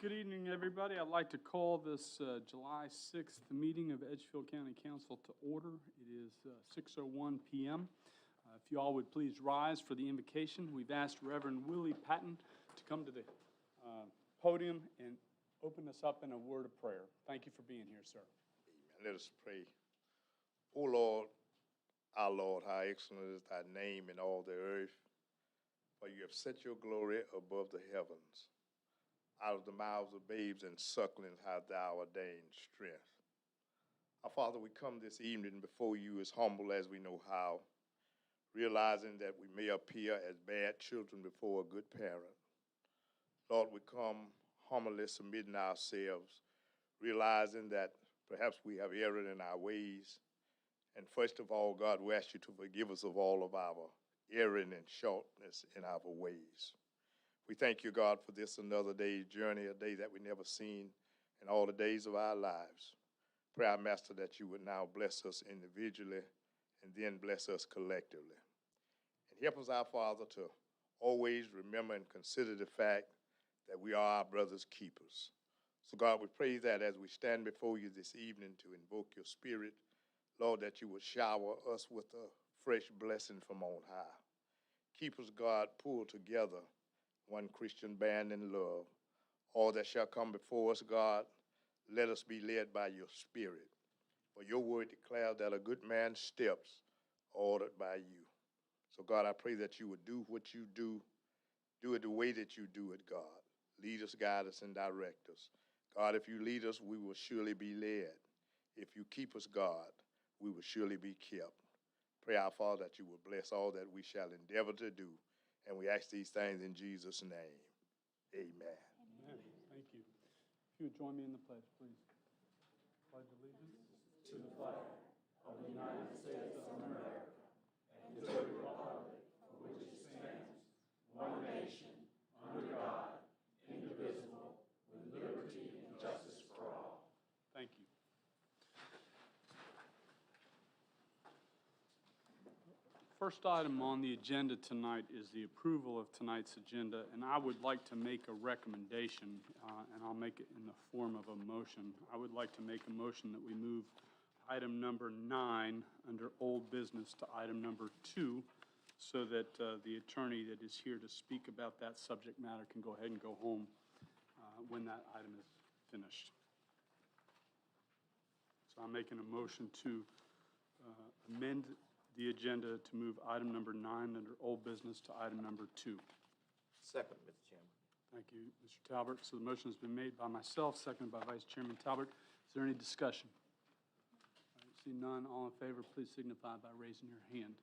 Good evening, everybody. I'd like to call this July 6th meeting of Edgefield County Council to order. It is 6:01 p.m. If you all would please rise for the invocation. We've asked Reverend Willie Patton to come to the podium and open us up in a word of prayer. Thank you for being here, sir. Amen. Let us pray. O Lord, our Lord, how excellent is thy name in all the earth, for you have set your glory above the heavens. Out of the mouths of babes and sucklings hast thou ordained strength. Our Father, we come this evening before you as humble as we know how, realizing that we may appear as bad children before a good parent. Lord, we come humbly submitting ourselves, realizing that perhaps we have erred in our ways. And first of all, God, we ask you to forgive us of all of our erring and shortness in our ways. We thank you, God, for this another day's journey, a day that we never seen in all the days of our lives. Pray, our Master, that you would now bless us individually and then bless us collectively. And help us, our Father, to always remember and consider the fact that we are our brother's keepers. So, God, we pray that as we stand before you this evening to invoke your Spirit, Lord, that you would shower us with a fresh blessing from on high. Keep us, God, pulled together, one Christian band in love. All that shall come before us, God, let us be led by your Spirit. For your word declares that a good man's steps are ordered by you. So, God, I pray that you would do what you do it the way that you do it, God. Lead us, guide us, and direct us. God, if you lead us, we will surely be led. If you keep us, God, we will surely be kept. Pray, our Father, that you will bless all that we shall endeavor to do. And we ask these things in Jesus' name. Amen. Amen. Thank you. If you would join me in the pledge, please. Pledge allegiance to the flag of the United States of America and to the republic for which it stands, one nation, under God, indivisible, with liberty and justice for all. Thank you. First item on the agenda tonight is the approval of tonight's agenda, and I would like to make a recommendation, and I'll make it in the form of a motion. I would like to make a motion that we move item number 9 under old business to item number 2 so that the attorney that is here to speak about that subject matter can go ahead and go home when that item is finished. So I'm making a motion to amend the agenda to move item number 9 under old business to item number 2. Second, Mr. Chairman. Thank you, Mr. Talbert. So the motion has been made by myself, seconded by Vice Chairman Talbert. Is there any discussion? All right, see none. All in favor, please signify by raising your hand.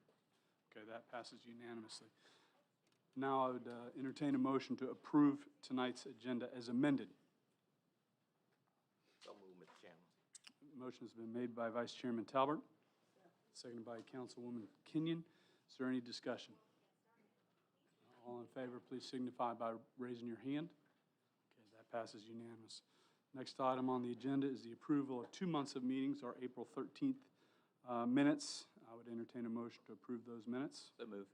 Okay, that passes unanimously. Now I would entertain a motion to approve tonight's agenda as amended. So moved, Mr. Chairman. Motion has been made by Vice Chairman Talbert, seconded by Councilwoman Kenyon. Is there any discussion? All in favor, please signify by raising your hand. Okay, that passes unanimous. Next item on the agenda is the approval of 2 months of meetings, our April 13th minutes. I would entertain a motion to approve those minutes. So moved.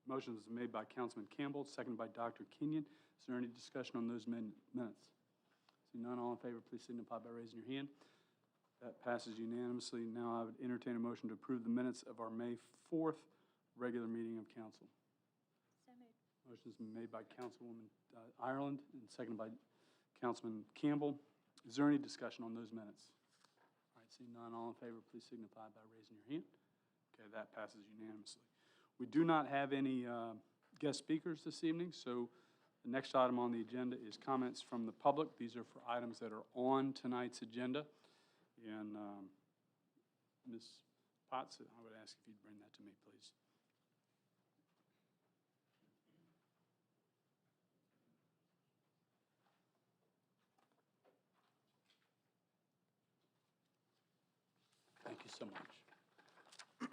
Motion is made by Councilman Campbell, seconded by Dr. Kenyon. Is there any discussion on those minutes? See none, all in favor, please signify by raising your hand. That passes unanimously. Now I would entertain a motion to approve the minutes of our May 4th regular meeting of council. So moved. Motion has been made by Councilwoman Ireland and seconded by Councilman Campbell. Is there any discussion on those minutes? All right, seeing none, all in favor, please signify by raising your hand. Okay, that passes unanimously. We do not have any guest speakers this evening, so the next item on the agenda is comments from the public. These are for items that are on tonight's agenda. And Ms. Potts, I would ask if you'd bring that to me, please. Thank you so much.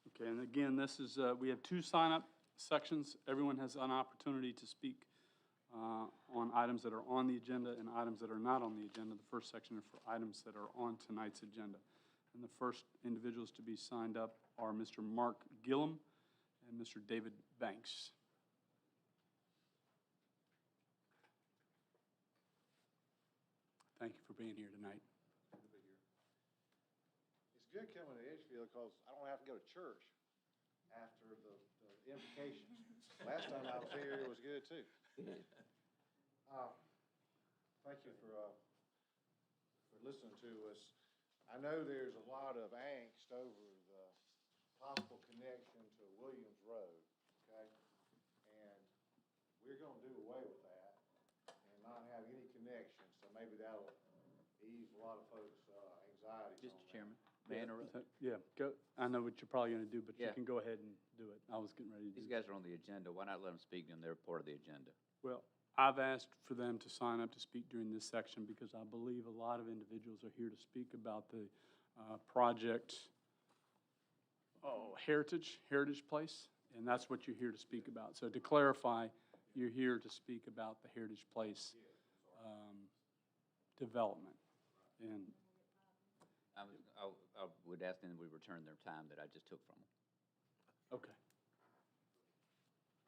Okay, and again, this is, we have 2 sign-up sections. Everyone has an opportunity to speak on items that are on the agenda and items that are not on the agenda. The first section is for items that are on tonight's agenda. And the first individuals to be signed up are Mr. Mark Gillum and Mr. David Banks. being here tonight. It's good coming to Edgefield because I don't have to go to church after the invocation. Last time I was here, it was good too. Thank you for listening to us. I know there's a lot of angst over the possible connection to Williams Road, okay? And we're gonna do away with that and not have any connection, so maybe that'll ease a lot of folks' anxieties on Mr. that. Chairman, may I interrupt? Yeah, go, I know what you're probably going to do, but you Yeah. can go ahead and do it. I was getting ready to do These it. guys are on the agenda. Why not let them speak and they're part of the agenda? Well, I've asked for them to sign up to speak during this section because I believe a lot of individuals are here to speak about the project, Heritage Place, and that's what you're here to speak about. So to clarify, you're here to speak about the Heritage Place development. And I would ask them that we return their time that I just took from them. okay.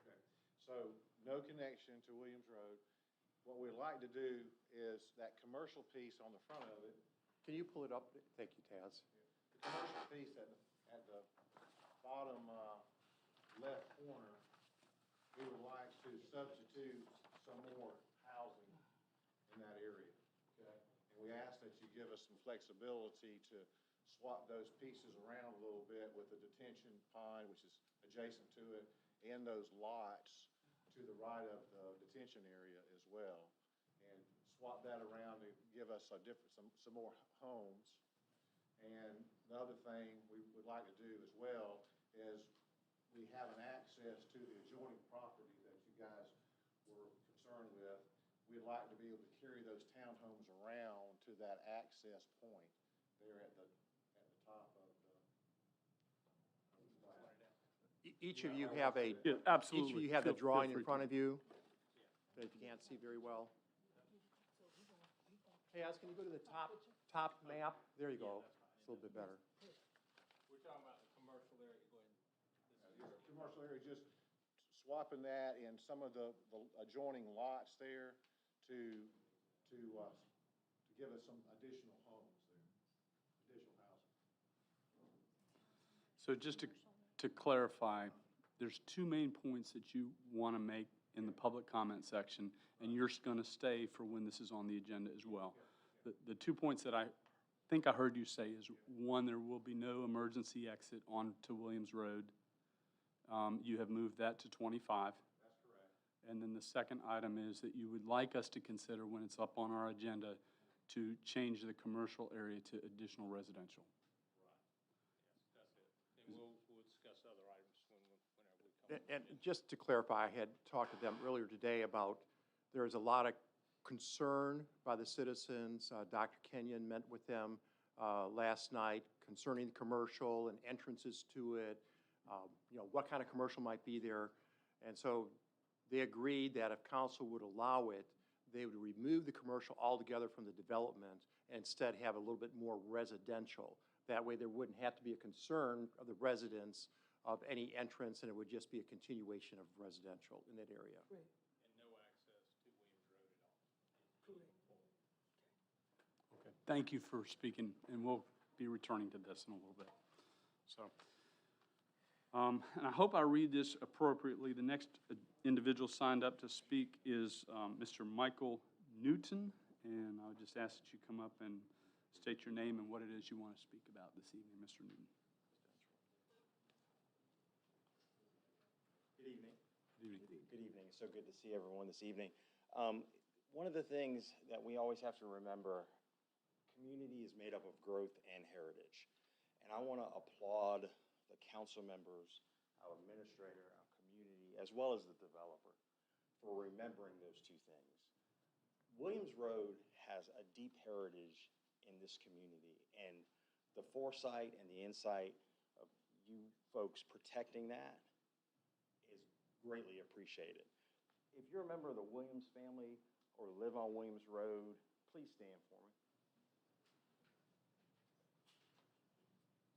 Okay, so no connection to Williams Road. What we'd like to do is that commercial piece on the front of it. Can you pull it up? Thank you, Taz. The commercial piece at the bottom left corner, we would like to substitute some more housing in that area, okay? And we ask that you give us some flexibility to swap those pieces around a little bit with the detention pond, which is adjacent to it, and those lots to the right of the detention area as well. And swap that around to give us some more homes. And the other thing we would like to do as well is we have an access to the adjoining property that you guys were concerned with. We'd like to be able to carry those townhomes around to that access point there at the top of the plat. Each of you have a, Yeah, absolutely. each of you have the Feel drawing free in to. front of you, that if you can't see very well. Taz, can you go to the top map? There you go. It's a little bit better. We're talking about the commercial area, go ahead. This commercial area, just swapping that in some of the adjoining lots there to give us some additional homes there, additional housing. So just to clarify, there's two main points that you want to make in the public comment section, and you're going to stay for when this is on the agenda as well. The 2 points that I think I heard you say is, one, there will be no emergency exit onto Williams Road. You have moved that to 25. That's correct. And then the second item is that you would like us to consider, when it's up on our agenda, to change the commercial area to additional residential. That's it. And we'll discuss other items whenever we come. And just to clarify, I had talked to them earlier today about, there's a lot of concern by the citizens. Dr. Kenyon met with them last night concerning the commercial and entrances to it, what kind of commercial might be there. And so they agreed that if council would allow it, they would remove the commercial altogether from the development and instead have a little bit more residential. That way there wouldn't have to be a concern of the residents of any entrance, and it would just be a continuation of residential in that area. And no access to Williams Road at all. Okay. Thank you for speaking, and we'll be returning to this in a little bit. So, and I hope I read this appropriately. The next individual signed up to speak is Mr. Michael Newton, and I would just ask that you come up and state your name and what it is you want to speak about this evening, Mr. Newton. Good evening. Good evening. Good evening. It's so good to see everyone this evening. One of the things that we always have to remember, community is made up of growth and heritage. And I want to applaud the council members, our administrator, our community, as well as the developer for remembering those two things. Williams Road has a deep heritage in this community, and the foresight and the insight of you folks protecting that is greatly appreciated. If you're a member of the Williams family or live on Williams Road, please stand for me.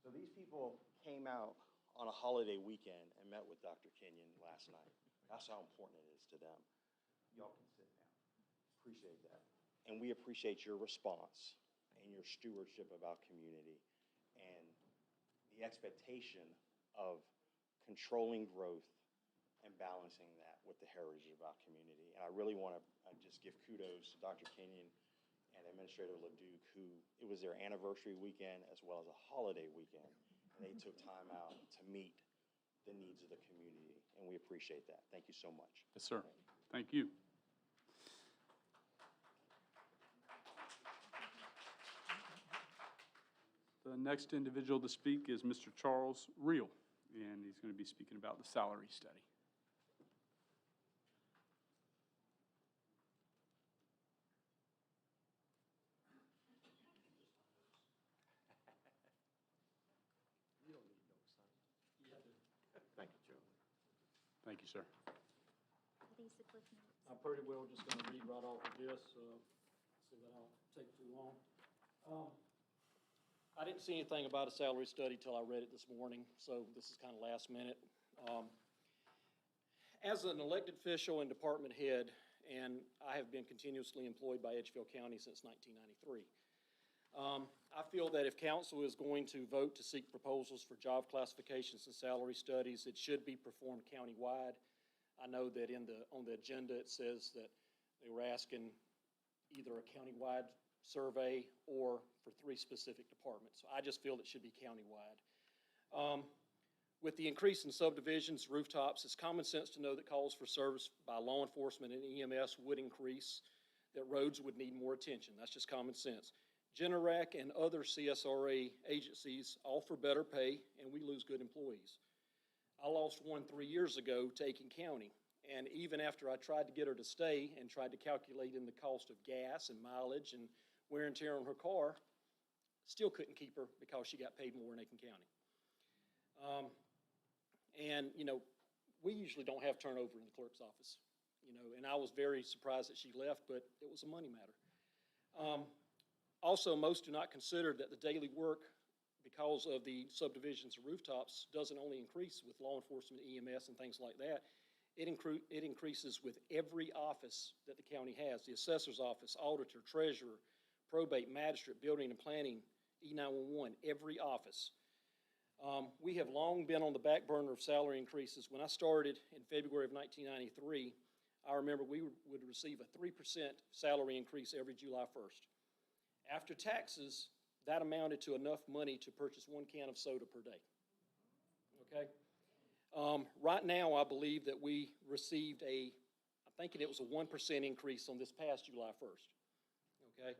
So these people came out on a holiday weekend and met with Dr. Kenyon last night. That's how important it is to them. Y'all can sit down. Appreciate that. And we appreciate your response and your stewardship of our community and the expectation of controlling growth and balancing that with the heritage of our community. And I really want to just give kudos to Dr. Kenyon and Administrator LeDuc, who it was their anniversary weekend as well as a holiday weekend. And they took time out to meet the needs of the community, and we appreciate that. Thank you so much. Yes, sir. Thank you. The next individual to speak is Mr. Charles Reel, and he's going to be speaking about the salary study. Thank you, Joe. Thank you, sir. These are Cliff Notes. I'm pretty well just gonna read right off of this, so that I don't take too long. I didn't see anything about a salary study till I read it this morning, so this is kind of last minute. As an elected official and department head, and I have been continuously employed by Edgefield County since 1993, I feel that if council is going to vote to seek proposals for job classifications and salary studies, it should be performed countywide. I know that on the agenda, it says that they were asking either a countywide survey or for 3 specific departments. So I just feel it should be countywide. With the increase in subdivisions, rooftops, it's common sense to know that calls for service by law enforcement and EMS would increase, that roads would need more attention. That's just common sense. Generac and other CSRA agencies offer better pay, and we lose good employees. I lost one 3 years ago to Aiken County, and even after I tried to get her to stay and tried to calculate in the cost of gas and mileage and wear and tear on her car, still couldn't keep her because she got paid more in Aiken County. And, you know, we usually don't have turnover in the clerk's office, you know, and I was very surprised that she left, but it was a money matter. Also, most do not consider that the daily work, because of the subdivisions and rooftops, doesn't only increase with law enforcement, EMS, and things like that. It increases with every office that the county has, the assessor's office, auditor, treasurer, probate, magistrate, building and planning, E911, every office. We have long been on the back burner of salary increases. When I started in February of 1993, I remember we would receive a 3% salary increase every July 1st. After taxes, that amounted to enough money to purchase 1 can of soda per day. Okay? Right now, I believe that we received I'm thinking it was a 1% increase on this past July 1st. Okay?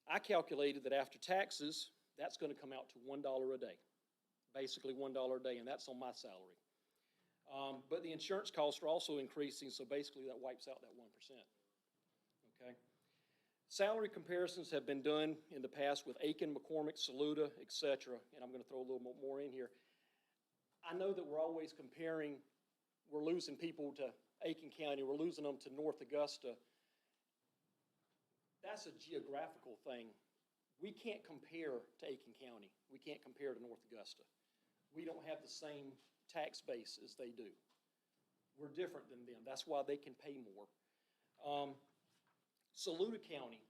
I calculated that after taxes, that's going to come out to $1 a day. Basically $1 a day, and that's on my salary. But the insurance costs are also increasing, so basically that wipes out that 1%. Okay? Salary comparisons have been done in the past with Aiken, McCormick, Saluda, etc., and I'm going to throw a little more in here. I know that we're always comparing, we're losing people to Aiken County, we're losing them to North Augusta. That's a geographical thing. We can't compare to Aiken County. We can't compare to North Augusta. We don't have the same tax base as they do. We're different than them. That's why they can pay more. Saluda County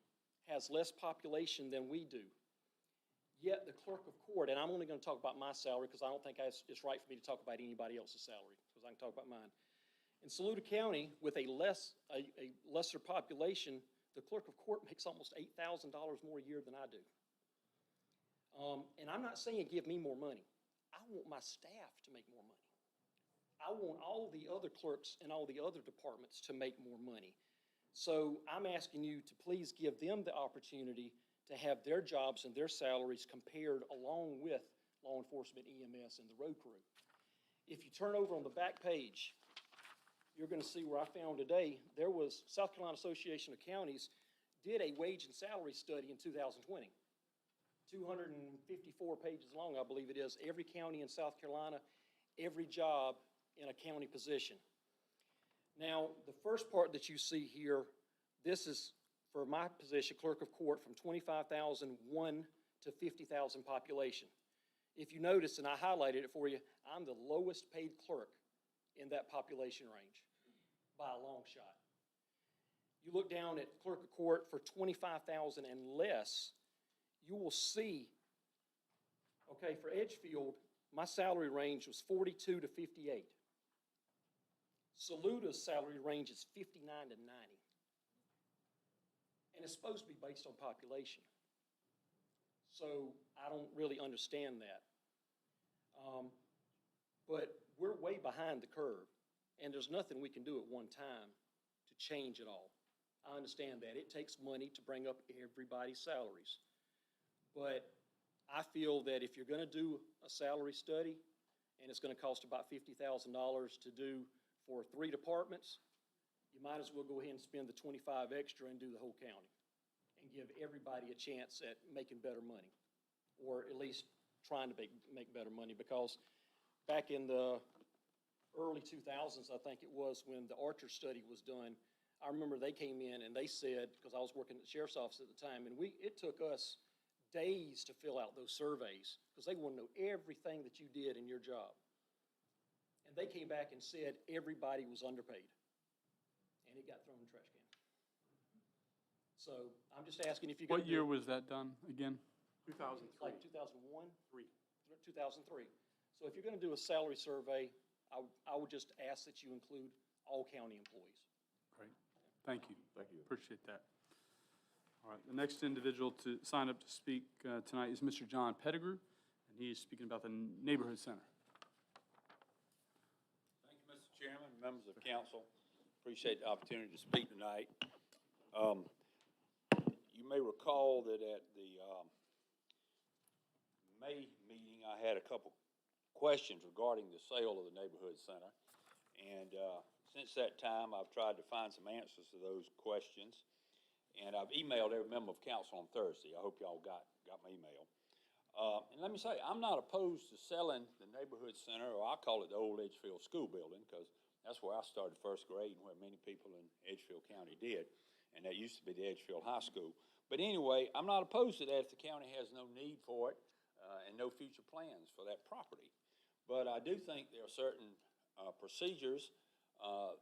has less population than we do. Yet the clerk of court, and I'm only going to talk about my salary because I don't think it's right for me to talk about anybody else's salary, because I can talk about mine. In Saluda County, with a lesser population, the clerk of court makes almost $8,000 more a year than I do. And I'm not saying give me more money. I want my staff to make more money. I want all the other clerks and all the other departments to make more money. So I'm asking you to please give them the opportunity to have their jobs and their salaries compared along with law enforcement, EMS, and the road crew. If you turn over on the back page, you're going to see where I found today, there was South Carolina Association of Counties did a wage and salary study in 2020. 254 pages long, I believe it is. Every county in South Carolina, every job in a county position. Now, the first part that you see here, this is for my position, clerk of court, from 25,001 to 50,000 population. If you notice, and I highlighted it for you, I'm the lowest paid clerk in that population range by a long shot. you look down at clerk of court for 25,000 and less, you will see, okay, for Edgefield, my salary range was 42 to 58. Saluta's salary range is 59 to 90. And it's supposed to be based on population. So I don't really understand that. But we're way behind the curve, and there's nothing we can do at one time to change it all. I understand that. It takes money to bring up everybody's salaries. But I feel that if you're going to do a salary study, and it's going to cost about $50,000 to do for 3 departments, you might as well go ahead and spend the 25 extra and do the whole county and give everybody a chance at making better money, or at least trying to make better money, because back in the early 2000s, I think it was, when the Archer study was done, I remember they came in and they said, because I was working at the sheriff's office at the time, and it took us days to fill out those surveys because they want to know everything that you did in your job. And they came back and said everybody was underpaid, and it got thrown in the trash can. So I'm just asking if you're going to What year was that done again? 2003. like 2001? 3. 2003. So if you're going to do a salary survey, I would just ask that you include all county employees. Great. Thank you. Thank you. Appreciate that. All right, the next individual to sign up to speak tonight is Mr. John Pettigrew, and he is speaking about the Neighborhood Center. Thank you, Mr. Chairman, members of council. Appreciate the opportunity to speak tonight. You may recall that at the May meeting, I had a couple questions regarding the sale of the Neighborhood Center. And since that time, I've tried to find some answers to those questions. And I've emailed every member of council on Thursday. I hope y'all got my email. And let me say, I'm not opposed to selling the Neighborhood Center, or I call it the old Edgefield School Building, because that's where I started first grade and where many people in Edgefield County did. And that used to be the Edgefield High School. But anyway, I'm not opposed to that if the county has no need for it and no future plans for that property. But I do think there are certain procedures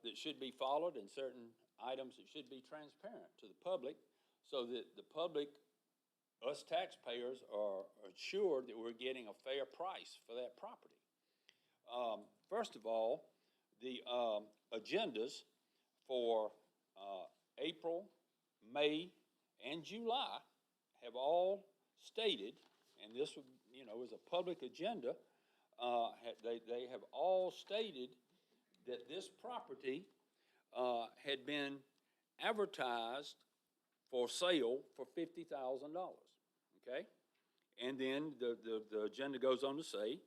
that should be followed and certain items that should be transparent to the public so that the public, us taxpayers, are assured that we're getting a fair price for that property. First of all, the agendas for April, May, and July have all stated, and this would, is a public agenda, they have all stated that this property had been advertised for sale for $50,000, okay? And then the agenda goes on to say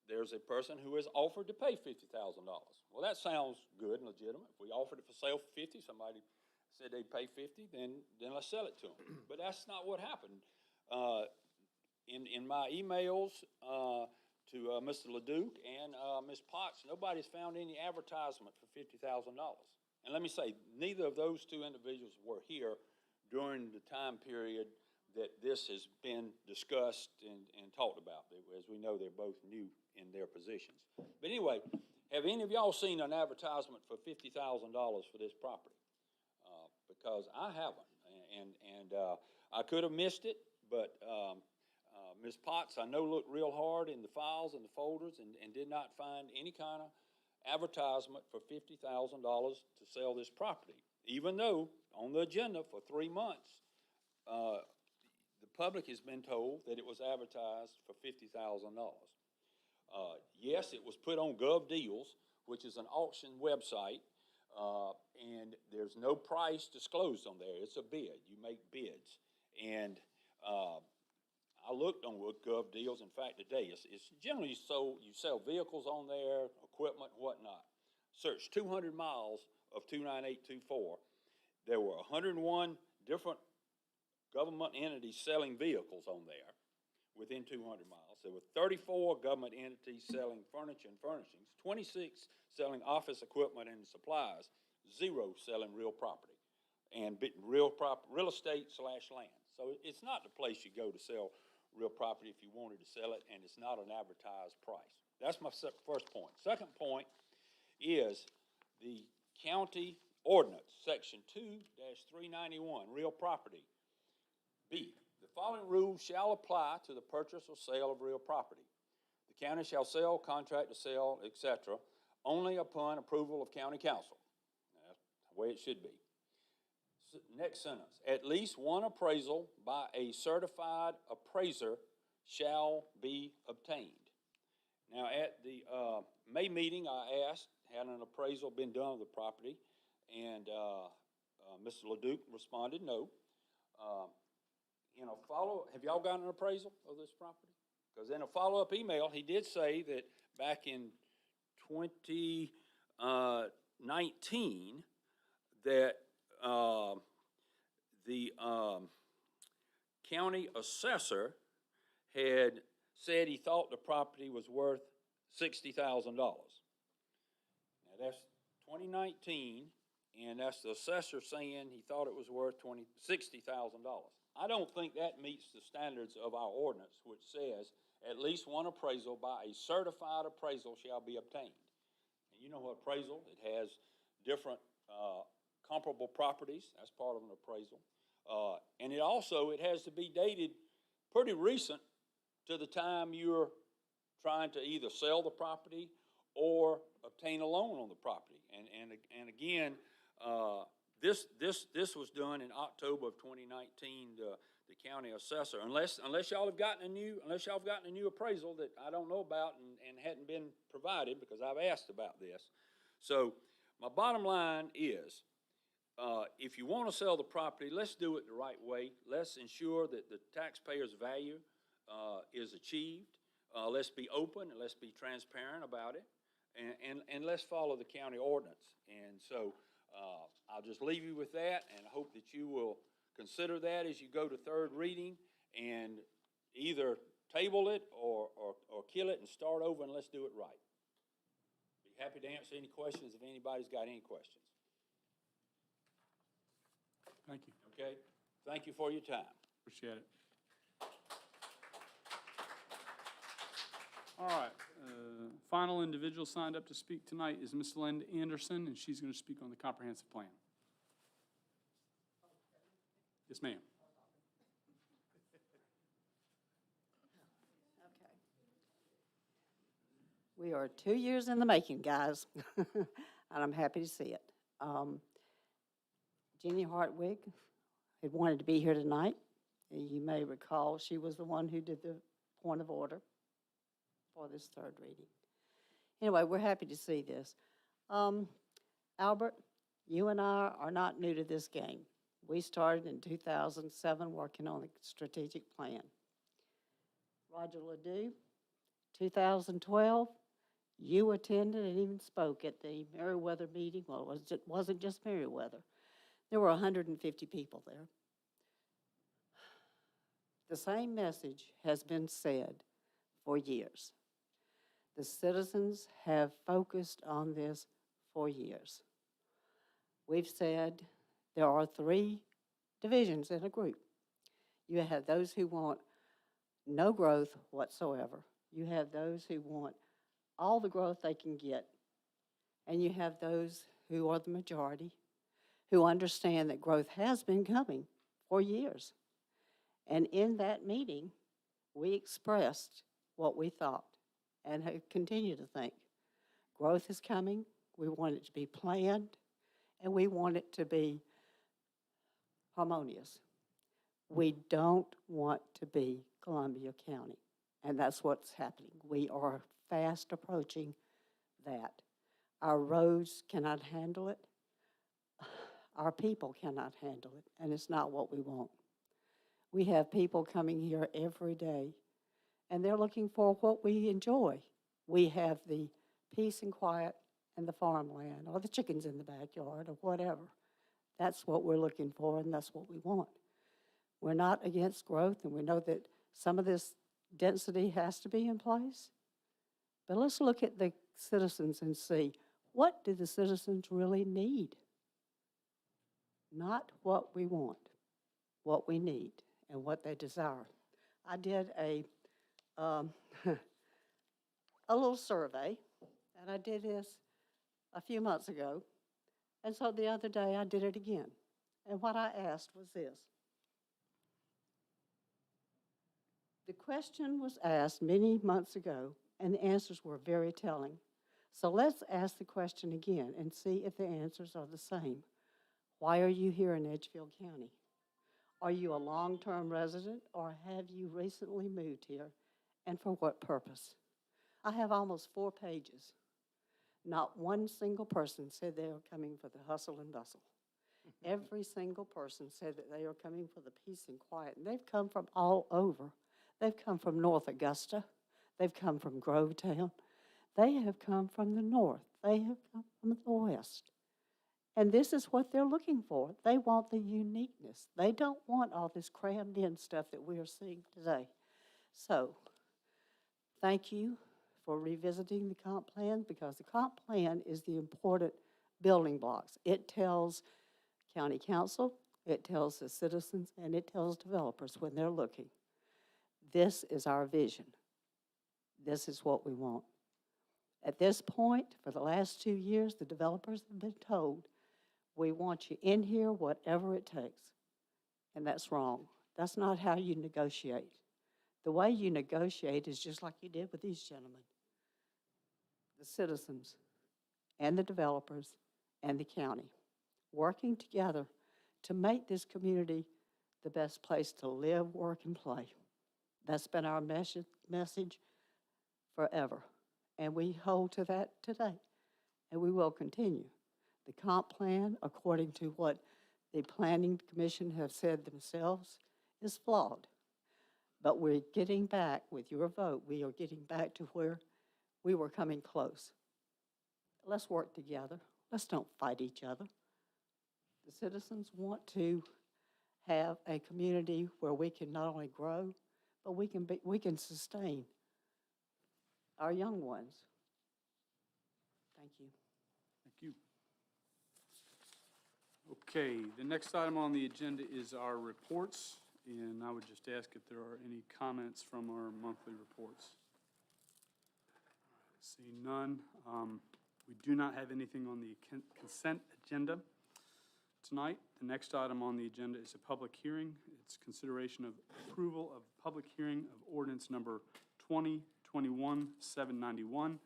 there's a person who has offered to pay $50,000. Well, that sounds good and legitimate. If we offered it for sale for $50,000, somebody said they'd pay $50,000, then let's sell it to them. But that's not what happened. In my emails to Mr. LeDuc and Ms. Potts, nobody's found any advertisement for $50,000. And let me say, neither of those two individuals were here during the time period that this has been discussed and talked about. As we know, they're both new in their positions. But anyway, have any of y'all seen an advertisement for $50,000 for this property? Because I haven't, and I could have missed it, but Ms. Potts, I know, looked real hard in the files and the folders and did not find any kind of advertisement for $50,000 to sell this property, even though on the agenda for 3 months, the public has been told that it was advertised for $50,000. Yes, it was put on GovDeals, which is an auction website, and there's no price disclosed on there. It's a bid. You make bids. And I looked on GovDeals, in fact, today. It's generally sold, you sell vehicles on there, equipment, whatnot. Search 200 miles of 29824. There were 101 different government entities selling vehicles on there within 200 miles. There were 34 government entities selling furniture and furnishings, 26 selling office equipment and supplies, 0 selling real property and real estate / land. So it's not the place you go to sell real property if you wanted to sell it, and it's not an advertised price. That's my first point. Second point is the county Ordinance, Section 2-391, real property. B, the following rules shall apply to the purchase or sale of real property. The county shall sell, contract to sell, etc., only upon approval of county council. That's the way it should be. Next sentence, at least one appraisal by a certified appraiser shall be obtained. Now, at the May meeting, I asked, had an appraisal been done of the property, and Mr. LeDuc responded no. Have y'all gotten an appraisal of this property? Because in a follow-up email, he did say that back in 2019, that the county assessor had said he thought the property was worth $60,000. Now, that's 2019, and that's the assessor saying he thought it was worth $60,000. I don't think that meets the standards of our ordinance, which says at least one appraisal by a certified appraisal shall be obtained. And you know what appraisal, it has different comparable properties. That's part of an appraisal. And it has to be dated pretty recent to the time you're trying to either sell the property or obtain a loan on the property. And again, this was done in October of 2019. The county assessor, unless y'all have gotten a new appraisal that I don't know about and hadn't been provided, because I've asked about this. So my bottom line is, if you want to sell the property, let's do it the right way. Let's ensure that the taxpayer's value is achieved. Let's be open and let's be transparent about it, and let's follow the county ordinance. And so I'll just leave you with that, and I hope that you will consider that as you go to third reading, and either table it or kill it and start over, and let's do it right. Be happy to answer any questions if anybody's got any questions. Thank you. Okay? Thank you for your time. Appreciate it. All right. Final individual signed up to speak tonight is Ms. Lynn Anderson, and she's going to speak on the comprehensive plan. Yes, ma'am. Okay. We are 2 years in the making, guys, and I'm happy to see it. Jenny Hvac had wanted to be here tonight. You may recall she was the one who did the point of order for this third reading. Anyway, we're happy to see this. Albert, you and I are not new to this game. We started in 2007 working on the strategic plan. Roger Ledoux, 2012, you attended and even spoke at the Meriwether meeting. Well, it wasn't just Meriwether. There were 150 people there. The same message has been said for years. The citizens have focused on this for years. We've said there are 3 divisions in a group. You have those who want no growth whatsoever. You have those who want all the growth they can get. And you have those who are the majority, who understand that growth has been coming for years. And in that meeting, we expressed what we thought and continue to think. Growth is coming. We want it to be planned, and we want it to be harmonious. We don't want to be Columbia County, and that's what's happening. We are fast approaching that. Our roads cannot handle it. Our people cannot handle it, and it's not what we want. We have people coming here every day, and they're looking for what we enjoy. We have the peace and quiet and the farmland, or the chickens in the backyard, or whatever. That's what we're looking for, and that's what we want. We're not against growth, and we know that some of this density has to be in place. But let's look at the citizens and see, what do the citizens really need? Not what we want, what we need and what they desire. I did a little survey, and I did this a few months ago, And so the other day, I did it again. And what I asked was this. The question was asked many months ago, and the answers were very telling. So let's ask the question again and see if the answers are the same. Why are you here in Edgefield County? Are you a long-term resident, or have you recently moved here, and for what purpose? I have almost 4 pages. Not one single person said they are coming for the hustle and bustle. Every single person said that they are coming for the peace and quiet, and they've come from all over. They've come from North Augusta. They've come from Grovetown. They have come from the north. They have come from the west. And this is what they're looking for. They want the uniqueness. They don't want all this crammed in stuff that we are seeing today. So, thank you for revisiting the comp plan, because the comp plan is the important building blocks. It tells county council, it tells the citizens, and it tells developers when they're looking. This is our vision. This is what we want. At this point, for the last 2 years, the developers have been told, we want you in here, whatever it takes. And that's wrong. That's not how you negotiate. The way you negotiate is just like you did with these gentlemen. The citizens and the developers and the county working together to make this community the best place to live, work, and play. That's been our message forever. And we hold to that today. And we will continue. The comp plan, according to what the Planning Commission have said themselves, is flawed. But we're getting back, with your vote, we are getting back to where we were coming close. Let's work together. Let's don't fight each other. The citizens want to have a community where we can not only grow, but we can sustain our young ones. Thank you. Thank you. Okay, the next item on the agenda is our reports, and I would just ask if there are any comments from our monthly reports. Seeing none, we do not have anything on the consent agenda tonight. The next item on the agenda is a public hearing. It's consideration of approval of public hearing of ordinance number 2021-791, an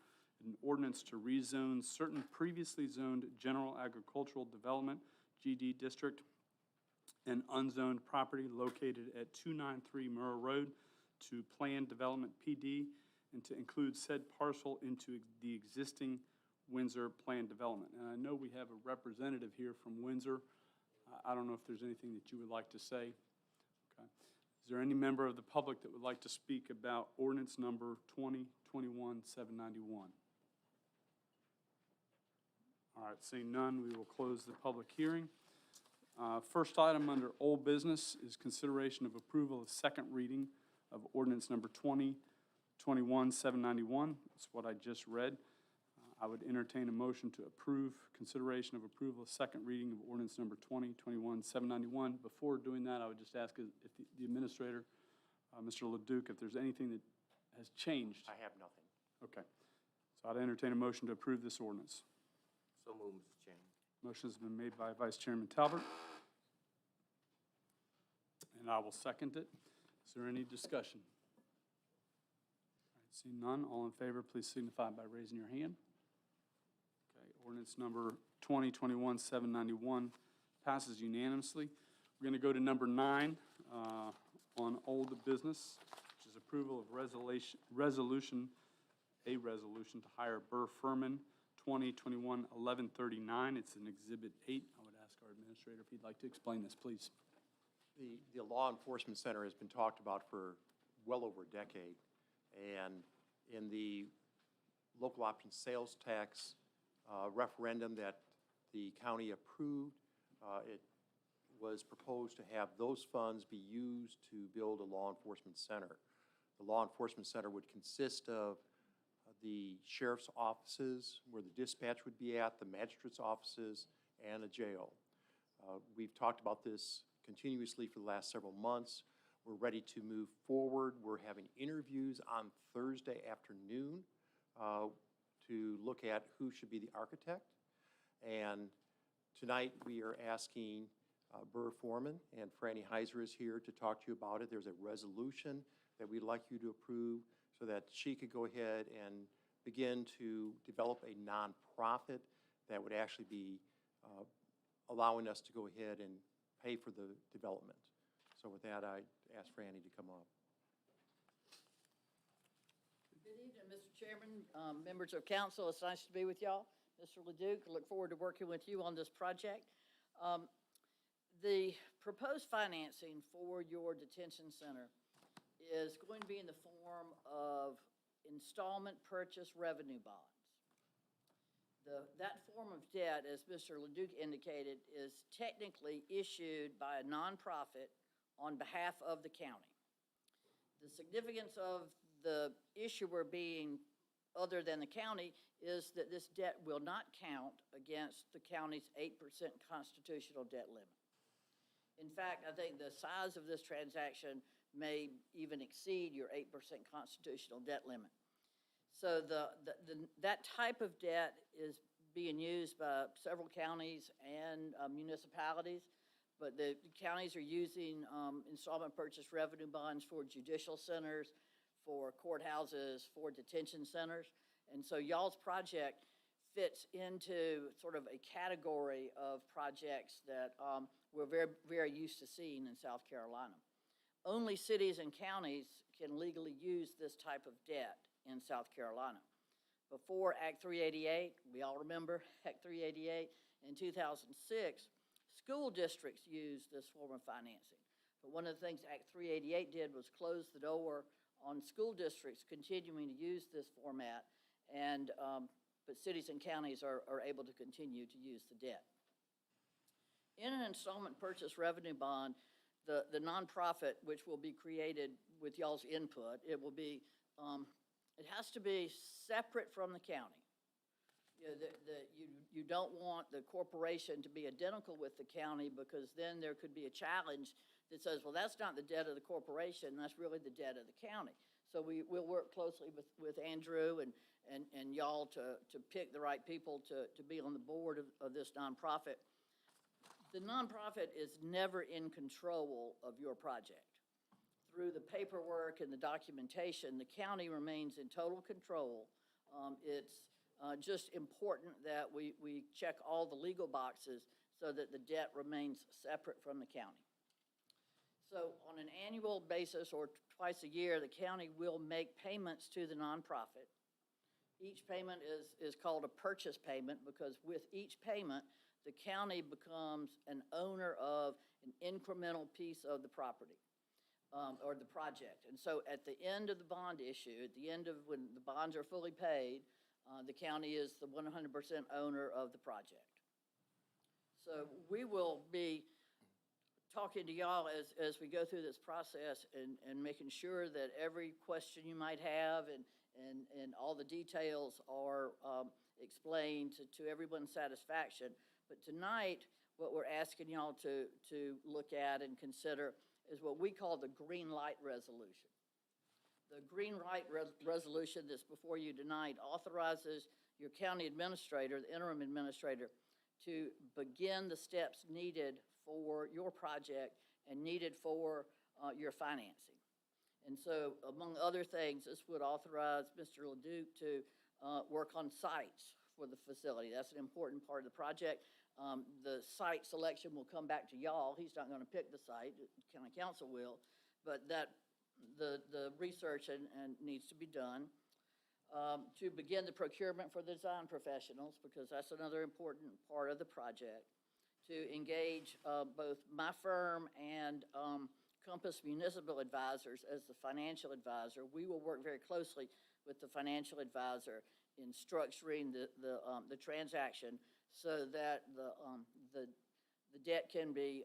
ordinance to rezone certain previously zoned general agricultural development, GD district, and unzoned property located at 293 Murrah Road to planned development PD, and to include said parcel into the existing Windsor planned development. And I know we have a representative here from Windsor. I don't know if there's anything that you would like to say. Okay. Is there any member of the public that would like to speak about ordinance number 2021-791? All right, seeing none, we will close the public hearing. First item under old business is consideration of approval of second reading of ordinance number 2021-791. That's what I just read. I would entertain a motion to approve consideration of approval of second reading of ordinance number 2021-791. Before doing that, I would just ask if the administrator, Mr. Leduc, if there's anything that has changed. I have nothing. Okay. So I'd entertain a motion to approve this ordinance. So moved, Mr. Chairman. Motion has been made by Vice Chairman Talbert, and I will second it. Is there any discussion? All right, seeing none, all in favor, please signify by raising your hand. Okay, ordinance number 2021-791 passes unanimously. We're going to go to number 9 on old business, which is approval of resolution to hire Burr Furman, 2021-1139. It's in Exhibit 8. I would ask our administrator if he'd like to explain this, please. The Law Enforcement Center has been talked about for well over a decade. And in the local option sales tax referendum that the county approved, it was proposed to have those funds be used to build a law enforcement center. The law enforcement center would consist of the sheriff's offices, where the dispatch would be at, the magistrate's offices, and a jail. We've talked about this continuously for the last several months. We're ready to move forward. We're having interviews on Thursday afternoon to look at who should be the architect. And Tonight, we are asking Burr Foreman, and Franny Heiser is here to talk to you about it. There's a resolution that we'd like you to approve so that she could go ahead and begin to develop a nonprofit that would actually be allowing us to go ahead and pay for the development. So with that, I ask Franny to come up. Good evening, Mr. Chairman, members of council. It's nice to be with y'all. Mr. Leduc, I look forward to working with you on this project. The proposed financing for your detention center is going to be in the form of installment purchase revenue bonds. That form of debt, as Mr. Leduc indicated, is technically issued by a nonprofit on behalf of the county. The significance of the issuer being other than the county is that this debt will not count against the county's 8% constitutional debt limit. In fact, I think the size of this transaction may even exceed your 8% constitutional debt limit. So that type of debt is being used by several counties and municipalities, but the counties are using installment purchase revenue bonds for judicial centers, for courthouses, for detention centers. And so y'all's project fits into sort of a category of projects that we're very, very used to seeing in South Carolina. Only cities and counties can legally use this type of debt in South Carolina. Before Act 388, we all remember Act 388, in 2006, school districts used this form of financing. But one of the things Act 388 did was close the door on school districts continuing to use this format, and but cities and counties are able to continue to use the debt. In an installment purchase revenue bond, the nonprofit, which will be created with y'all's input, it will be, it has to be separate from the county. You know, you don't want the corporation to be identical with the county, because then there could be a challenge that says, well, that's not the debt of the corporation, that's really the debt of the county. So we'll work closely with Andrew and y'all to pick the right people to be on the board of this nonprofit. The nonprofit is never in control of your project. Through the paperwork and the documentation, the county remains in total control. It's just important that we check all the legal boxes so that the debt remains separate from the county. So on an annual basis or twice a year, the county will make payments to the nonprofit. Each payment is called a purchase payment, because with each payment, the county becomes an owner of an incremental piece of the property or the project. And so at the end of the bond issue, at the end of when the bonds are fully paid, the county is the 100% owner of the project. So we will be talking to y'all as we go through this process and making sure that every question you might have and all the details are explained to everyone's satisfaction. But tonight, what we're asking y'all to look at and consider is what we call the green light resolution. The green light resolution that's before you tonight authorizes your county administrator, the interim administrator, to begin the steps needed for your project and needed for your financing. And so, among other things, this would authorize Mr. Leduc to work on sites for the facility. That's an important part of the project. The site selection will come back to y'all. He's not going to pick the site, the county council will, but the research and needs to be done. To begin the procurement for the design professionals, because that's another important part of the project. To engage both my firm and Compass Municipal Advisors as the financial advisor. We will work very closely with the financial advisor in structuring the transaction so that the debt can be,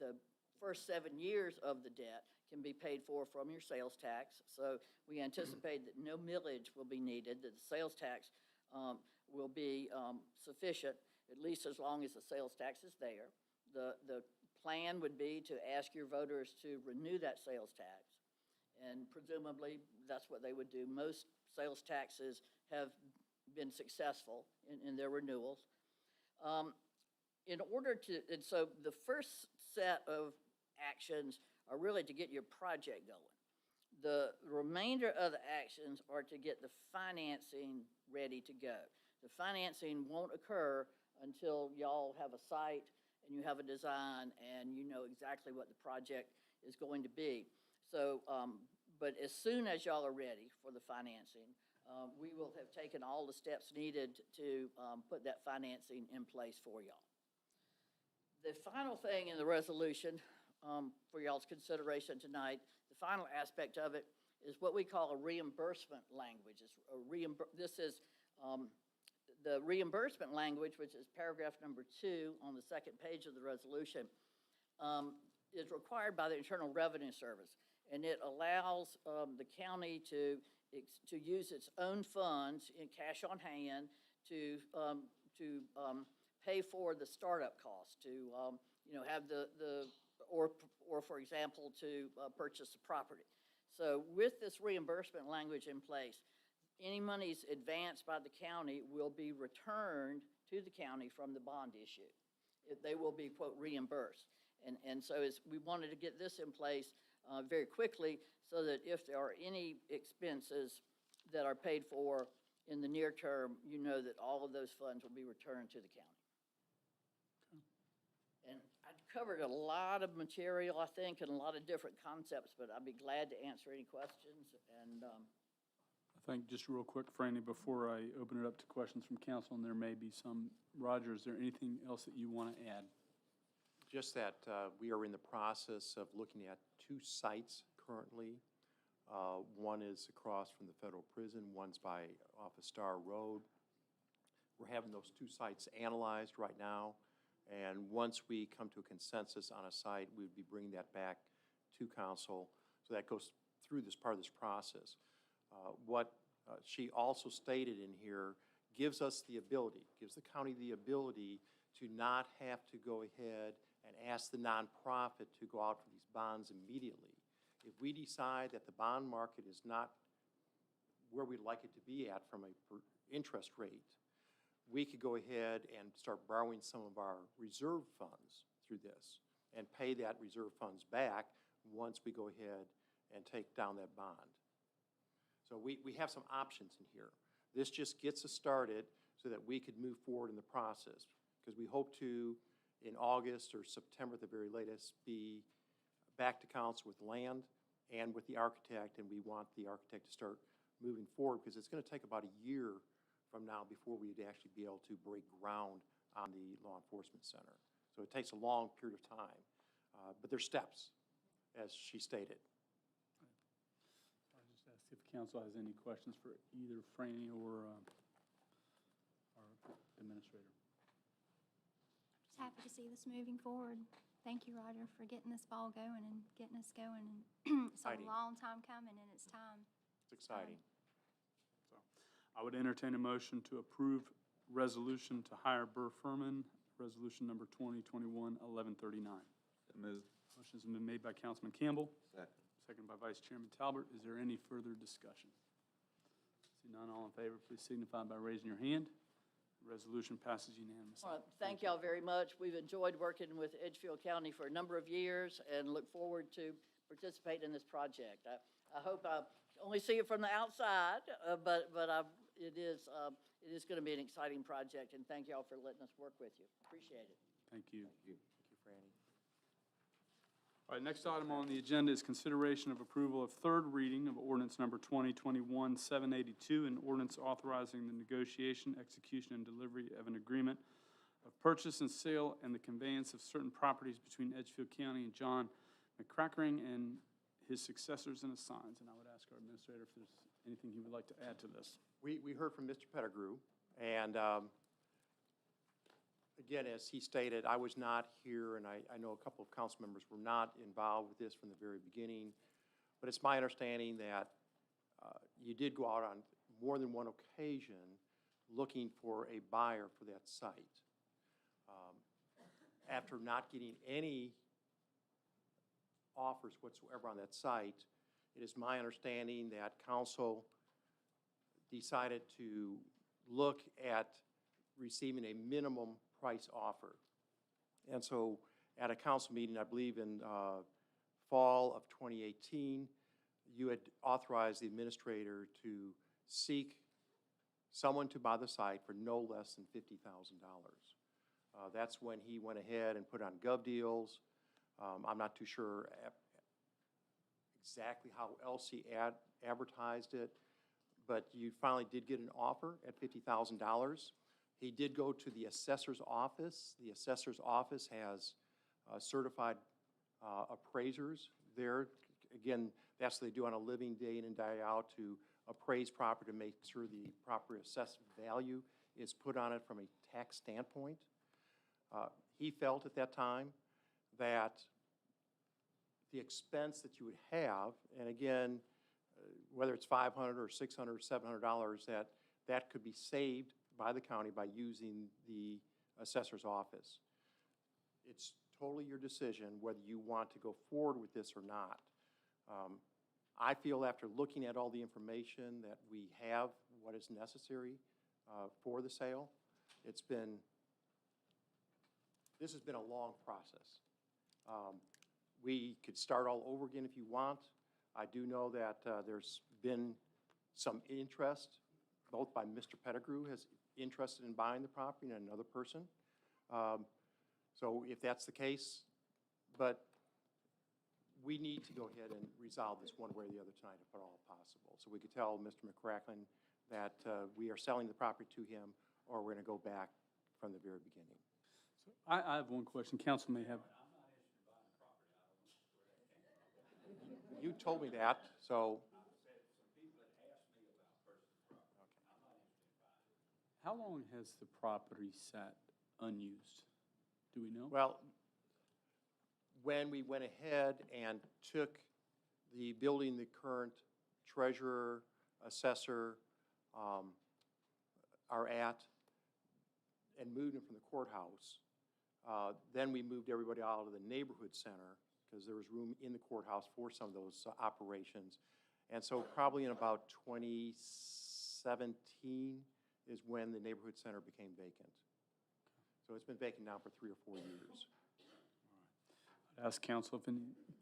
the first 7 years of the debt can be paid for from your sales tax. So we anticipate that no millage will be needed, that the sales tax will be sufficient, at least as long as the sales tax is there. The plan would be to ask your voters to renew that sales tax, and presumably that's what they would do. Most sales taxes have been successful in their renewals. in order to, and so the first set of actions are really to get your project going. The remainder of the actions are to get the financing ready to go. The financing won't occur until y'all have a site and you have a design and you know exactly what the project is going to be. So, but as soon as y'all are ready for the financing, we will have taken all the steps needed to put that financing in place for y'all. The final thing in the resolution for y'all's consideration tonight, the final aspect of it is what we call a reimbursement language. This is the reimbursement language, which is paragraph number 2 on the second page of the resolution, is required by the Internal Revenue Service, and it allows the county to use its own funds in cash on hand to pay for the startup costs, to have or for example, to purchase the property. So with this reimbursement language in place, any monies advanced by the county will be returned to the county from the bond issue. They will be, quote, reimbursed. And so we wanted to get this in place very quickly so that if there are any expenses that are paid for in the near term, you know that all of those funds will be returned to the county. And I covered a lot of material, I think, and a lot of different concepts, but I'd be glad to answer any questions. And I think just real quick, Franny, before I open it up to questions from council, and there may be some, Roger, is there anything else that you want to add? Just that we are in the process of looking at 2 sites currently. One is across from the federal prison, one's off of Star Road. We're having those 2 sites analyzed right now, and once we come to a consensus on a site, we would be bringing that back to council. So that goes through this part of this process. What she also stated in here gives us the ability, gives the county the ability to not have to go ahead and ask the nonprofit to go out for these bonds immediately. If we decide that the bond market is not where we'd like it to be at from a interest rate, we could go ahead and start borrowing some of our reserve funds through this and pay that reserve funds back once we go ahead and take down that bond. So we have some options in here. This just gets us started so that we could move forward in the process, because we hope to, in August or September at the very latest, be back to council with land and with the architect, and we want the architect to start moving forward, because it's going to take about a year from now before we'd actually be able to break ground on the law enforcement center. So it takes a long period of time, but there's steps, as she stated. I'll just ask if council has any questions for either Franny or our administrator. Just happy to see this moving forward. Thank you, Roger, for getting this ball going and getting us going. And it's a Exciting. long time coming, and it's time. It's exciting. So I would entertain a motion to approve resolution to hire Burr Furman, resolution number 2021-1139. Move. Motion's been made by Councilman Campbell, Second. seconded by Vice Chairman Talbert. Is there any further discussion? See none, all in favor, please signify by raising your hand. Resolution passes unanimously. I want to thank y'all very much. We've enjoyed working with Edgefield County for a number of years and look forward to participating in this project. I hope I only see it from the outside, but it is going to be an exciting project, and thank y'all for letting us work with you. Appreciate it. Thank you. Thank you, Franny. All right, next item on the agenda is consideration of approval of third reading of ordinance number 2021-782, an ordinance authorizing the negotiation, execution, and delivery of an agreement of purchase and sale and the conveyance of certain properties between Edgefield County and John Mccormick and his successors and assigns. And I would ask our administrator if there's anything he would like to add to this. We heard from Mr. Pettigrew, and again, as he stated, I was not here, and I know a couple of council members were not involved with this from the very beginning, but it's my understanding that you did go out on more than one occasion looking for a buyer for that site. After not getting any offers whatsoever on that site, it is my understanding that council decided to look at receiving a minimum price offer And so at a council meeting, I believe in fall of 2018, you had authorized the administrator to seek someone to buy the site for no less than $50,000. That's when he went ahead and put on gov deals. I'm not too sure exactly how else he advertised it, but you finally did get an offer at $50,000. He did go to the assessor's office. The assessor's office has certified appraisers there. Again, that's what they do on a living day in and day out to appraise property to make sure the proper assessed value is put on it from a tax standpoint. He felt at that time that the expense that you would have, and again, whether it's $500 or $600 or $700, that could be saved by the county by using the assessor's office. It's totally your decision whether you want to go forward with this or not. I feel after looking at all the information that we have what is necessary for the sale. This has been a long process. We could start all over again if you want. I do know that there's been some interest, both by Mr. Pettigrew, has interested in buying the property, and another person. So if that's the case, but we need to go ahead and resolve this one way or the other tonight if at all possible. So we could tell Mr. McCracken that we are selling the property to him, or we're going to go back from the very beginning. So I have one question. Council may have. You told me that, so. How long has the property sat unused? Do we know? Well, when we went ahead and took the building the current treasurer, assessor are at, and moved them from the courthouse, then we moved everybody out of the neighborhood center because there was room in the courthouse for some of those operations. And so probably in about 2017 is when the neighborhood center became vacant. So it's been vacant now for 3 or 4 years. I'd ask council if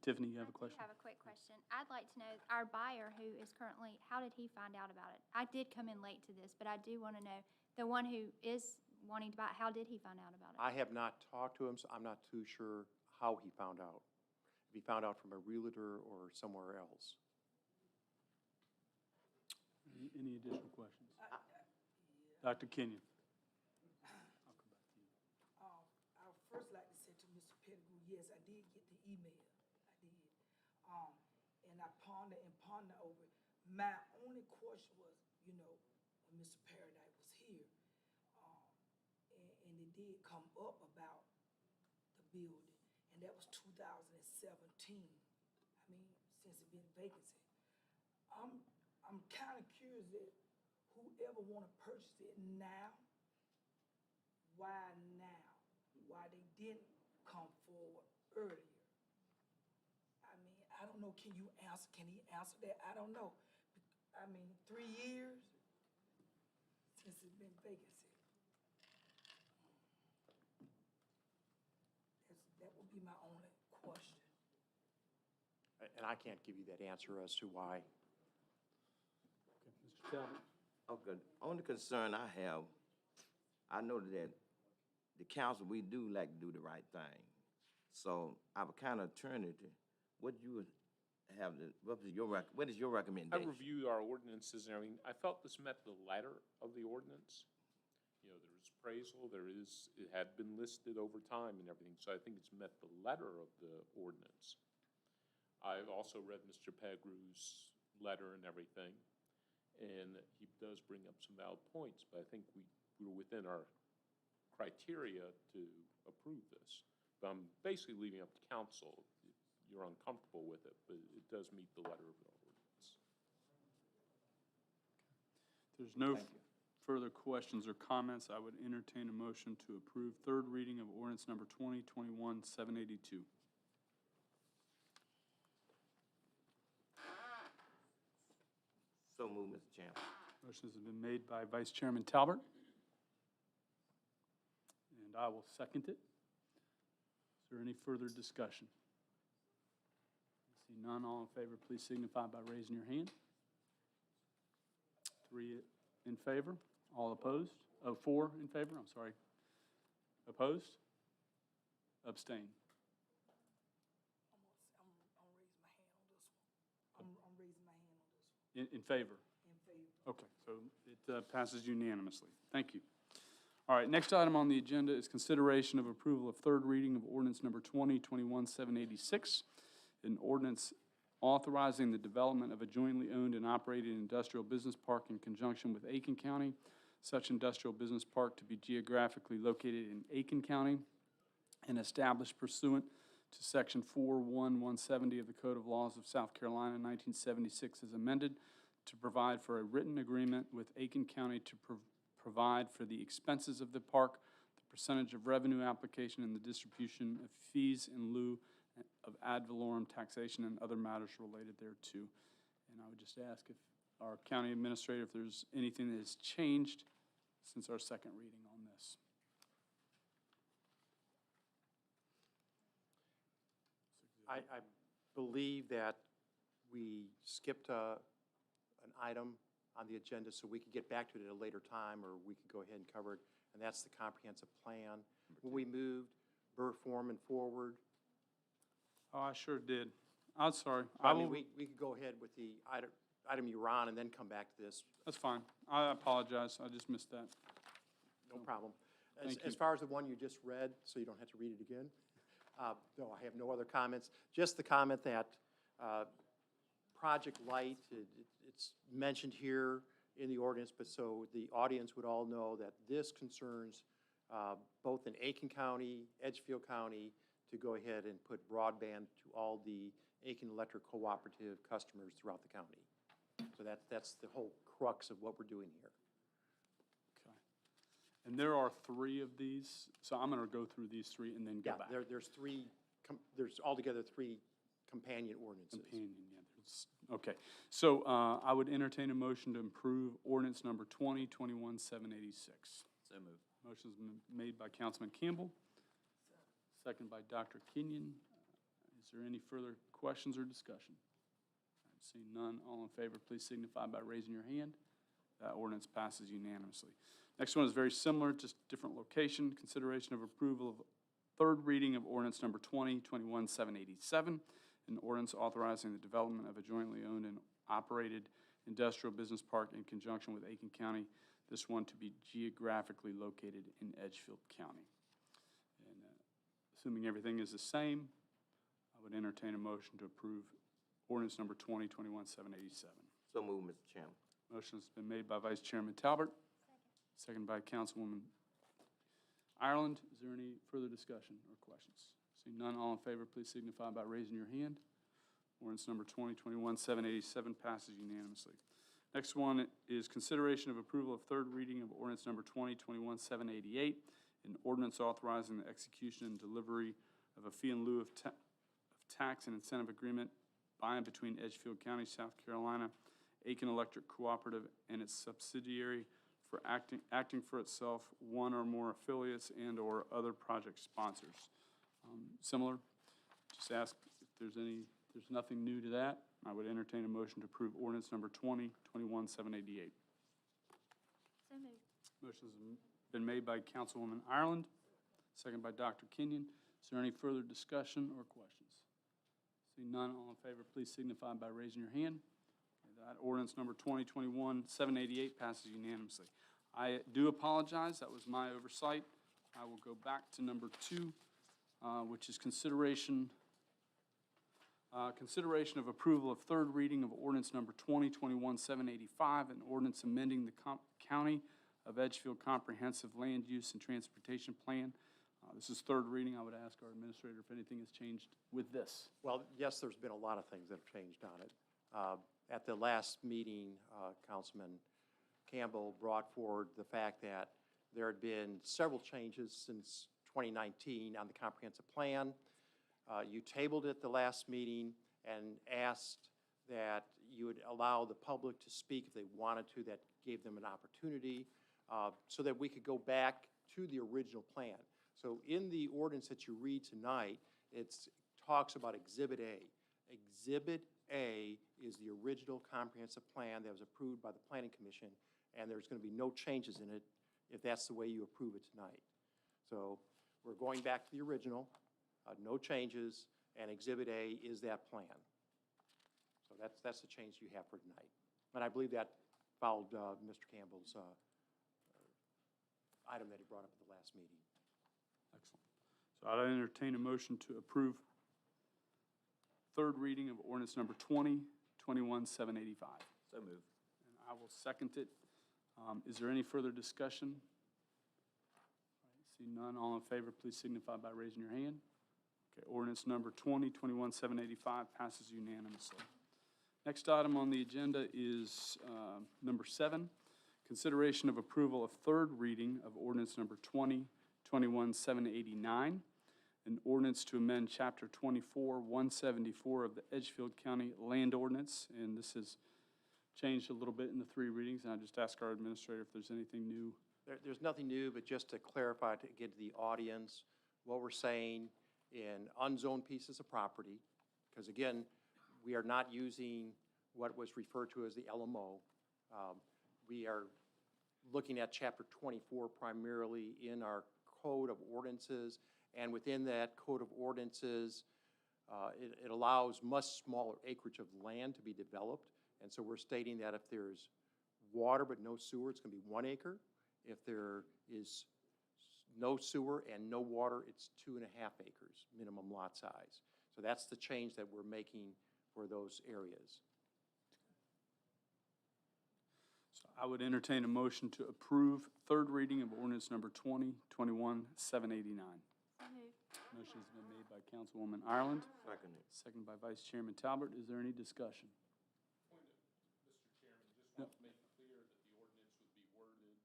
Tiffany, you have a question? I have a quick question. I'd like to know, our buyer who is currently, how did he find out about it? I did come in late to this, but I do want to know, the one who is wanting to buy it, how did he find out about it? I have not talked to him, so I'm not too sure how he found out. If he found out from a realtor or somewhere else. Any additional questions? Dr. Kenyon. I'll come back to you. I would first like to say to Mr. Pettigrew, yes, I did get the email. I did. And I pondered over it. My only question was, when Mr. Paradise was here, and it did come up about the building, and that was 2017. I mean, since it's been vacancy. I'm kind of curious that whoever want to purchase it now, why now? Why they didn't come forward earlier? I mean, I don't know, can he answer that? I don't know. I mean, 3 years since it's been vacancy. That would be my only question. And I can't give you that answer as to why. Okay, Mr. Talbot. Okay, only concern I have, I know that the council, we do like to do the right thing. So I would kind of turn it to, what is your recommendation? I reviewed our ordinances and everything. I felt this met the letter of the ordinance. There was appraisal, it had been listed over time and everything, so I think it's met the letter of the ordinance. I've also read Mr. Pettigrew's letter and everything, and he does bring up some valid points, but I think we were within our criteria to approve this. But I'm basically leaving up to council. If you're uncomfortable with it, but it does meet the letter of the ordinance. There's no further questions or comments. I would entertain a motion to approve third reading of ordinance number 2021-782. So moved, Mr. Chairman. Motion has been made by Vice Chairman Talbert, and I will second it. Is there any further discussion? See none, all in favor, please signify by raising your hand. 3 in favor, all opposed? Oh, 4 in favor, I'm sorry. Opposed? Abstain. I'm raising my hand on this one. In favor? In favor. Okay, so it passes unanimously. Thank you. All right, next item on the agenda is consideration of approval of third reading of ordinance number 2021-786, an ordinance authorizing the development of a jointly owned and operated industrial business park in conjunction with Aiken County. Such industrial business park to be geographically located in Aiken County and established pursuant to Section 41170 of the Code of Laws of South Carolina, 1976, as amended, to provide for a written agreement with Aiken County to provide for the expenses of the park, the percentage of revenue application, and the distribution of fees in lieu of ad valorem taxation and other matters related thereto. And I would just ask if our county administrator, if there's anything that has changed since our second reading on this. I believe that we skipped an item on the agenda so we could get back to it at a later time, or we could go ahead and cover it, and that's the comprehensive plan. When we moved Burr Foreman forward, Oh, I sure did. I'm sorry. I mean, we could go ahead with the item you were on and then come back to this. That's fine. I apologize. I just missed that. No problem. Thank As you. far as the one you just read, so you don't have to read it again, no, I have no other comments. Just the comment that Project Light, it's mentioned here in the ordinance, but so the audience would all know that this concerns both in Aiken County, Edgefield County, to go ahead and put broadband to all the Aiken Electric Cooperative customers throughout the county. So that's the whole crux of what we're doing here. Okay. And there are 3 of these, so I'm going to go through these 3 and then go Yeah, back. there's altogether 3 companion ordinances. Companion, yeah. Okay. So I would entertain a motion to approve ordinance number 2021-786. So moved. Motion's been made by Councilman Campbell, second by Dr. Kenyon. Is there any further questions or discussion? Seeing none, all in favor, please signify by raising your hand. That ordinance passes unanimously. Next one is very similar, just different location. Consideration of approval of third reading of ordinance number 2021-787, an ordinance authorizing the development of a jointly owned and operated industrial business park in conjunction with Aiken County, this one to be geographically located in Edgefield County. And assuming everything is the same, I would entertain a motion to approve ordinance number 2021-787. So moved, Mr. Chairman. Motion's been made by Vice Chairman Talbert, second by Councilwoman Ireland. Is there any further discussion or questions? Seeing none, all in favor, please signify by raising your hand. Ordinance number 2021-787 passes unanimously. Next one is consideration of approval of third reading of ordinance number 2021-788, an ordinance authorizing the execution and delivery of a fee in lieu of tax and incentive agreement by and between Edgefield County, South Carolina, Aiken Electric Cooperative, and its subsidiary for acting for itself, one or more affiliates and/or other project sponsors. Similar, just ask if there's nothing new to that. I would entertain a motion to approve ordinance number 2021-788. So moved. Motion's been made by Councilwoman Ireland, second by Dr. Kenyon. Is there any further discussion or questions? Seeing none, all in favor, please signify by raising your hand. Okay, that ordinance number 2021-788 passes unanimously. I do apologize, that was my oversight. I will go back to number 2, which is consideration of approval of third reading of ordinance number 2021-785, an ordinance amending the County of Edgefield Comprehensive Land Use and Transportation Plan. This is third reading. I would ask our administrator if anything has changed with this. Well, yes, there's been a lot of things that have changed on it. At the last meeting, Councilman Campbell brought forward the fact that there had been several changes since 2019 on the comprehensive plan. You tabled it the last meeting and asked that you would allow the public to speak if they wanted to. That gave them an opportunity so that we could go back to the original plan. So in the ordinance that you read tonight, it talks about Exhibit A. Exhibit A is the original comprehensive plan that was approved by the Planning Commission, and there's going to be no changes in it if that's the way you approve it tonight. So we're going back to the original, no changes, and Exhibit A is that plan. So that's the change you have for tonight. And I believe that followed Mr. Campbell's item that he brought up at the last meeting. Excellent. So I'd entertain a motion to approve third reading of ordinance number 2021-785. So moved. And I will second it. Is there any further discussion? All right, see none, all in favor, please signify by raising your hand. Okay, ordinance number 2021-785 passes unanimously. Next item on the agenda is number 7, consideration of approval of third reading of ordinance number 2021-789, an ordinance to amend Chapter 24-174 of the Edgefield County Land Ordinance, and this has changed a little bit in the 3 readings, and I just ask our administrator if there's anything new. There's nothing new, but just to clarify, to get to the audience, what we're saying in unzoned pieces of property, because again, we are not using what was referred to as the LMO. We are looking at Chapter 24 primarily in our Code of Ordinances, and within that Code of Ordinances, it allows much smaller acreage of land to be developed, and so we're stating that if there's water but no sewer, it's going to be 1 acre. If there is no sewer and no water, it's 2.5 acres, minimum lot size. So that's the change that we're making for those areas. So I would entertain a motion to approve third reading of ordinance number 2021-789. Motion has been made by Councilwoman Ireland. Second by Vice Chairman Talbert. Is there any discussion? Mr. Chairman, just want to make it clear that the ordinance would be worded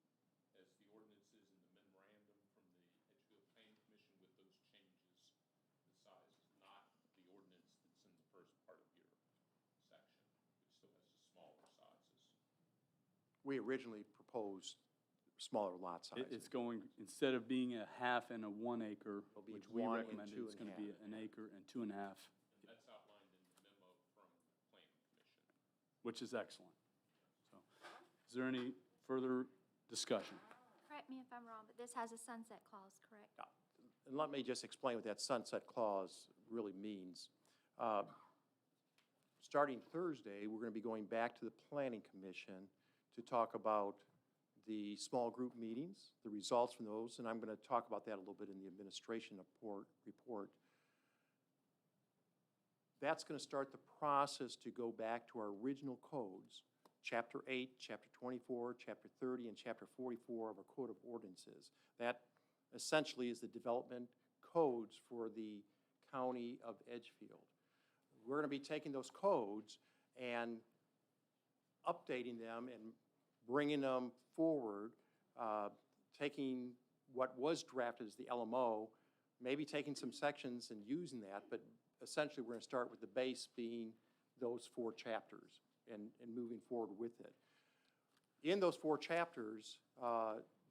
as the ordinance is in the memorandum from the Edgefield Planning Commission with those changes. The size is not the ordinance that's in the first part of your section, which still has the smaller sizes. We originally proposed smaller lot sizes. It's going, instead of being a half and a 1 acre, It'll be which we 1 and recommended, it's going to 2.5. be an acre and 2.5. And that's outlined in the memo from the Planning Commission. Which is excellent. So, is there any further discussion? Correct me if I'm wrong, but this has a sunset clause, correct? And let me just explain what that sunset clause really means. Starting Thursday, we're going to be going back to the Planning Commission to talk about the small group meetings, the results from those, and I'm going to talk about that a little bit in the administration report. That's going to start the process to go back to our original codes, Chapter 8, Chapter 24, Chapter 30, and Chapter 44 of our Code of Ordinances. That essentially is the development codes for the county of Edgefield. We're going to be taking those codes and updating them and bringing them forward, taking what was drafted as the LMO, maybe taking some sections and using that, but essentially we're going to start with the base being those 4 chapters and moving forward with it. In those 4 chapters,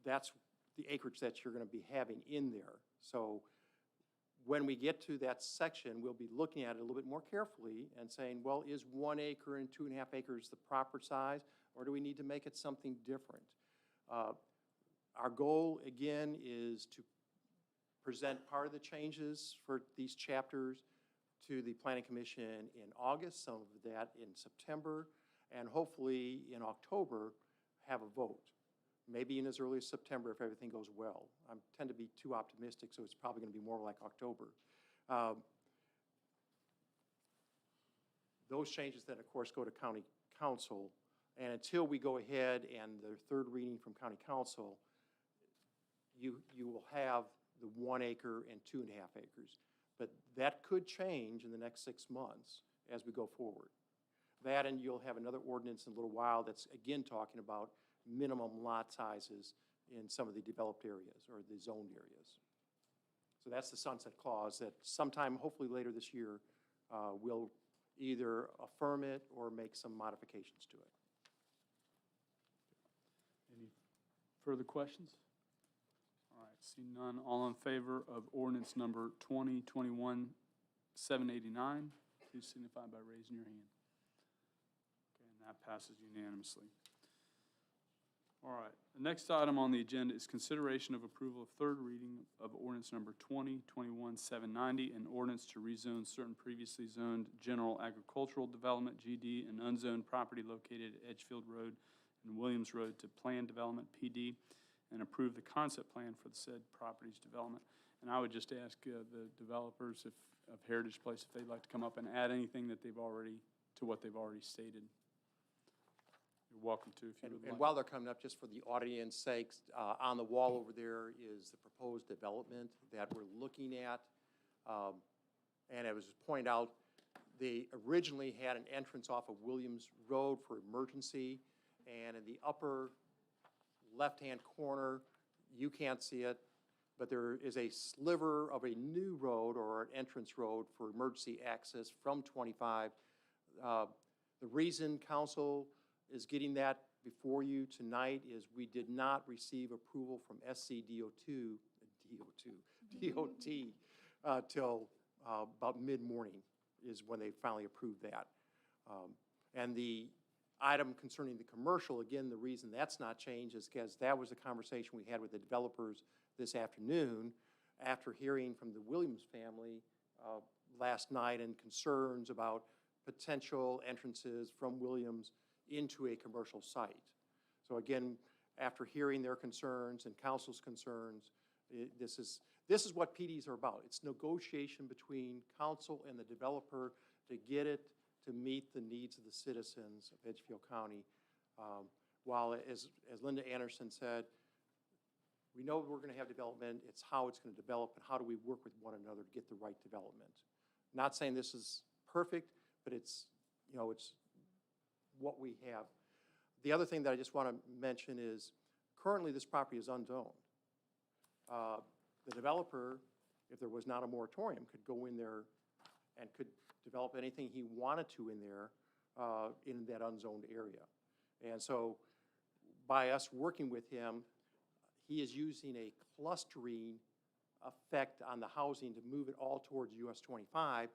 that's the acreage that you're going to be having in there. So when we get to that section, we'll be looking at it a little bit more carefully and saying, well, is 1 acre and 2.5 acres the proper size, or do we need to make it something different? Our goal, again, is to present part of the changes for these chapters to the Planning Commission in August, some of that in September, and hopefully in October have a vote. Maybe in as early as September if everything goes well. I tend to be too optimistic, so it's probably going to be more like October. Those changes then, of course, go to County Council, and until we go ahead and the third reading from County Council, you will have the 1 acre and 2.5 acres. But that could change in the next 6 months as we go forward. That, and you'll have another ordinance in a little while that's again talking about minimum lot sizes in some of the developed areas or the zoned areas. So that's the sunset clause that sometime, hopefully later this year, we'll either affirm it or make some modifications to it. Any further questions? All right, See none, all in favor of ordinance number 2021-789, please signify by raising your hand. Okay, and that passes unanimously. All right, the next item on the agenda is consideration of approval of third reading of ordinance number 2021-790, an ordinance to rezone certain previously zoned general agricultural development, GD, and unzoned property located at Edgefield Road and Williams Road to planned development, PD, and approve the concept plan for the said property's development. And I would just ask the developers of Heritage Place if they'd like to come up and add anything that they've already, to what they've already stated. You're welcome to if you would like. And while they're coming up, just for the audience sakes, on the wall over there is the proposed development that we're looking at. And it was pointed out, they originally had an entrance off of Williams Road for emergency, and in the upper left-hand corner, you can't see it, but there is a sliver of a new road or an entrance road for emergency access from 25. The reason council is getting that before you tonight is we did not receive approval from DOT till about mid-morning is when they finally approved that. And the item concerning the commercial, again, the reason that's not changed is because that was the conversation we had with the developers this afternoon after hearing from the Williams family last night and concerns about potential entrances from Williams into a commercial site. So again, after hearing their concerns and council's concerns, this is what PDs are about. It's negotiation between council and the developer to get it to meet the needs of the citizens of Edgefield County. While, as Linda Anderson said, we know we're going to have development, it's how it's going to develop and how do we work with one another to get the right development. Not saying this is perfect, but it's, you know, it's what we have. The other thing that I just want to mention is currently this property is unzoned. The developer, if there was not a moratorium, could go in there and could develop anything he wanted to in there in that unzoned area. And so by us working with him, he is using a clustering effect on the housing to move it all towards US 25,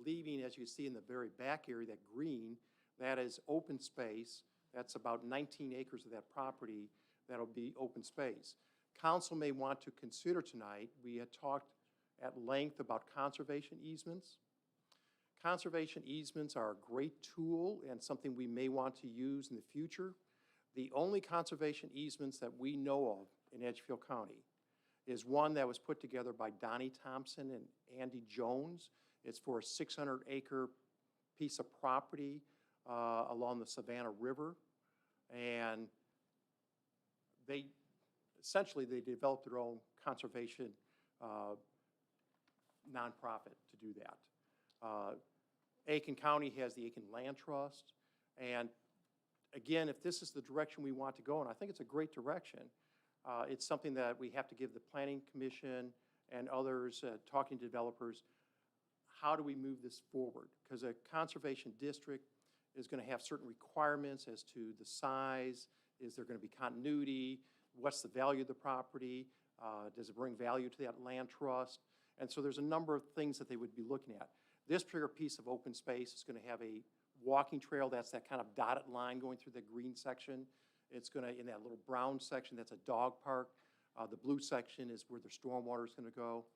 leaving, as you see in the very back area, that green, that is open space. That's about 19 acres of that property that'll be open space. Council may want to consider tonight, we had talked at length about conservation easements. Conservation easements are a great tool and something we may want to use in the future. The only conservation easements that we know of in Edgefield County is one that was put together by Donnie Thompson and Andy Jones. It's for a 600-acre piece of property along the Savannah River. And they developed their own conservation nonprofit to do that. Aiken County has the Aiken Land Trust. And again, if this is the direction we want to go, and I think it's a great direction, it's something that we have to give the Planning Commission and others, talking to developers, how do we move this forward? Because a conservation district is going to have certain requirements as to the size, is there going to be continuity, what's the value of the property, does it bring value to that land trust? And so there's a number of things that they would be looking at. This particular piece of open space is going to have a walking trail, that's that kind of dotted line going through the green section. It's going to, in that little brown section, that's a dog park. The blue section is where the stormwater is going to go.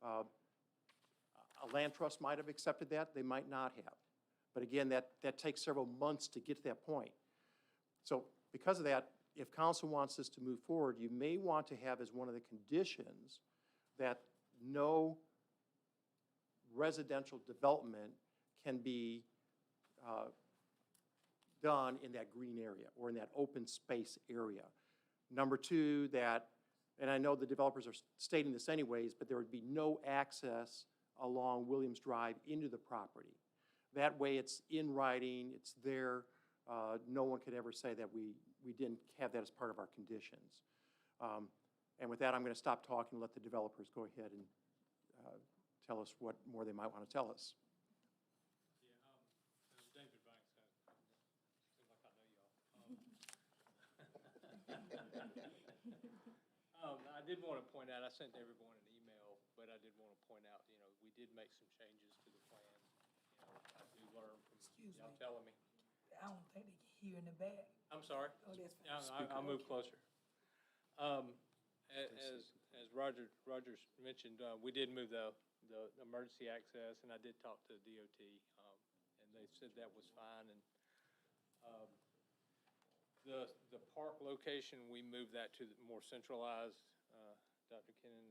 A land trust might have accepted that, they might not have. But again, that takes several months to get to that point. So because of that, if council wants this to move forward, you may want to have as one of the conditions that no residential development can be done in that green area or in that open space area. Number two, that, and I know the developers are stating this anyways, but there would be no access along Williams Drive into the property. That way it's in writing, it's there. No one could ever say that we didn't have that as part of our conditions. And with that, I'm going to stop talking and let the developers go ahead and tell us what more they might want to tell us. Yeah, David Banks, seems like I know y'all. I did want to point out, I sent everyone an email, but I did want to point out, we did make some changes to the plan. I do learn from Excuse y'all me. telling me. I don't think they can hear in the back. I'm sorry. Oh, that's fine. Yeah, I'll move closer. As Rogers mentioned, we did move the emergency access, and I did talk to DOT, and they said that was fine. And the park location, we moved that to the more centralized. Dr. Kennan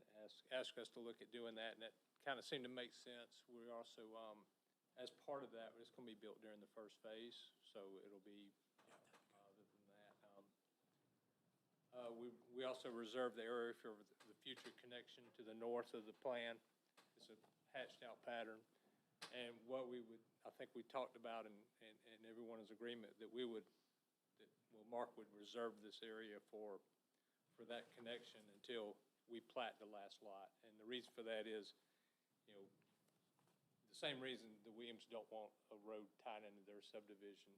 asked us to look at doing that, and that kind of seemed to make sense. We also, as part of that, it's going to be built during the first phase, so it'll be other than that. We also reserved the area for the future connection to the north of the plan. It's a hatched out pattern. And what I think we talked about, and everyone is agreement that Mark would reserve this area for that connection until we plat the last lot. And the reason for that is, the same reason the Williams don't want a road tied into their subdivision.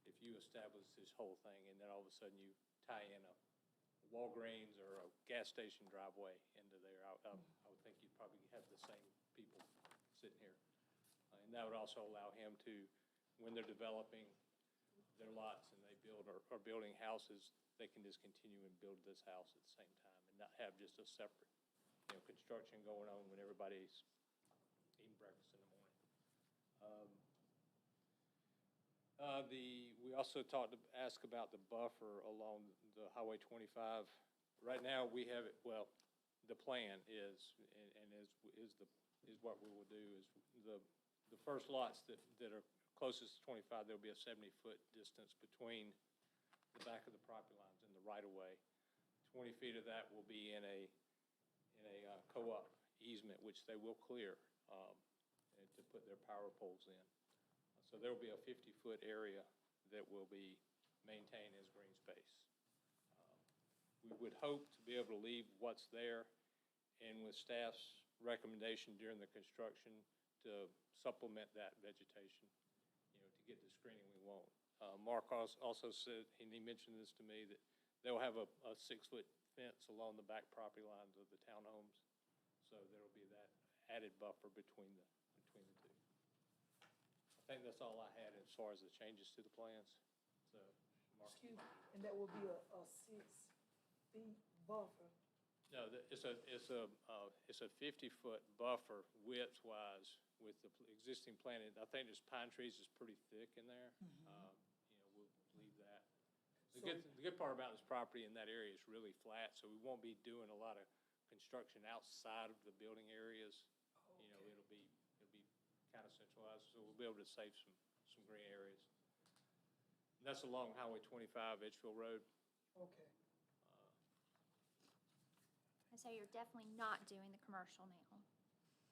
If you establish this whole thing and then all of a sudden you tie in a Walgreens or a gas station driveway into there, I would think you'd probably have the same people sitting here. And that would also allow him to, when they're developing their lots and they build or are building houses, they can just continue and build this house at the same time and not have just a separate, construction going on when everybody's eating breakfast in the morning. We also asked about the buffer along the Highway 25. Right now, we have it, well, the plan is, and is what we will do is the first lots that are closest to 25, there'll be a 70-foot distance between the back of the property lines and the right-of-way. 20 feet of that will be in a co-op easement, which they will clear and to put their power poles in. So there will be a 50-foot area that will be maintained as green space. We would hope to be able to leave what's there, and with staff's recommendation during the construction to supplement that vegetation, to get the screening we want. Mark also said, and he mentioned this to me, that they'll have a 6-foot fence along the back property lines of the townhomes. So there'll be that added buffer between the two. I think that's all I had as far as the changes to the plans. So, Mark. Excuse me, and that will be a 6-feet buffer. No, it's a 50-foot buffer width-wise with the existing planting. I think there's pine trees is pretty thick in there. We'll leave that. The good part about this property in that area is really flat, so we won't be doing a lot of construction outside of the building areas. It'll be kind of centralized, so we'll be able to save some green areas. And that's along Highway 25, Edgefield Road. Okay. So you're definitely not doing the commercial now,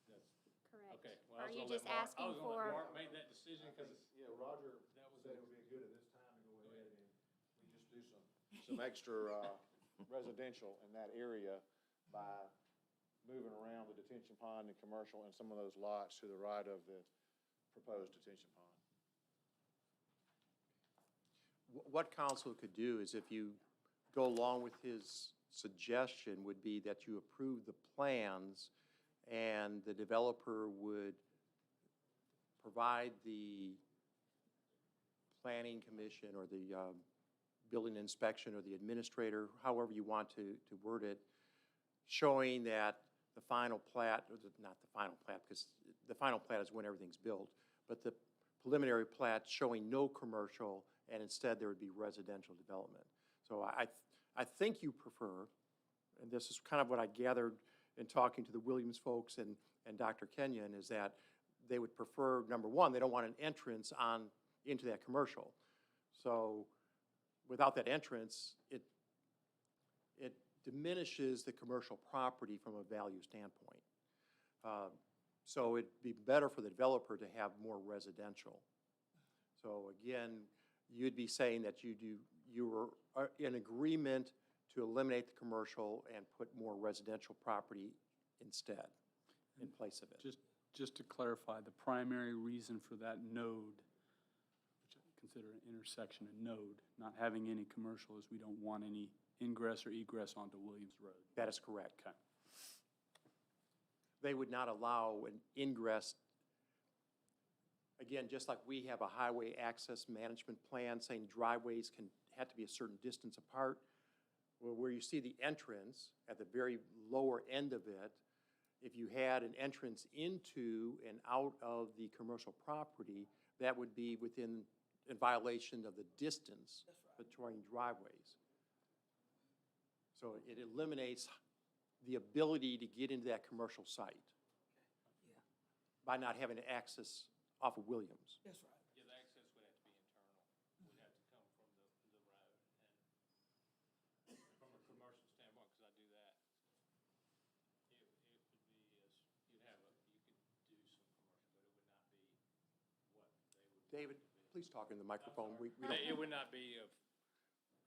correct? Okay. Well, Are you just asking for? Mark made that decision because Roger said it would be good at this time to go ahead and we just do some extra residential in that area by moving around the detention pond and commercial and some of those lots to the right of the proposed detention pond. What council could do is, if you go along with his suggestion, would be that you approve the plans and the developer would provide the planning commission or the building inspection or the administrator, however you want to word it, showing that the final plat, or not the final plat, because the final plat is when everything's built, but the preliminary plat showing no commercial, and instead there would be residential development. So I think you prefer, and this is kind of what I gathered in talking to the Williams folks and Dr. Kenyon, is that they would prefer, number one, they don't want an entrance into that commercial. So without that entrance, it diminishes the commercial property from a value standpoint. So it'd be better for the developer to have more residential. So again, you'd be saying that you were in agreement to eliminate the commercial and put more residential property instead, in place of it. Just to clarify, the primary reason for that node, which I consider an intersection, a node, not having any commercial, is we don't want any ingress or egress onto Williams Road. That is correct. Okay. They would not allow an ingress. Again, just like we have a highway access management plan saying driveways have to be a certain distance apart, where you see the entrance at the very lower end of it, if you had an entrance into and out of the commercial property, that would be in violation of the distance between driveways. So it eliminates the ability to get into that commercial site by not having access off of Williams. That's right. Yeah, the access would have to be internal. Would have to come from the road. And from a commercial standpoint, because I do that, it would be you could do some commercial, but it would not be what they would. David, please talk in the microphone. It would not be a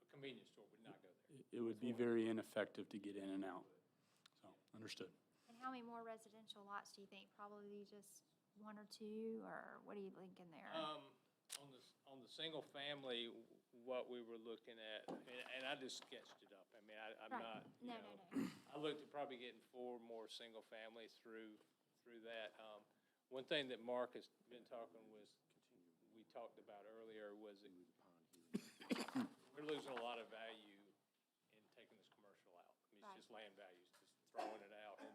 convenience store, would not go there. It would be very ineffective to get in and out. So, understood. And how many more residential lots do you think? Probably just one or two, or what are you thinking there? On the single family, what we were looking at, and I just sketched it up. I mean, I'm Right. not, No. I looked at probably getting 4 more single families through that. One thing that Mark has been talking was, we talked about earlier, was that we're losing a lot of value in taking this commercial out. I mean, it's just land values, just throwing it out. And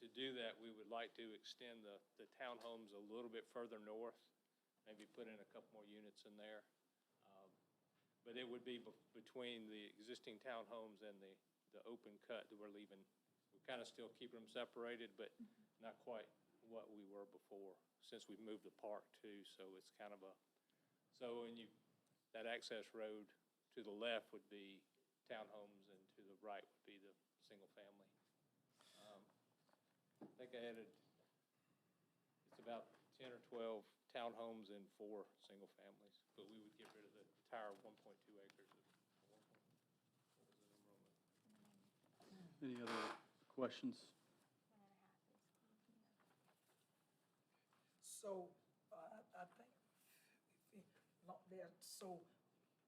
to do that, we would like to extend the townhomes a little bit further north, maybe put in a couple more units in there. But it would be between the existing townhomes and the open cut that we're leaving. We're kind of still keeping them separated, but not quite what we were before, since we've moved the park too. So it's kind of that access road to the left would be townhomes, and to the right would be the single family. I think I added, it's about 10 or 12 townhomes and 4 single families, but we would get rid of the entire 1.2 acres of, Any other questions? So, I think, so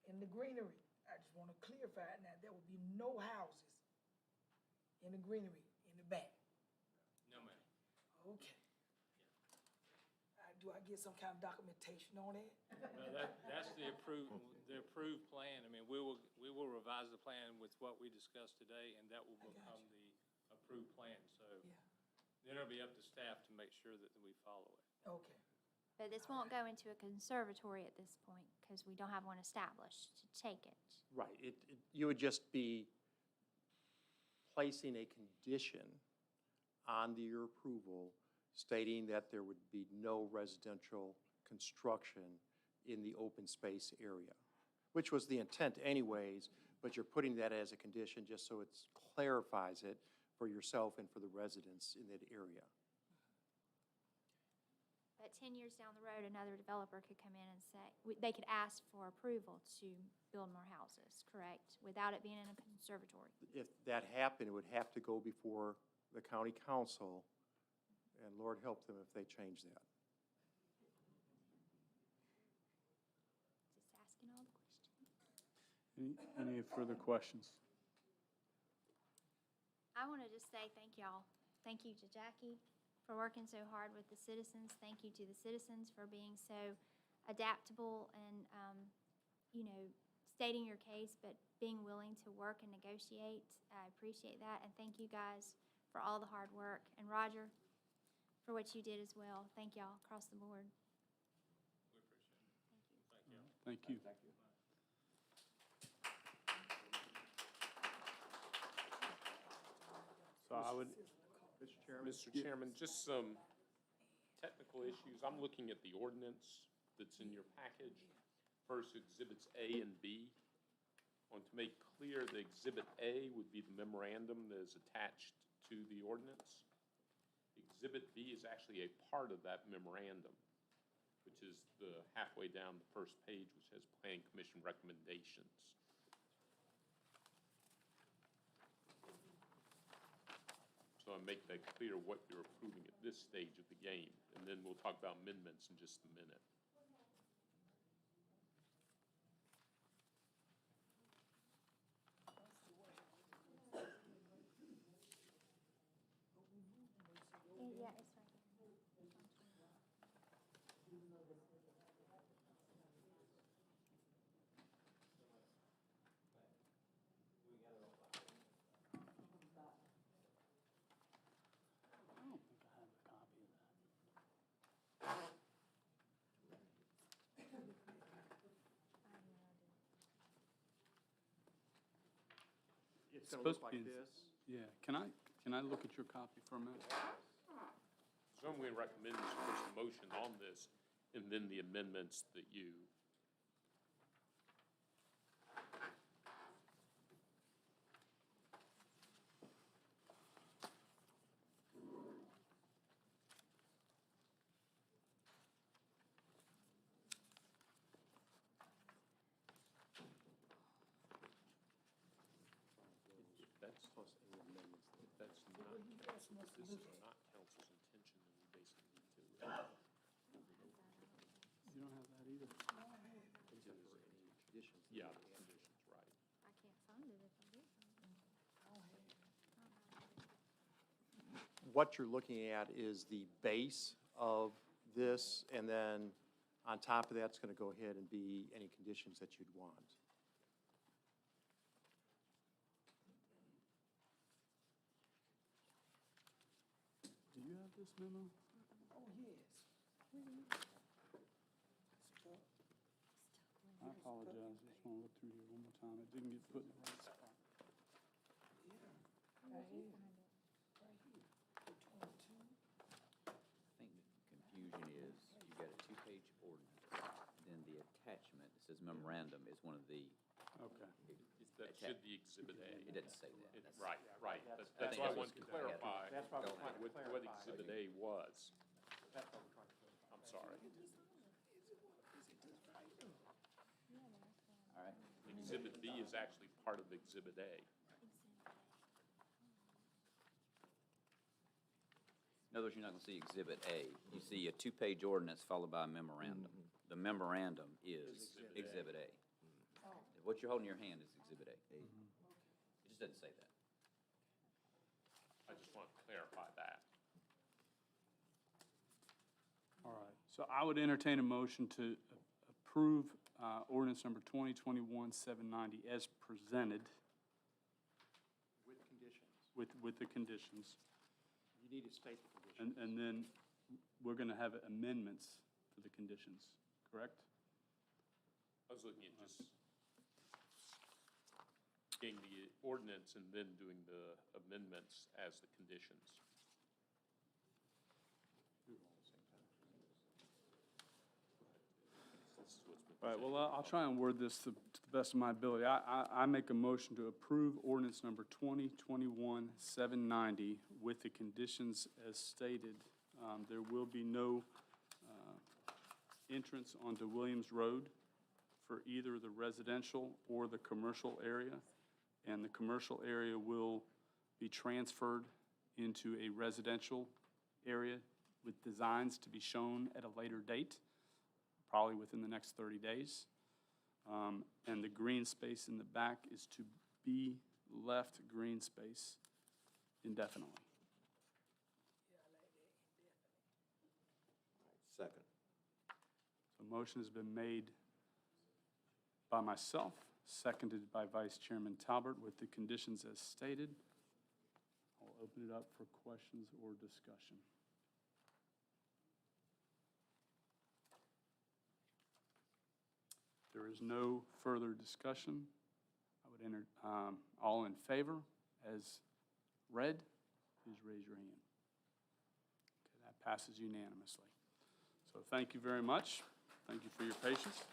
in the greenery, I just want to clarify now, there will be no houses in the greenery in the back. no ma'am. Okay. Do I get some kind of documentation on that? Well, that's the approved plan. I mean, we will revise the plan with what we discussed today, and that will become the approved plan. So then it'll be up to staff to make sure that we follow it. Okay. But this won't go into a conservatory at this point, because we don't have one established to take it. Right. You would just be placing a condition on your approval stating that there would be no residential construction in the open space area, which was the intent anyways, but you're putting that as a condition just so it clarifies it for yourself and for the residents in that area. But 10 years down the road, another developer could come in and say, they could ask for approval to build more houses, correct? Without it being in a conservatory. If that happened, it would have to go before the county council, and Lord help them if they change that. Just asking all the questions. Any further questions? I want to just say thank y'all. Thank you to Jackie for working so hard with the citizens. Thank you to the citizens for being so adaptable and, stating your case, but being willing to work and negotiate. I appreciate that. And thank you guys for all the hard work. And Roger, for what you did as well. Thank y'all across the board. We appreciate it. Thank you. So I would, Mr. Chairman, just some technical issues. I'm looking at the ordinance that's in your package. First, Exhibits A and B. I want to make clear that Exhibit A would be the memorandum that is attached to the ordinance. Exhibit B is actually a part of that memorandum, which is the halfway down the first page, which has Planning Commission recommendations. So I make that clear what you're approving at this stage of the game, and then we'll talk about amendments in just a minute. It's going to look supposed to like be in- this. Yeah, can I look at your copy for a minute? So I'm going to recommend is first a motion on this, and then the amendments that you. That's plus any amendments. If that's not council, if this is not council's intention, then we basically need to. You don't have that either? Yeah, conditions, right. I can't find it if I do. What you're looking at is the base of this, and then on top of that's going to go ahead and be any conditions that you'd want. Do you have this memo? Oh, yes. I apologize, I just want to look through here one more time. It didn't get put in the right spot. Right here. Right here. 22. I think the confusion is, you've got a two-page ordinance, then the attachment, it says memorandum, is one of the, Okay. That should be Exhibit A. it doesn't say that. It- That's- Right, right. That's- That's I why I think wanted to that's what's- clarify That's why we're trying to what clarify. Exhibit A was. That's what we're trying to clarify. I'm sorry. All right. Exhibit B is actually part of Exhibit A. In other words, you're not going to see Exhibit A. You see a two-page ordinance followed by a memorandum. The memorandum is Exhibit A. What you're holding in your hand is Exhibit A. It just doesn't say that. I just want to clarify that. All right, so I would entertain a motion to approve ordinance number 2021-790 as presented With conditions. with the conditions. You need to state the conditions. And then we're going to have amendments for the conditions, correct? I was looking at just getting the ordinance and then doing the amendments as the conditions. This is what's been All right, well, presented. I'll try and word this to the best of my ability. I make a motion to approve ordinance number 2021-790 with the conditions as stated. There will be no entrance onto Williams Road for either the residential or the commercial area, and the commercial area will be transferred into a residential area with designs to be shown at a later date, probably within the next 30 days. And the green space in the back is to be left green space indefinitely. Second. So a motion has been made by myself, seconded by Vice Chairman Talbert with the conditions as stated. I'll open it up for questions or discussion. There is no further discussion. I would enter, all in favor as read, please raise your hand. Okay, that passes unanimously. So thank you very much. Thank you for your patience.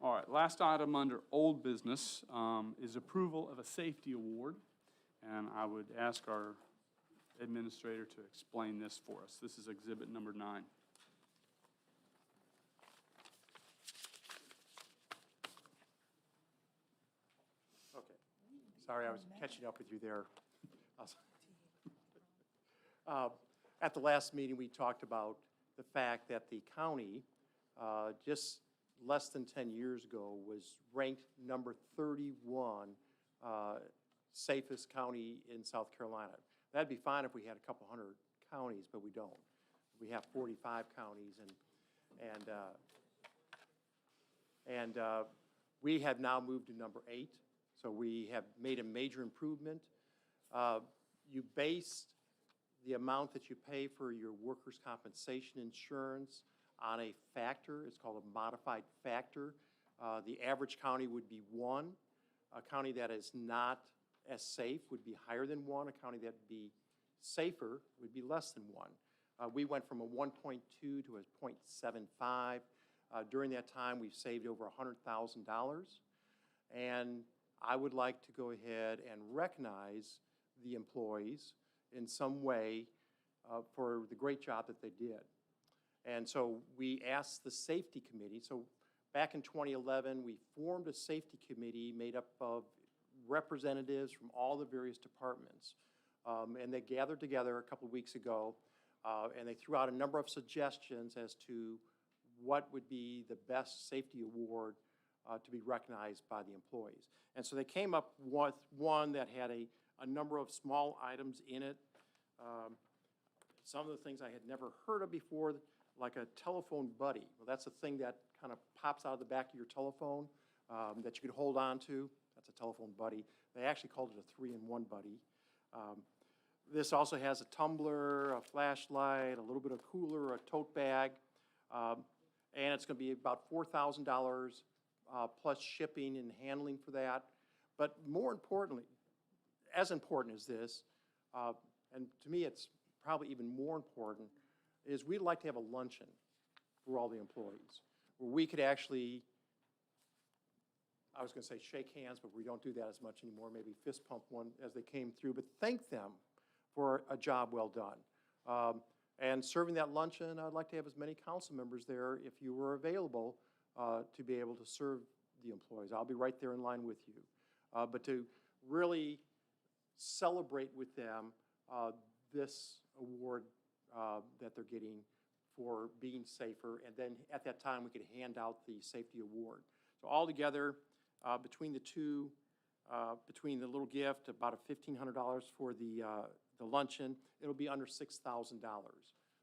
All right, last item under old business is approval of a safety award. And I would ask our administrator to explain this for us. This is exhibit number 9. Okay. Sorry, I was catching up with you there. At the last meeting, we talked about the fact that the county, just less than 10 years ago, was ranked number 31 safest county in South Carolina. That'd be fine if we had a couple hundred counties, but we don't. We have 45 counties, and we have now moved to number 8. So we have made a major improvement. You base the amount that you pay for your workers' compensation insurance on a factor. It's called a modified factor. The average county would be 1. A county that is not as safe would be higher than 1. A county that would be safer would be less than 1. We went from a 1.2 to a 0.75. During that time, we've saved over $100,000. And I would like to go ahead and recognize the employees in some way for the great job that they did. And so we asked the safety committee. So back in 2011, we formed a safety committee made up of representatives from all the various departments. And they gathered together a couple of weeks ago, and they threw out a number of suggestions as to what would be the best safety award to be recognized by the employees. And so they came up with one that had a number of small items in it. Some of the things I had never heard of before, like a telephone buddy. Well, that's a thing that kind of pops out of the back of your telephone that you could hold on to. That's a telephone buddy. They actually called it a 3-in-1 buddy. This also has a tumbler, a flashlight, a little bit of cooler, a tote bag, and it's going to be about $4,000 plus shipping and handling for that. But more importantly, as important as this, and to me it's probably even more important, is we'd like to have a luncheon for all the employees, where we could actually, I was going to say shake hands, but we don't do that as much anymore, maybe fist pump one as they came through, but thank them for a job well done. And serving that luncheon, I'd like to have as many council members there, if you were available, to be able to serve the employees. I'll be right there in line with you. But to really celebrate with them this award that they're getting for being safer, and then at that time we could hand out the safety award. So altogether, between the two, between the little gift, about $1,500 for the luncheon, it'll be under $6,000.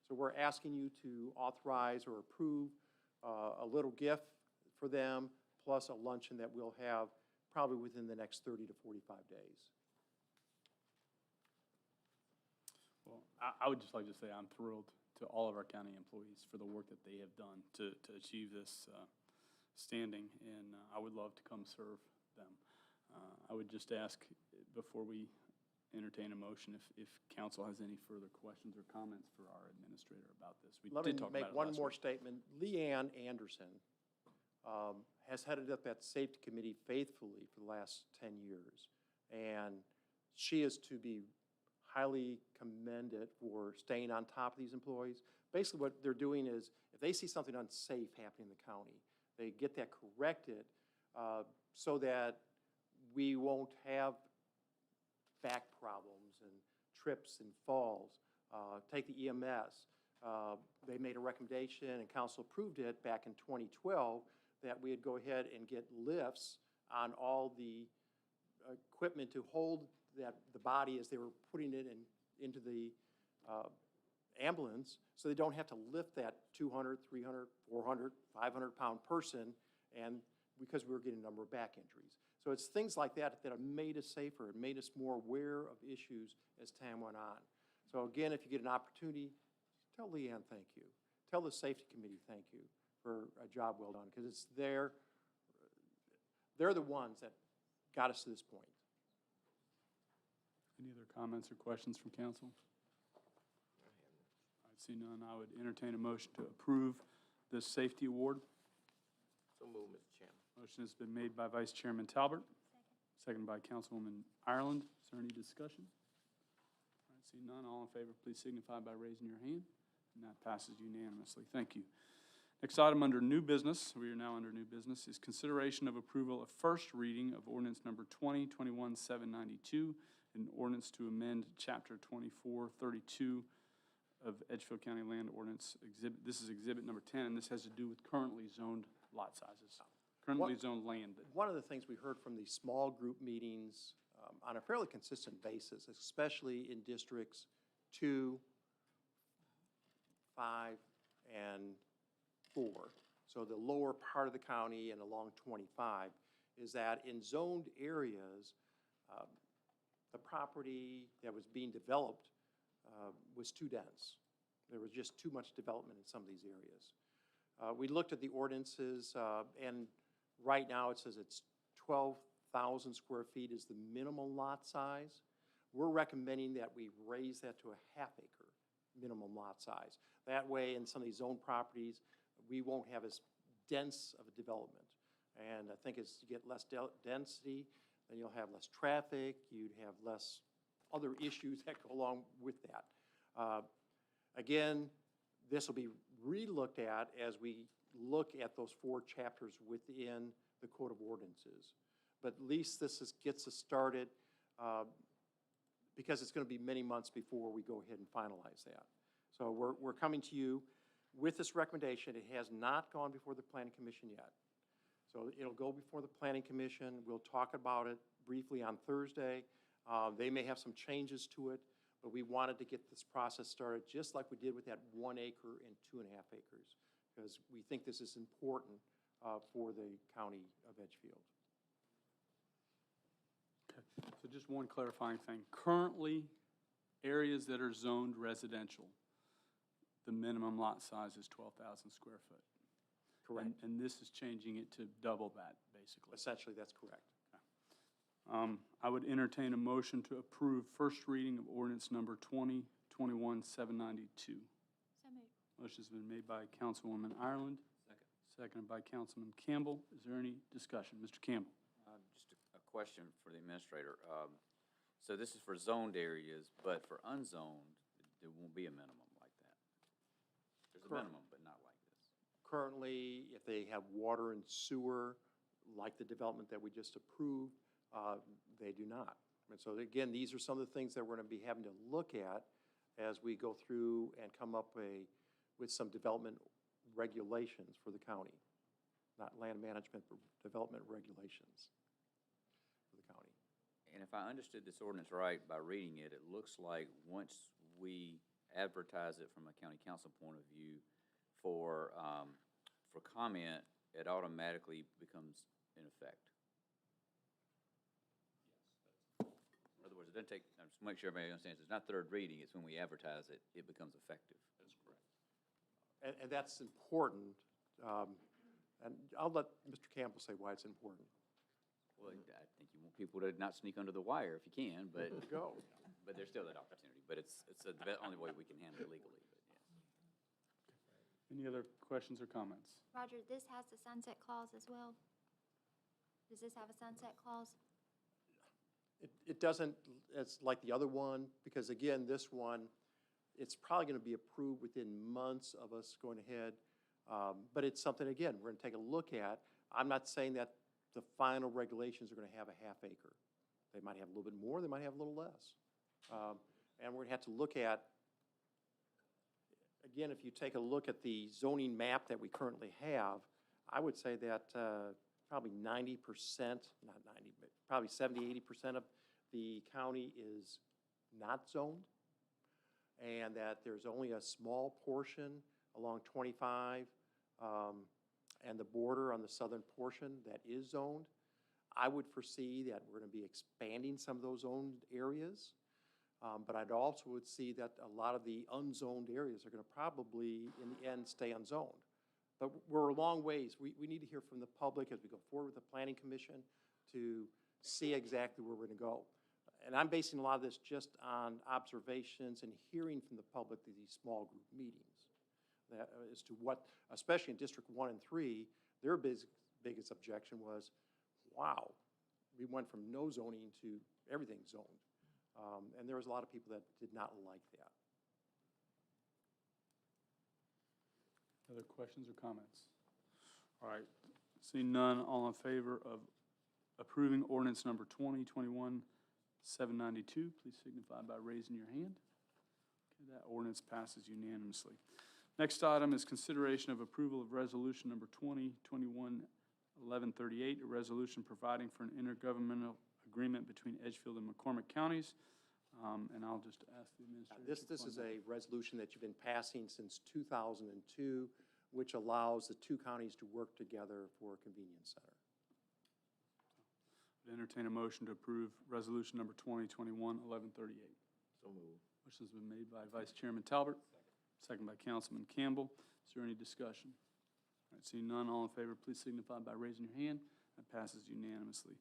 So we're asking you to authorize or approve a little gift for them, plus a luncheon that we'll have probably within the next 30 to 45 days. Well, I would just like to say I'm thrilled to all of our county employees for the work that they have done to achieve this standing, and I would love to come serve them. I would just ask, before we entertain a motion, if council has any further questions or comments for our administrator about this. We Let did me talk make about it one last more week. statement. Leanne Anderson has headed up that safety committee faithfully for the last 10 years. And she is to be highly commended for staying on top of these employees. Basically what they're doing is, if they see something unsafe happening in the county, they get that corrected so that we won't have back problems and trips and falls. Take the EMS. They made a recommendation and council approved it back in 2012 that we'd go ahead and get lifts on all the equipment to hold the body as they were putting it into the ambulance, so they don't have to lift that 200, 300, 400, 500-pound person, and because we were getting a number of back injuries. So it's things like that that have made us safer, and made us more aware of issues as time went on. So again, if you get an opportunity, tell Leanne thank you. Tell the safety committee thank you for a job well done, because it's they're the ones that got us to this point. Any other comments or questions from council? I see none. I would entertain a motion to approve this safety award. So move, Mr. Chairman. Motion has been made by Vice Chairman Talbert, seconded by Councilwoman Ireland. Is there any discussion? All right, see none. All in favor, please signify by raising your hand. And that passes unanimously. Thank you. Next item under new business, we are now under new business, is consideration of approval of first reading of ordinance number 2021-792, an ordinance to amend chapter 2432 of Edgefield County Land Ordinance. This is exhibit number 10, and this has to do with currently zoned lot sizes, currently zoned land. One of the things we heard from these small group meetings on a fairly consistent basis, especially in districts 2, 5, and 4, so the lower part of the county and along 25, is that in zoned areas, the property that was being developed was too dense. There was just too much development in some of these areas. We looked at the ordinances, and right now it says it's 12,000 square feet is the minimum lot size. We're recommending that we raise that to a half-acre minimum lot size. That way, in some of these zone properties, we won't have as dense of a development. And I think as you get less density, then you'll have less traffic, you'd have less other issues that go along with that. Again, this will be re-looked at as we look at those 4 chapters within the Code of Ordinances. But at least gets us started because it's going to be many months before we go ahead and finalize that. So we're coming to you with this recommendation. It has not gone before the Planning Commission yet. So it'll go before the Planning Commission. We'll talk about it briefly on Thursday. They may have some changes to it, but we wanted to get this process started just like we did with that 1 acre and 2.5 acres, because we think this is important for the county of Edgefield. Okay, so just one clarifying thing. Currently, areas that are zoned residential, the minimum lot size is 12,000 square foot. Correct. And this is changing it to double that, basically. Essentially, that's correct. I would entertain a motion to approve first reading of ordinance number 2021-792. So moved. Motion's been made by Councilwoman Ireland. Seconded by Councilman Campbell. Is there any discussion? Mr. Campbell. Just a question for the administrator. So this is for zoned areas, but for unzoned, there won't be a minimum like that. There's a minimum, but not like this. Currently, if they have water and sewer, like the development that we just approved, they do not. And so again, these are some of the things that we're going to be having to look at as we go through and come up with some development regulations for the county. Not land management, but development regulations for the county. And if I understood this ordinance right by reading it, it looks like once we advertise it from a county council point of view for comment, it automatically becomes in effect. In other words, it doesn't take, just to make sure everybody understands, it's not third reading, it's when we advertise it, it becomes effective. That's correct. And that's important. And I'll let Mr. Campbell say why it's important. Well, I think you want people to not sneak under the wire if you can, but Go. but there's still that opportunity. But it's the only way we can handle it legally. But yes. Any other questions or comments? Roger, this has the sunset clause as well? Does this have a sunset clause? It doesn't, it's like the other one, because again, this one, it's probably going to be approved within months of us going ahead. But it's something, again, we're going to take a look at. I'm not saying that the final regulations are going to have a half acre. They might have a little bit more, they might have a little less. And we're going to have to look at, again, if you take a look at the zoning map that we currently have, I would say that probably 90%, not 90, but probably 70, 80% of the county is not zoned, and that there's only a small portion along 25 and the border on the southern portion that is zoned. I would foresee that we're going to be expanding some of those zoned areas, but I'd also would see that a lot of the unzoned areas are going to probably, in the end, stay unzoned. But we're a long ways. We need to hear from the public as we go forward with the Planning Commission to see exactly where we're going to go. And I'm basing a lot of this just on observations and hearing from the public through these small group meetings. That, as to what, especially in District 1 and 3, their biggest objection was, wow, we went from no zoning to everything zoned. And there was a lot of people that did not like that. Other questions or comments? All right, seeing none, all in favor of approving ordinance number 2021-792, please signify by raising your hand. Okay, that ordinance passes unanimously. Next item is consideration of approval of resolution number 2021-1138, a resolution providing for an intergovernmental agreement between Edgefield and Mccormick counties. And I'll just ask the administrator. This is a resolution that you've been passing since 2002, which allows the two counties to work together for a convenience center. Would entertain a motion to approve resolution number 2021-1138. So moved. Motion's been made by Vice Chairman Talbot, second by Councilman Campbell. Is there any discussion? All right, seeing none, all in favor, please signify by raising your hand. That passes unanimously.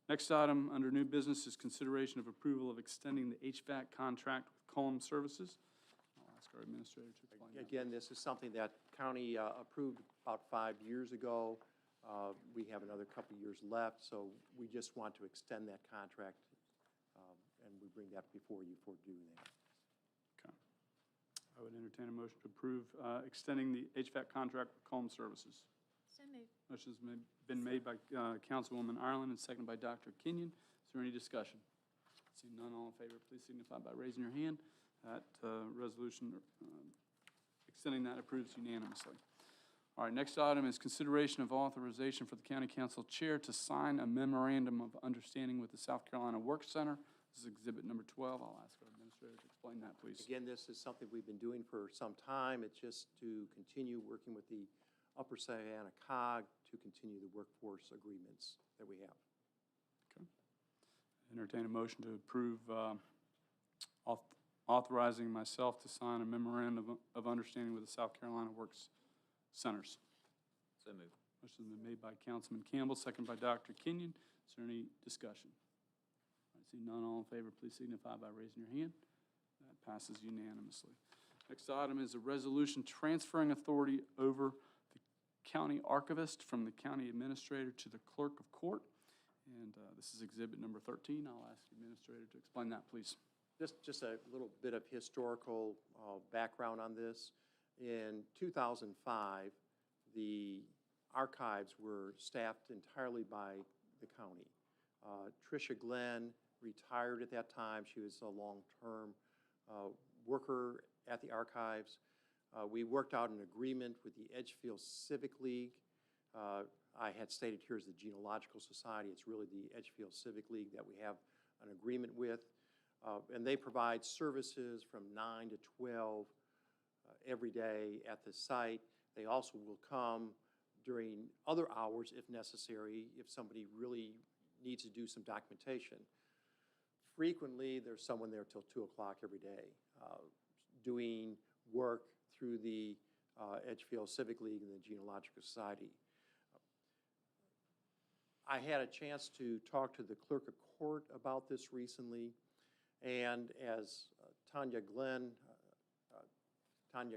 Next item under new business is consideration of approval of extending the HVAC contract with Cullum Services. I'll ask our administrator to explain that. Again, this is something that county approved about 5 years ago. We have another couple years left, so we just want to extend that contract, and we bring that before you for doing that. Okay. I would entertain a motion to approve extending the HVAC contract with Cullum Services. So moved. Motion's been made by Councilwoman Ireland and seconded by Dr. Kenyon. Is there any discussion? Seeing none, all in favor, please signify by raising your hand. That resolution, extending that approves unanimously. All right, next item is consideration of authorization for the County Council Chair to sign a memorandum of understanding with the South Carolina Work Center. This is exhibit number 12. I'll ask our administrator to explain that, please. Again, this is something we've been doing for some time. It's just to continue working with the Upper Savannah COG to continue the workforce agreements that we have. Okay. Entertain a motion to approve authorizing myself to sign a memorandum of understanding with the South Carolina Works Centers. So moved. Motion has been made by Councilman Campbell, second by Dr. Kenyon. Is there any discussion? All right, seeing none, all in favor, please signify by raising your hand. That passes unanimously. Next item is a resolution transferring authority over the county archivist from the county administrator to the clerk of court. And this is exhibit number 13. I'll ask the administrator to explain that, please. Just a little bit of historical background on this. In 2005, the archives were staffed entirely by the county. Tricia Glenn retired at that time. She was a long-term worker at the archives. We worked out an agreement with the Edgefield Civic League. I had stated here as the Genealogical Society. It's really the Edgefield Civic League that we have an agreement with. And they provide services from 9 to 12 every day at the site. They also will come during other hours if necessary, if somebody really needs to do some documentation. Frequently, there's someone there till 2 o'clock every day doing work through the Edgefield Civic League and the Genealogical Society. I had a chance to talk to the clerk of court about this recently, and as Tanya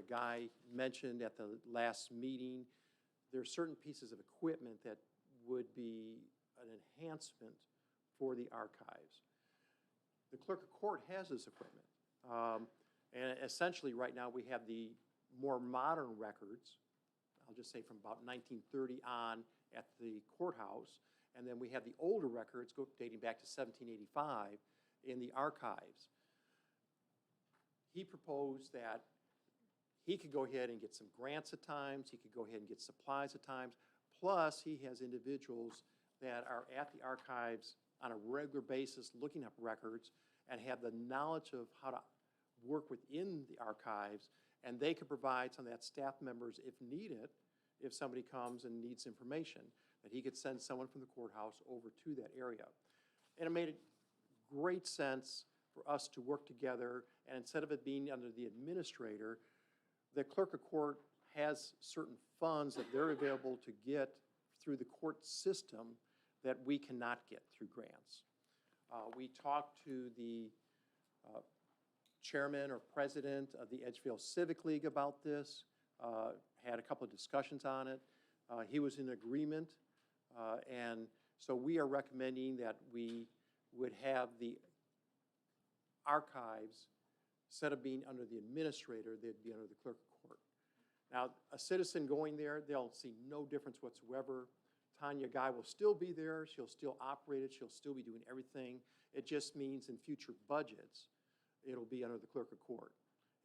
Guy mentioned at the last meeting, there are certain pieces of equipment that would be an enhancement for the archives. The clerk of court has this equipment. And essentially right now we have the more modern records, I'll just say from about 1930 on at the courthouse, and then we have the older records dating back to 1785 in the archives. He proposed that he could go ahead and get some grants at times, he could go ahead and get supplies at times, plus he has individuals that are at the archives on a regular basis looking up records and have the knowledge of how to work within the archives, and they could provide some of that staff members if needed, if somebody comes and needs information, that he could send someone from the courthouse over to that area. And it made great sense for us to work together, and instead of it being under the administrator, the clerk of court has certain funds that they're available to get through the court system that we cannot get through grants. We talked to the chairman or president of the Edgefield Civic League about this, had a couple of discussions on it. He was in agreement, and so we are recommending that we would have the archives, instead of being under the administrator, they'd be under the clerk of court. Now, a citizen going there, they'll see no difference whatsoever. Tanya Guy will still be there. She'll still operate it. She'll still be doing everything. It just means in future budgets, it'll be under the clerk of court.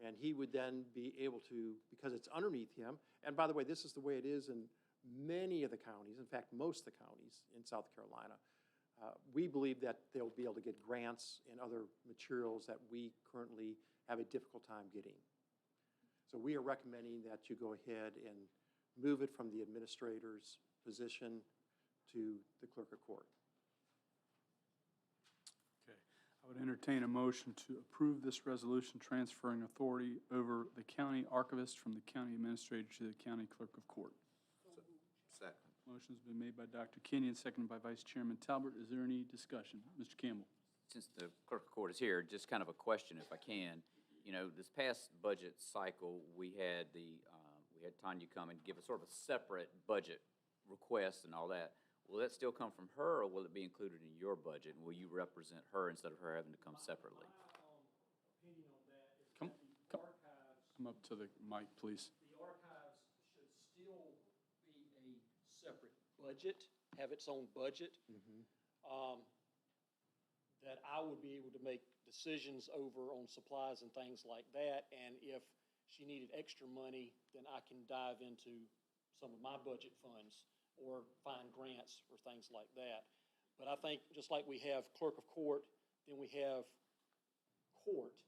And he would then be able to, because it's underneath him, and by the way, this is the way it is in many of the counties, in fact, most of the counties in South Carolina. We believe that they'll be able to get grants and other materials that we currently have a difficult time getting. So we are recommending that you go ahead and move it from the administrator's position to the clerk of court. I would entertain a motion to approve this resolution transferring authority over the county archivist from the county administrator to the county clerk of court. Second. Motion's been made by Dr. Kenyon, seconded by Vice Chairman Talbert. Is there any discussion? Mr. Campbell? Since the clerk of court is here, just kind of a question if I can. You know, this past budget cycle, we had Tanya come and give a sort of a separate budget request and all that. Will that still come from her, or will it be included in your budget? And will you represent her instead of her having to come separately? Opinion on that is Come, that the come, archives, come up to the mic, please. the archives should still be a separate budget, have its own budget. That I would be able to make decisions over on supplies and things like that. And if she needed extra money, then I can dive into some of my budget funds or find grants or things like that. But I think just like we have clerk of court, then we have court,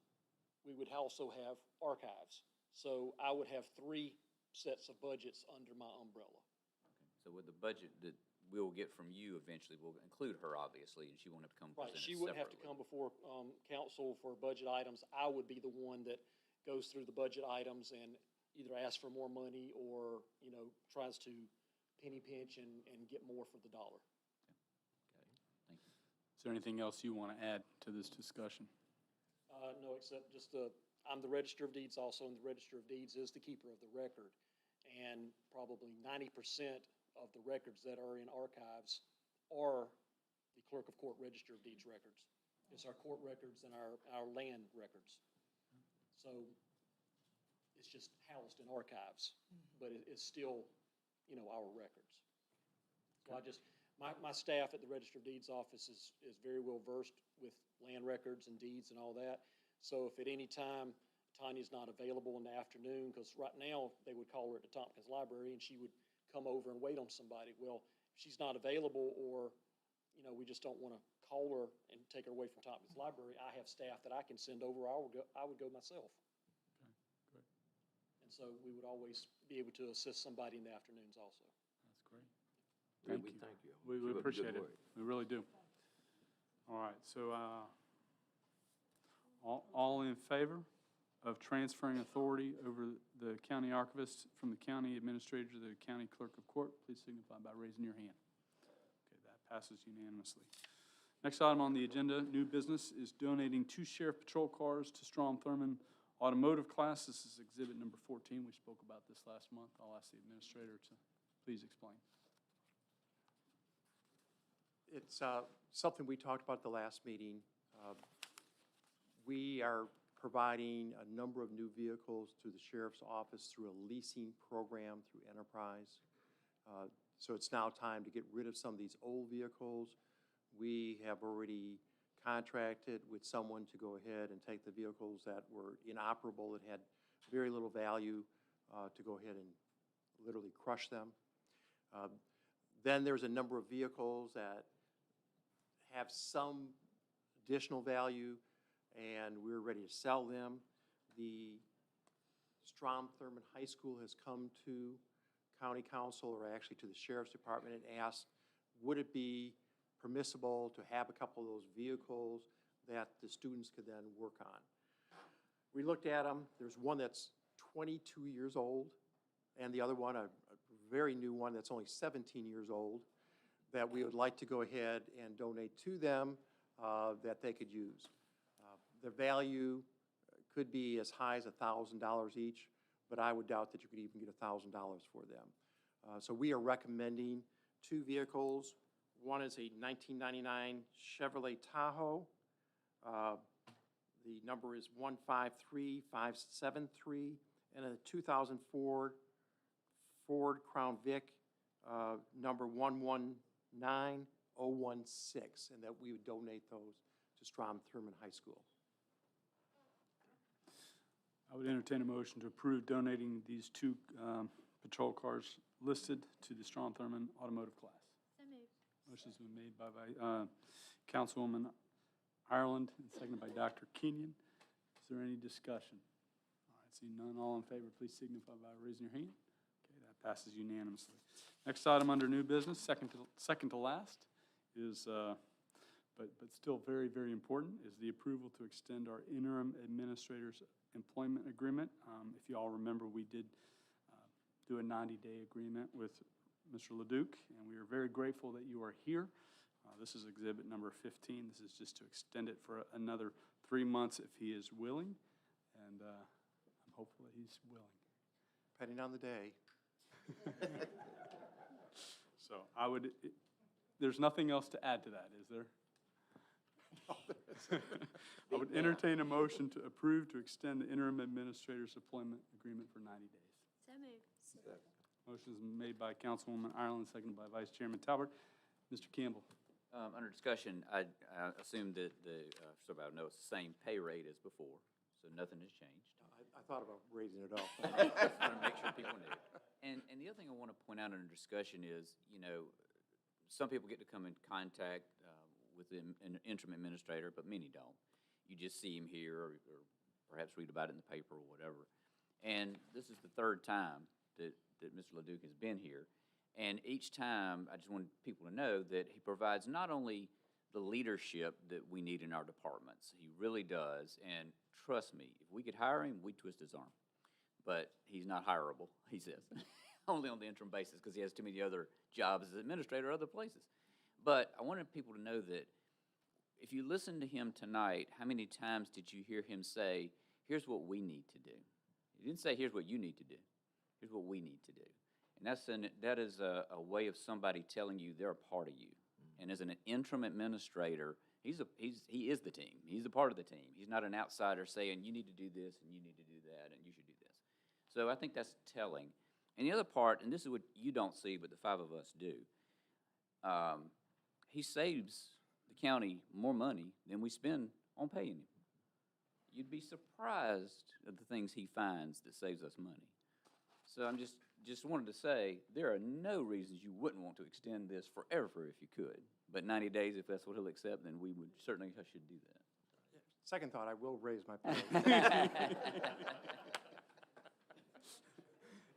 we would also have archives. So I would have 3 sets of budgets under my umbrella. So with the budget that we'll get from you eventually, we'll include her, obviously, and she won't have to come Right, present it she wouldn't have to separately. come before council for budget items. I would be the one that goes through the budget items and either asks for more money or, you know, tries to penny pinch and get more for the dollar. Okay, thank you. Is there anything else you want to add to this discussion? No, except just I'm the Register of Deeds also, and the Register of Deeds is the keeper of the record. And probably 90% of the records that are in archives are the Clerk of Court Register of Deeds records. It's our court records and our land records. So it's just housed in archives, but it's still, you know, our records. So I just, my staff at the Register of Deeds office is very well versed with land records and deeds and all that. So if at any time Tanya's not available in the afternoon, because right now they would call her at the Tompkins Library and she would come over and wait on somebody. Well, if she's not available or, you know, we just don't want to call her and take her away from Tompkins Library, I have staff that I can send over, I would go myself. Okay, great. And so we would always be able to assist somebody in the afternoons also. That's great. Thank Thank you. you. Thank you. We Keep up the appreciate good it. work. We really do. All right, so all in favor of transferring authority over the county archivist from the county administrator to the county clerk of court, please signify by raising your hand. Okay, that passes unanimously. Next item on the agenda, new business, is donating 2 sheriff patrol cars to Strom Thurmond Automotive Class. This is exhibit number 14. We spoke about this last month. I'll ask the administrator to please explain. It's something we talked about at the last meeting. We are providing a number of new vehicles to the sheriff's office through a leasing program through Enterprise. So it's now time to get rid of some of these old vehicles. We have already contracted with someone to go ahead and take the vehicles that were inoperable, that had very little value, to go ahead and literally crush them. Then there's a number of vehicles that have some additional value, and we're ready to sell them. The Strom Thurmond High School has come to county council, or actually to the sheriff's department, and asked, would it be permissible to have a couple of those vehicles that the students could then work on? We looked at them. There's one that's 22 years old, and the other one, a very new one that's only 17 years old, that we would like to go ahead and donate to them that they could use. The value could be as high as $1,000 each, but I would doubt that you could even get $1,000 for them. So we are recommending 2 vehicles. One is a 1999 Chevrolet Tahoe. The number is 153573, and a 2004 Ford Crown Vic, number 119016, and that we would donate those to Strom Thurmond High School. I would entertain a motion to approve donating these 2 patrol cars listed to the Strom Thurmond Automotive Class. So moved. Motion's been made by Councilwoman Ireland and seconded by Dr. Kenyon. Is there any discussion? All right, seeing none, all in favor, please signify by raising your hand. Okay, that passes unanimously. Next item under new business, second to last, is but still very, very important, is the approval to extend our interim administrator's employment agreement. If you all remember, we did do a 90-day agreement with Mr. Leduc, and we are very grateful that you are here. This is exhibit number 15. This is just to extend it for another 3 months if he is willing, and I'm hopeful that he's willing. Depending on the day. So there's nothing else to add to that, is there? I would entertain a motion to approve to extend the interim administrator's employment agreement for 90 days. So moved. Motion is made by Councilwoman Ireland, seconded by Vice Chairman Talbert. Mr. Campbell. Under discussion, I assume that so I know it's the same pay rate as before, so nothing has changed. I thought about raising it up. I want to make sure people knew. And the other thing I want to point out under discussion is, some people get to come in contact with an interim administrator, but many don't. You just see him here or perhaps read about it in the paper or whatever. And this is the third time that Mr. Leduc has been here. And each time, I just want people to know that he provides not only the leadership that we need in our departments, he really does. And trust me, if we could hire him, we'd twist his arm. But he's not hireable, he says, only on the interim basis because he has too many other jobs as administrator other places. But I wanted people to know that if you listen to him tonight, how many times did you hear him say, here's what we need to do? He didn't say, here's what you need to do. Here's what we need to do. And that is a way of somebody telling you they're a part of you. And as an interim administrator, he is the team. He's a part of the team. He's not an outsider saying, you need to do this, and you need to do that, and you should do this. So I think that's telling. And the other part, and this is what you don't see, but the 5 of us do, he saves the county more money than we spend on paying him. You'd be surprised at the things he finds that saves us money. So I'm just wanted to say, there are no reasons you wouldn't want to extend this forever if you could. But 90 days, if that's what he'll accept, then we would certainly should do that. Second thought, I will raise my pay.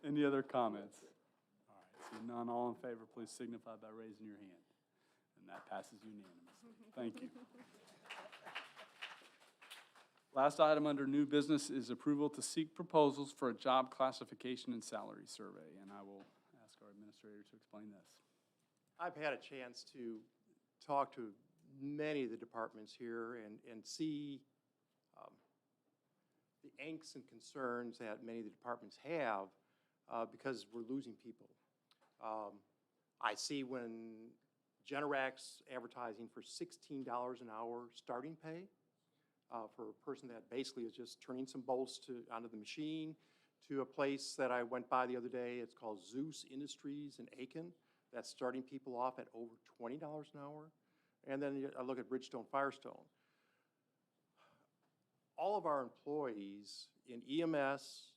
Any other comments? All right, seeing none, all in favor, please signify by raising your hand. And that passes unanimously. Thank you. Last item under new business is approval to seek proposals for a job classification and salary survey. And I will ask our administrator to explain this. I've had a chance to talk to many of the departments here and see the angst and concerns that many of the departments have because we're losing people. I see when Generac's advertising for $16 an hour starting pay for a person that basically is just turning some bolts onto the machine, to a place that I went by the other day. It's called Zeus Industries in Aiken. That's starting people off at over $20 an hour. And then I look at Bridgestone Firestone. All of our employees in EMS,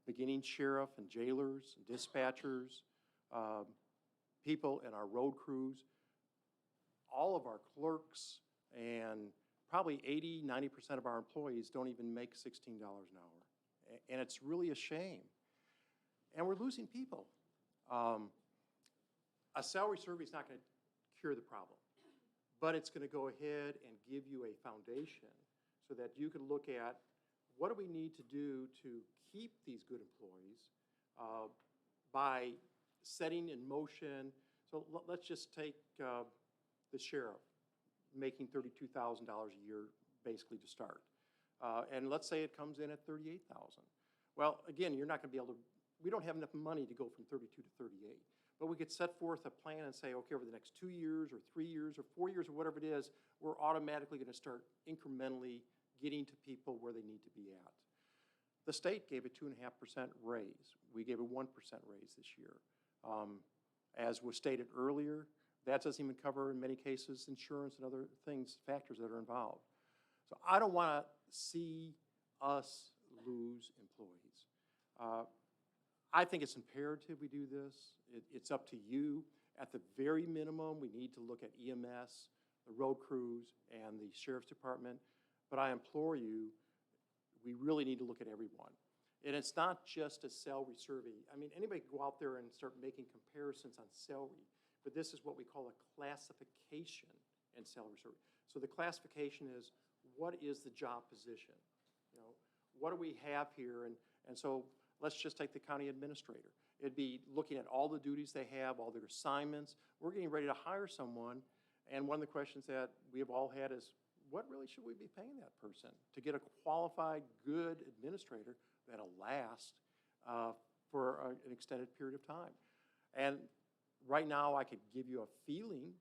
beginning sheriff and jailers and dispatchers, people in our road crews, all of our clerks, and probably 80–90% of our employees don't even make $16 an hour. And it's really a shame. And we're losing people. A salary survey is not going to cure the problem, but it's going to go ahead and give you a foundation so that you can look at what do we need to do to keep these good employees by setting in motion. So let's just take the sheriff making $32,000 a year basically to start. And let's say it comes in at $38,000. Well, again, you're not going to be able to, we don't have enough money to go from 32 to 38. But we could set forth a plan and say, okay, over the next 2 years or 3 years or 4 years or whatever it is, we're automatically going to start incrementally getting to people where they need to be at. The state gave a 2.5% raise. We gave a 1% raise this year. As was stated earlier, that doesn't even cover, in many cases, insurance and other things, factors that are involved. So I don't want to see us lose employees. I think it's imperative we do this. It's up to you. At the very minimum, we need to look at EMS, the road crews, and the sheriff's department. But I implore you, we really need to look at everyone. And it's not just a salary survey. I mean, anybody can go out there and start making comparisons on salary, but this is what we call a classification and salary survey. So the classification is, what is the job position? You know, what do we have here? And so let's just take the county administrator. It'd be looking at all the duties they have, all their assignments. We're getting ready to hire someone, and one of the questions that we have all had is, what really should we be paying that person to get a qualified, good administrator that'll last for an extended period of time? And right now, I could give you a feeling,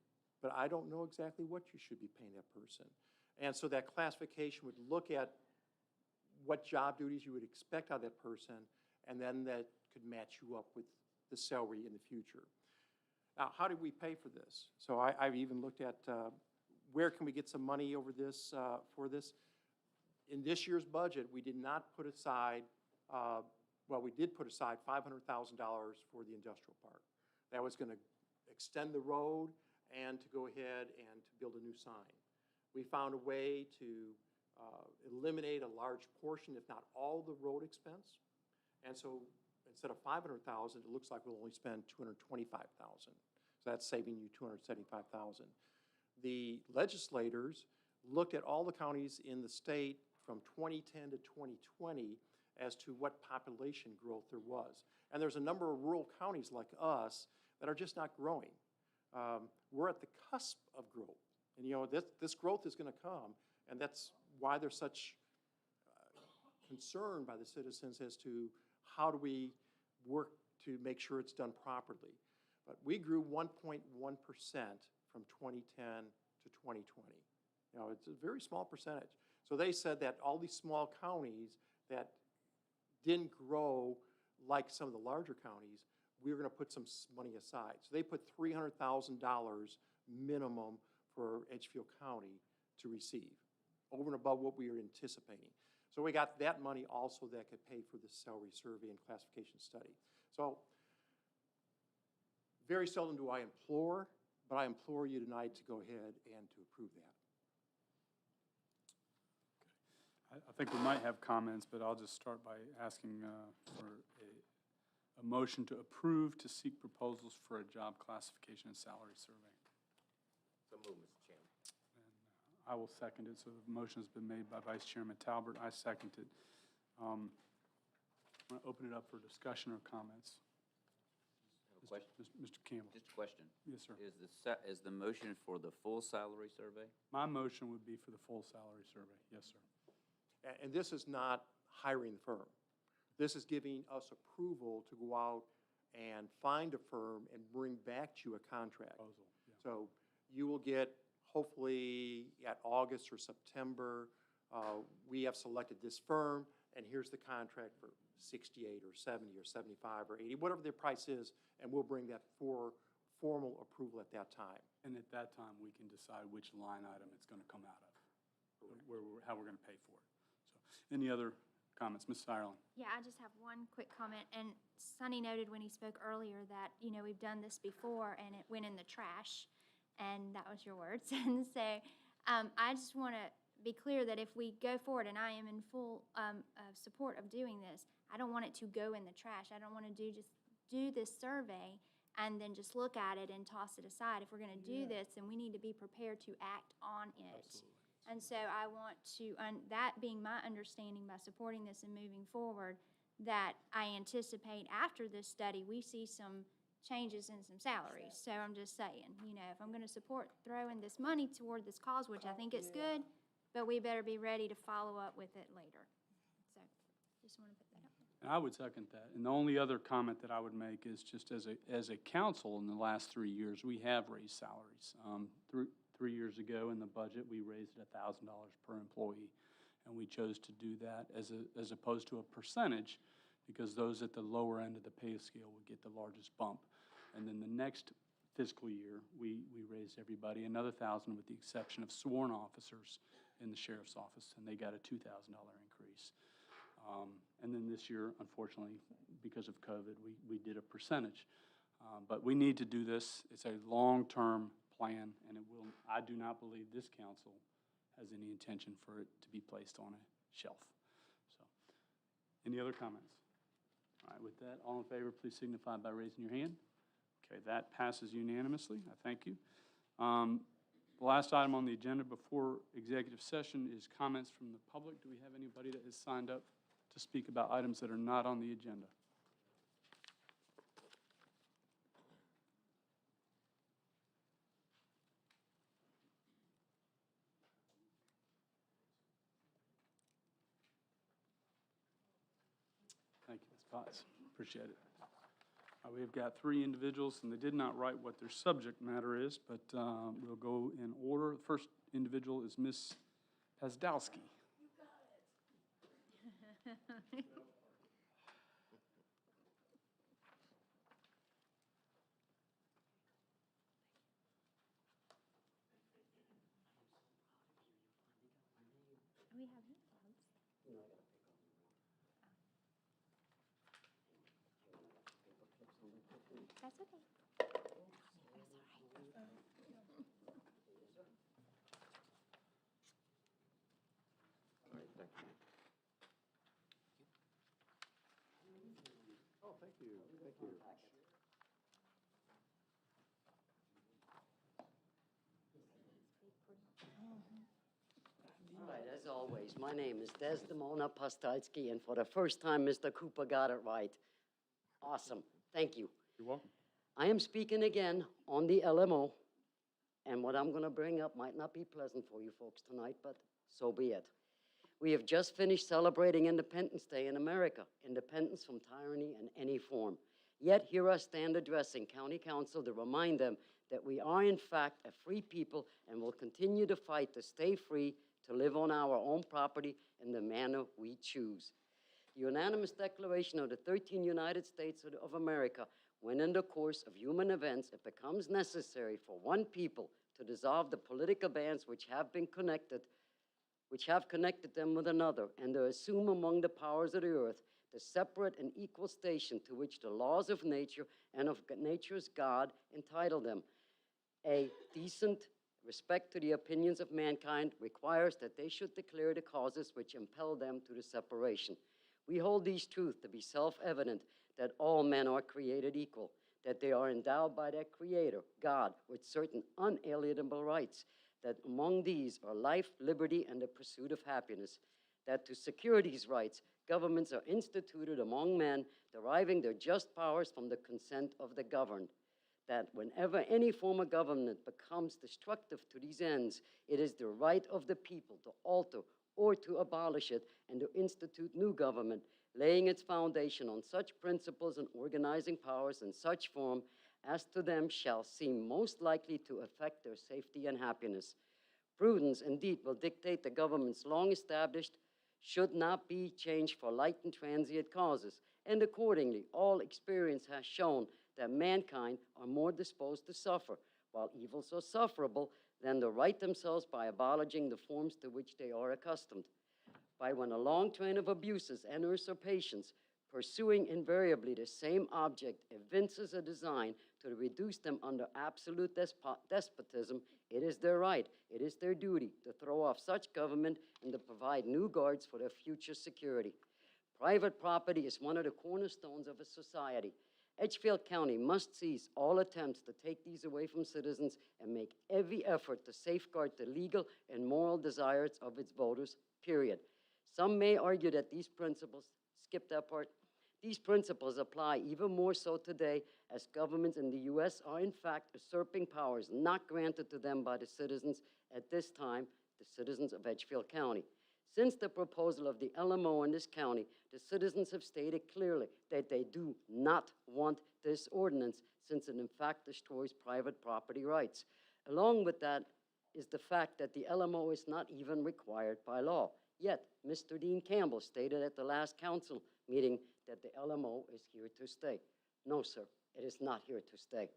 but I don't know exactly what you should be paying that person. And so that classification would look at what job duties you would expect out of that person, and then that could match you up with the salary in the future. Now, how do we pay for this? So I've even looked at where can we get some money over this, for this. In this year's budget, we did not put aside, well, we did put aside $500,000 for the industrial park. That was going to extend the road and to go ahead and to build a new sign. We found a way to eliminate a large portion, if not all, the road expense. And so instead of $500,000, it looks like we'll only spend $225,000. So that's saving you $275,000. The legislators looked at all the counties in the state from 2010 to 2020 as to what population growth there was. And there's a number of rural counties like us that are just not growing. We're at the cusp of growth. And you know, this growth is going to come, and that's why there's such concern by the citizens as to how do we work to make sure it's done properly. But we grew 1.1% from 2010 to 2020. You know, it's a very small percentage. So they said that all these small counties that didn't grow like some of the larger counties, we were going to put some money aside. So they put $300,000 minimum for Edgefield County to receive, over and above what we were anticipating. So we got that money also that could pay for the salary survey and classification study. So very seldom do I implore, but I implore you tonight to go ahead and to approve that. I think we might have comments, but I'll just start by asking for a motion to approve to seek proposals for a job classification and salary survey. So move, Mr. Chairman. And I will second it. So the motion has been made by Vice Chairman Talbert. I second it. I'm going to open it up for discussion or comments. Question? Mr. Campbell. Just a question. Yes, sir. Is the motion for the full salary survey? My motion would be for the full salary survey. Yes, sir. And this is not hiring the firm. This is giving us approval to go out and find a firm and bring back to you a contract. Proposal, yeah. So you will get, hopefully at August or September, we have selected this firm, and here's the contract for 68 or 70 or 75 or 80, whatever the price is, and we'll bring that for formal approval at that time. And at that time, we can decide which line item it's going to come out of, how we're going to pay for it. So, any other comments? Ms. Ireland? Yeah, I just have one quick comment. And Sonny noted when he spoke earlier that, you know, we've done this before and it went in the trash. And that was your words. And so I just want to be clear that if we go forward, and I am in full support of doing this, I don't want it to go in the trash. I don't want to just do this survey and then just look at it and toss it aside. If we're going to do this, then we need to be prepared to act on it. Absolutely. And so I want to, that being my understanding by supporting this and moving forward, that I anticipate after this study, we see some changes in some salaries. So I'm just saying, you know, if I'm going to support throwing this money toward this cause, which I think it's good, but we better be ready to follow up with it later. So just want to put that out there. And I would second that. And the only other comment that I would make is just as a council in the last 3 years, we have raised salaries. 3 years ago in the budget, we raised it $1,000 per employee, and we chose to do that as opposed to a percentage, because those at the lower end of the pay scale would get the largest bump. And then the next fiscal year, we raised everybody another $1,000 with the exception of sworn officers in the sheriff's office, and they got a $2,000 increase. And then this year, unfortunately, because of COVID, we did a percentage. But we need to do this. It's a long-term plan, and I do not believe this council has any intention for it to be placed on a shelf. So, any other comments? All right, with that, all in favor, please signify by raising your hand. Okay, that passes unanimously. I thank you. The last item on the agenda before executive session is comments from the public. Do we have anybody that has signed up to speak about items that are not on the agenda? Thank you, Ms. Potts. Appreciate it. We've got three individuals, and they did not write what their subject matter is, but we'll go in order. The first individual is Ms. Pazdowski. We have earplugs. That's okay. That's all right. All right, thank you. Oh, thank you, thank you. All right, as always, my name is Desdemona Pastatsky, and for the first time, Mr. Cooper got it right. Awesome, thank you. You're welcome. I am speaking again on the LMO, and what I'm going to bring up might not be pleasant for you folks tonight, but so be it. We have just finished celebrating Independence Day in America, independence from tyranny in any form. Yet here I stand addressing County Council to remind them that we are in fact a free people and will continue to fight to stay free, to live on our own property in the manner we choose. The unanimous declaration of the 13 United States of America, when in the course of human events it becomes necessary for one people to dissolve the political bands which have connected them with another, and to assume among the powers of the earth the separate and equal station to which the laws of nature and of nature's God entitle them. A decent respect to the opinions of mankind requires that they should declare the causes which impel them to the separation. We hold these truths to be self-evident, that all men are created equal, that they are endowed by their Creator, God, with certain unalienable rights, that among these are life, liberty, and the pursuit of happiness, that to secure these rights, governments are instituted among men, deriving their just powers from the consent of the governed, that whenever any form of government becomes destructive to these ends, it is the right of the people to alter or to abolish it and to institute new government, laying its foundation on such principles and organizing powers in such form as to them shall seem most likely to affect their safety and happiness. Prudence, indeed, will dictate the government's long-established should not be changed for light and transient causes, and accordingly, all experience has shown that mankind are more disposed to suffer, while evils are sufferable, than to right themselves by abolishing the forms to which they are accustomed. By when a long train of abuses and usurpations, pursuing invariably the same object, evinces a design to reduce them under absolute despotism, it is their right, it is their duty to throw off such government and to provide new guards for their future security. Private property is one of the cornerstones of a society. Edgefield County must cease all attempts to take these away from citizens and make every effort to safeguard the legal and moral desires of its voters, period. Some may argue that these principles, skip that part, these principles apply even more so today as governments in the U.S. are in fact usurping powers not granted to them by the citizens at this time, the citizens of Edgefield County. Since the proposal of the LMO in this county, the citizens have stated clearly that they do not want this ordinance since it in fact destroys private property rights. Along with that is the fact that the LMO is not even required by law. Yet, Mr. Dean Campbell stated at the last council meeting that the LMO is here to stay. No, sir, it is not here to stay.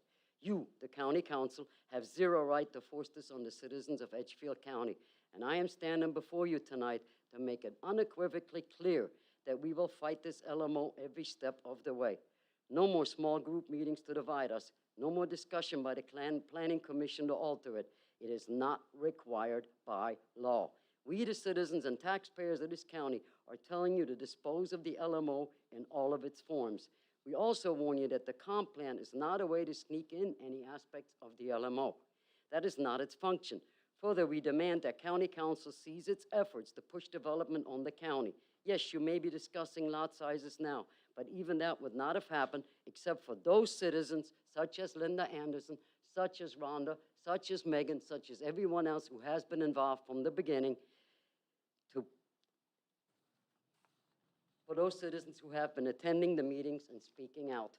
You, the county council, have zero right to force this on the citizens of Edgefield County. And I am standing before you tonight to make it unequivocally clear that we will fight this LMO every step of the way. No more small group meetings to divide us. No more discussion by the Planning Commission to alter it. It is not required by law. We, the citizens and taxpayers of this county, are telling you to dispose of the LMO in all of its forms. We also warn you that the comp plan is not a way to sneak in any aspects of the LMO, That is not its function. Further, we demand that county council cease its efforts to push development on the county. Yes, you may be discussing lot sizes now, but even that would not have happened except for those citizens, such as Linda Anderson, such as Rhonda, such as Megan, such as everyone else who has been involved from the beginning, for those citizens who have been attending the meetings and speaking out.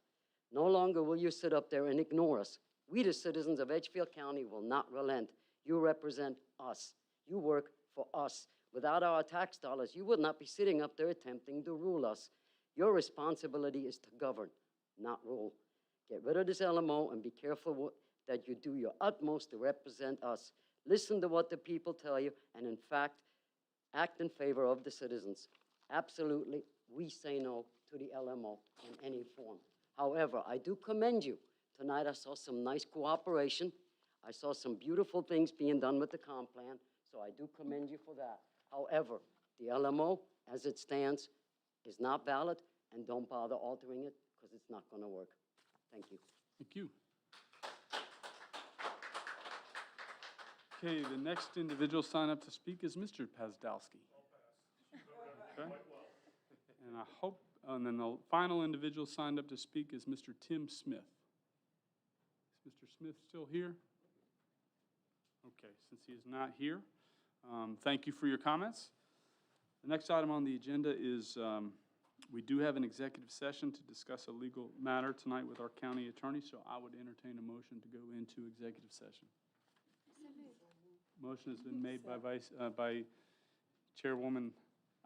No longer will you sit up there and ignore us. We, the citizens of Edgefield County, will not relent. You represent us. You work for us. Without our tax dollars, you would not be sitting up there attempting to rule us. Your responsibility is to govern, not rule. Get rid of this LMO and be careful that you do your utmost to represent us. Listen to what the people tell you and, in fact, act in favor of the citizens. Absolutely, we say no to the LMO in any form. However, I do commend you. Tonight I saw some nice cooperation. I saw some beautiful things being done with the comp plan, so I do commend you for that. However, the LMO, as it stands, is not valid, and don't bother altering it because it's not going to work. Thank you. Thank you. Okay, the next individual signed up to speak is Mr. Pazdowski. Okay. And I hope, and then the final individual signed up to speak is Mr. Tim Smith. Is Mr. Smith still here? Okay, since he is not here, thank you for your comments. The next item on the agenda is we do have an executive session to discuss a legal matter tonight with our county attorney, so I would entertain a motion to go into executive session. Motion has been made by Chairwoman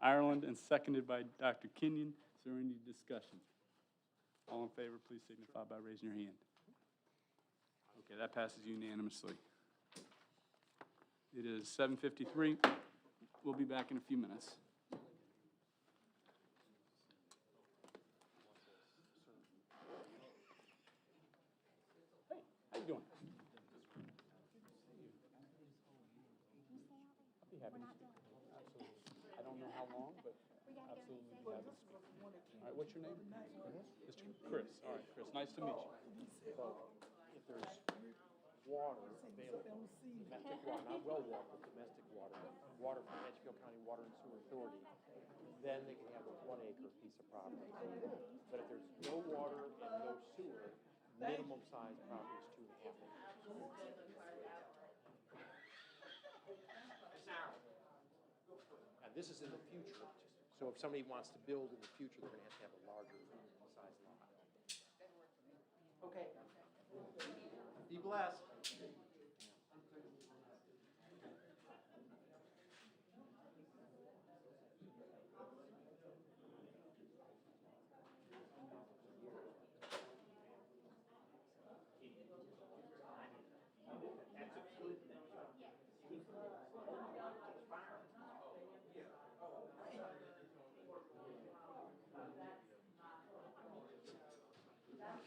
Ireland and seconded by Dr. Kenyon. Is there any discussion? All in favor, please signify by raising your hand. Okay, that passes unanimously. It is 7:53. We'll be back in a few minutes. Hey, how you doing? I'll be happy to speak. Absolutely. I don't know how long, but absolutely be happy to speak. All right, what's your name? Mr. Chris. All right, Chris, nice to meet you. So if there's water available, domestic water, not well water, but domestic water, water from Edgefield County Water and Sewer Authority, then they can have a 1 acre piece of property. But if there's no water and no sewer, minimum size property is 2.5 acres. And this is in the future, so if somebody wants to build in the future, they're gonna have a larger size lot. Okay. Be blessed.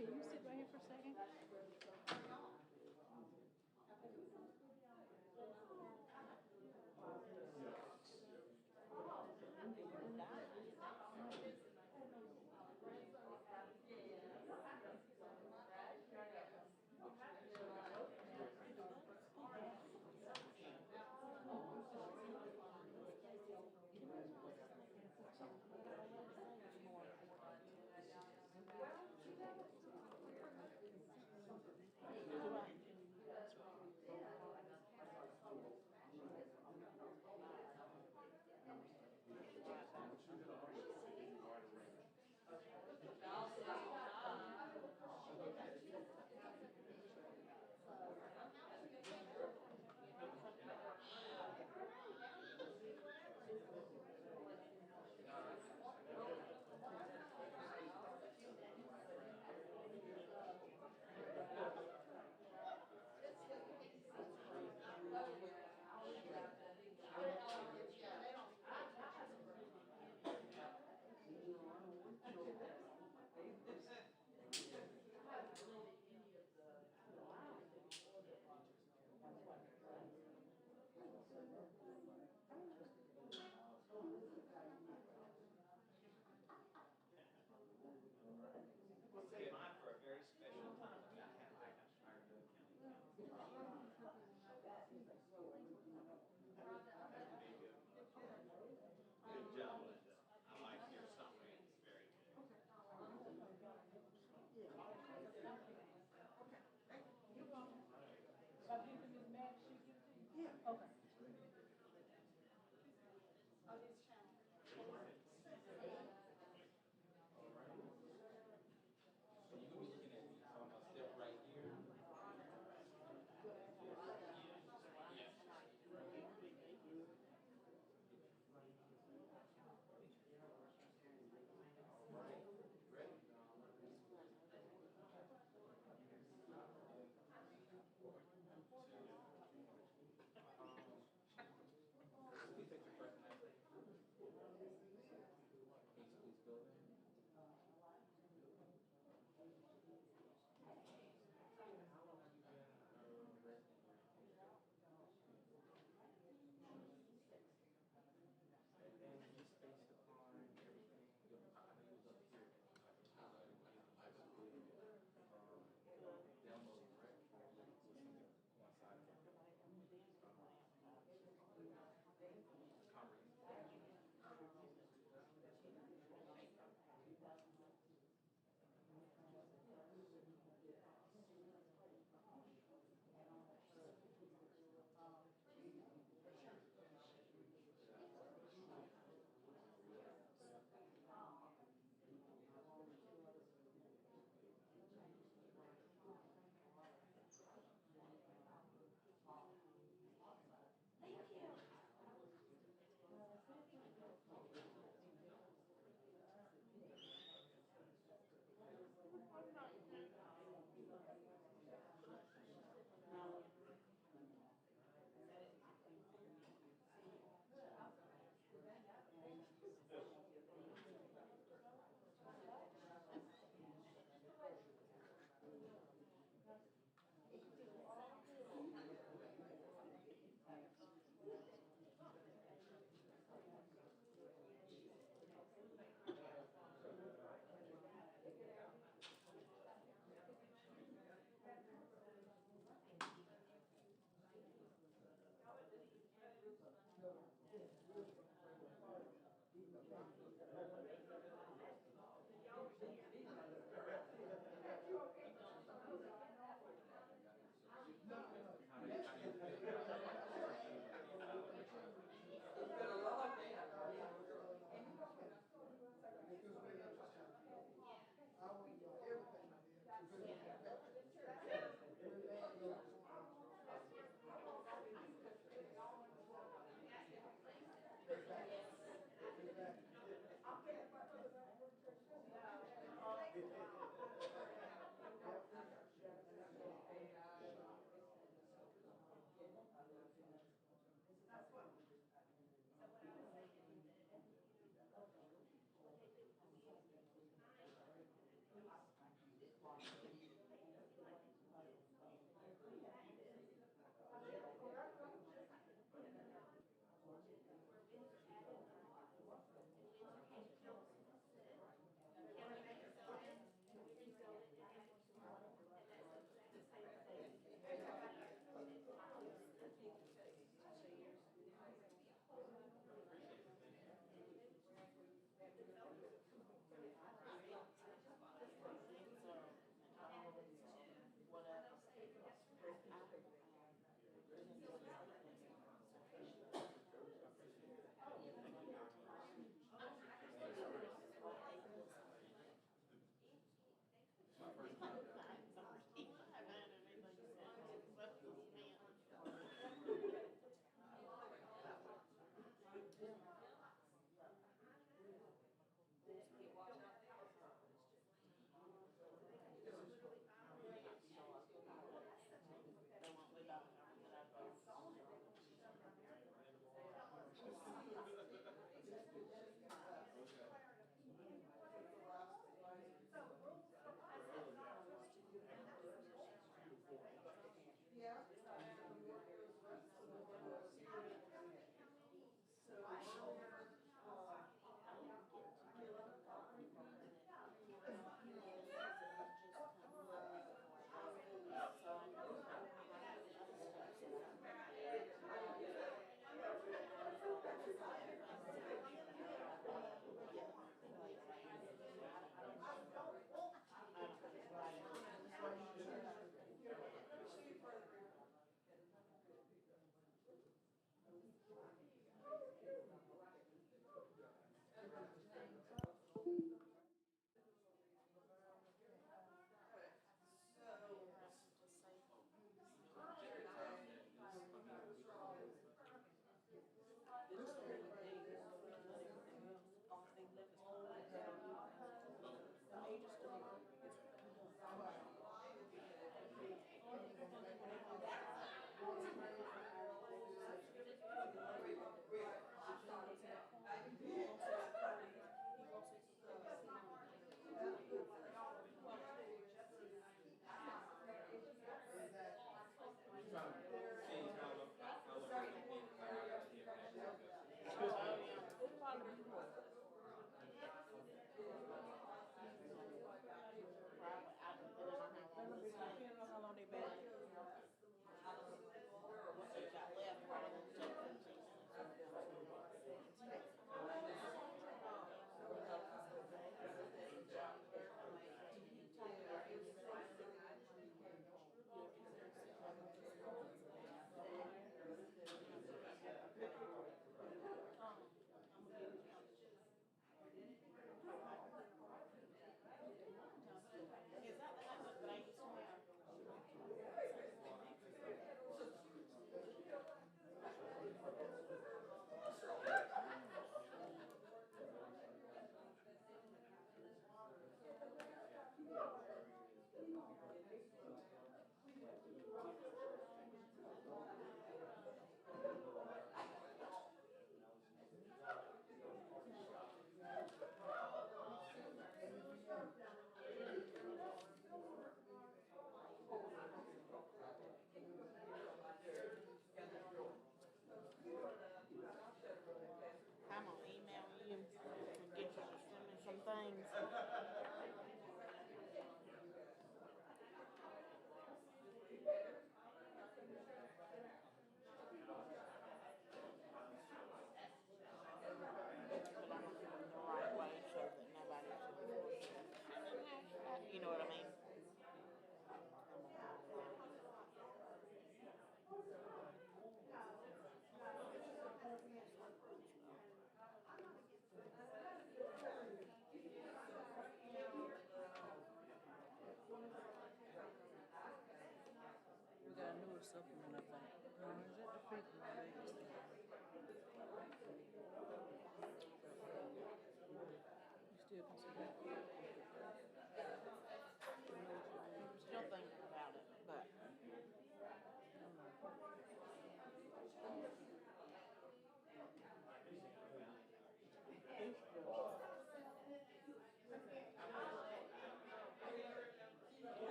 Can you sit right here for a second?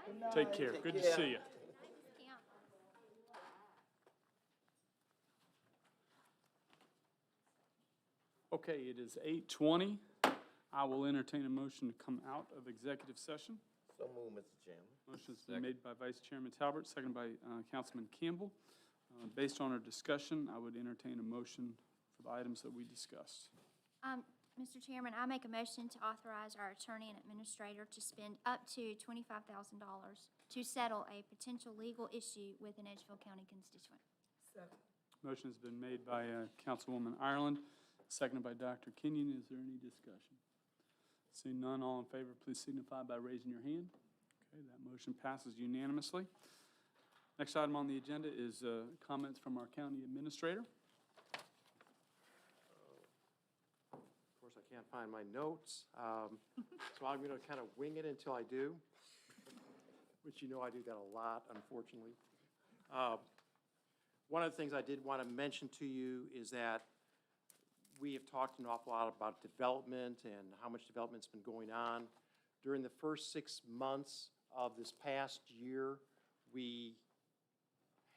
Good night. Take care. Good to see you. Camp. Okay, it is 8:20. I will entertain a motion to come out of executive session. So move, Mr. Chairman. Motion's been made by Vice Chairman Talbert, seconded by Councilman Campbell. Based on our discussion, I would entertain a motion for the items that we discussed. Mr. Chairman, I make a motion to authorize our attorney and administrator to spend up to $25,000 to settle a potential legal issue with an Edgefield County constituent. Second. Motion's been made by Councilwoman Ireland, seconded by Dr. Kenyon. Is there any discussion? Seeing none, all in favor, please signify by raising your hand. Okay, that motion passes unanimously. Next item on the agenda is comments from our county administrator. Of course, I can't find my notes, so I'm going to kind of wing it until I do, which you know I do that a lot, unfortunately. One of the things I did want to mention to you is that we have talked an awful lot about development and how much development's been going on. During the first 6 months of this past year, we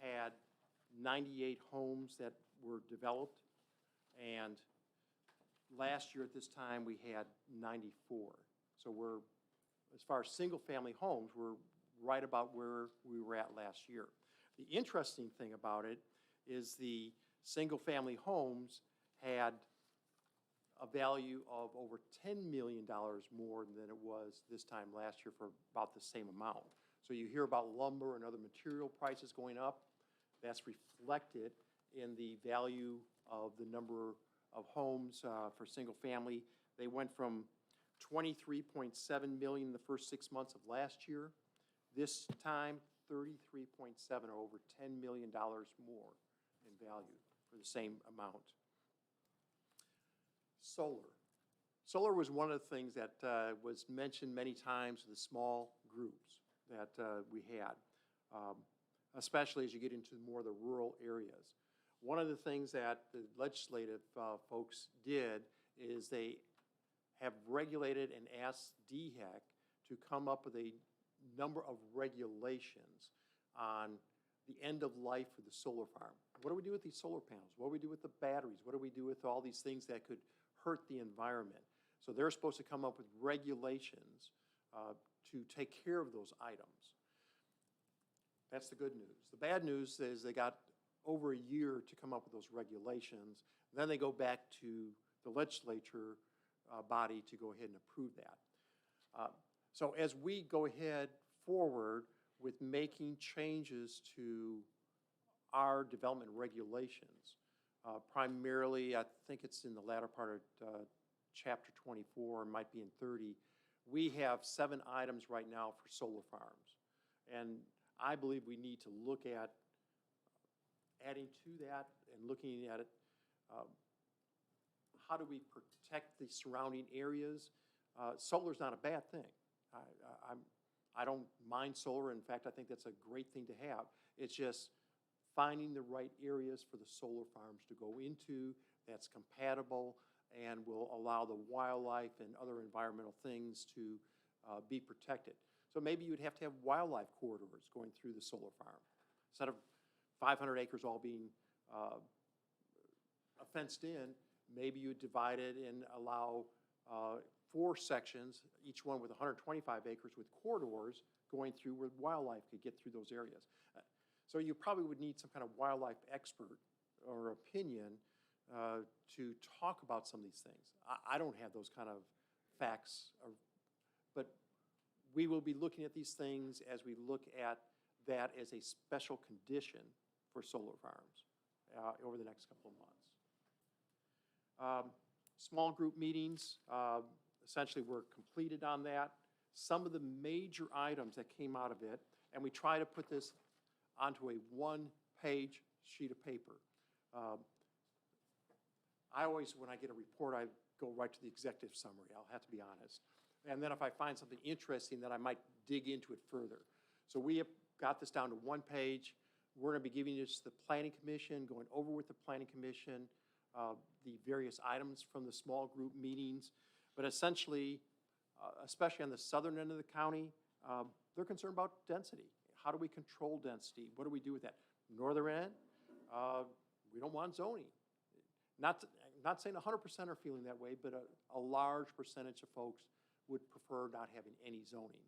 had 98 homes that were developed, and last year at this time, we had 94. So we're, as far as single-family homes, we're right about where we were at last year. The interesting thing about it is the single-family homes had a value of over $10 million more than it was this time last year for about the same amount. So you hear about lumber and other material prices going up. That's reflected in the value of the number of homes for single family. They went from 23.7 million in the first 6 months of last year. This time, 33.7, or over $10 million more in value for the same amount. Solar. Solar was one of the things that was mentioned many times in the small groups that we had, especially as you get into more of the rural areas. One of the things that the legislative folks did is they have regulated and asked DHEC to come up with a number of regulations on the end of life for the solar farm. What do we do with these solar panels? What do we do with the batteries? What do we do with all these things that could hurt the environment? So they're supposed to come up with regulations to take care of those items. That's the good news. The bad news is they got over a year to come up with those regulations. Then they go back to the legislature body to go ahead and approve that. So as we go ahead forward with making changes to our development regulations, primarily, I think it's in the latter part of Chapter 24, it might be in 30, we have 7 items right now for solar farms. And I believe we need to look at adding to that and looking at it, how do we protect the surrounding areas? Solar's not a bad thing. I don't mind solar. In fact, I think that's a great thing to have. It's just finding the right areas for the solar farms to go into that's compatible and will allow the wildlife and other environmental things to be protected. So maybe you'd have to have wildlife corridors going through the solar farm. Instead of 500 acres all being fenced in, maybe you divide it and allow 4 sections, each one with 125 acres with corridors going through where wildlife could get through those areas. So you probably would need some kind of wildlife expert or opinion to talk about some of these things. I don't have those kind of facts, but we will be looking at these things as we look at that as a special condition for solar farms over the next couple of months. Small group meetings, essentially we're completed on that. Some of the major items that came out of it, and we try to put this onto a 1-page sheet of paper. I always, when I get a report, I go right to the executive summary, I'll have to be honest. And then if I find something interesting, then I might dig into it further. So we have got this down to 1 page. We're going to be giving this to the Planning Commission, going over with the Planning Commission, the various items from the small group meetings. But essentially, especially on the southern end of the county, they're concerned about density. How do we control density? What do we do with that? Northern end, we don't want zoning. Not saying 100% are feeling that way, but a large percentage of folks would prefer not having any zoning.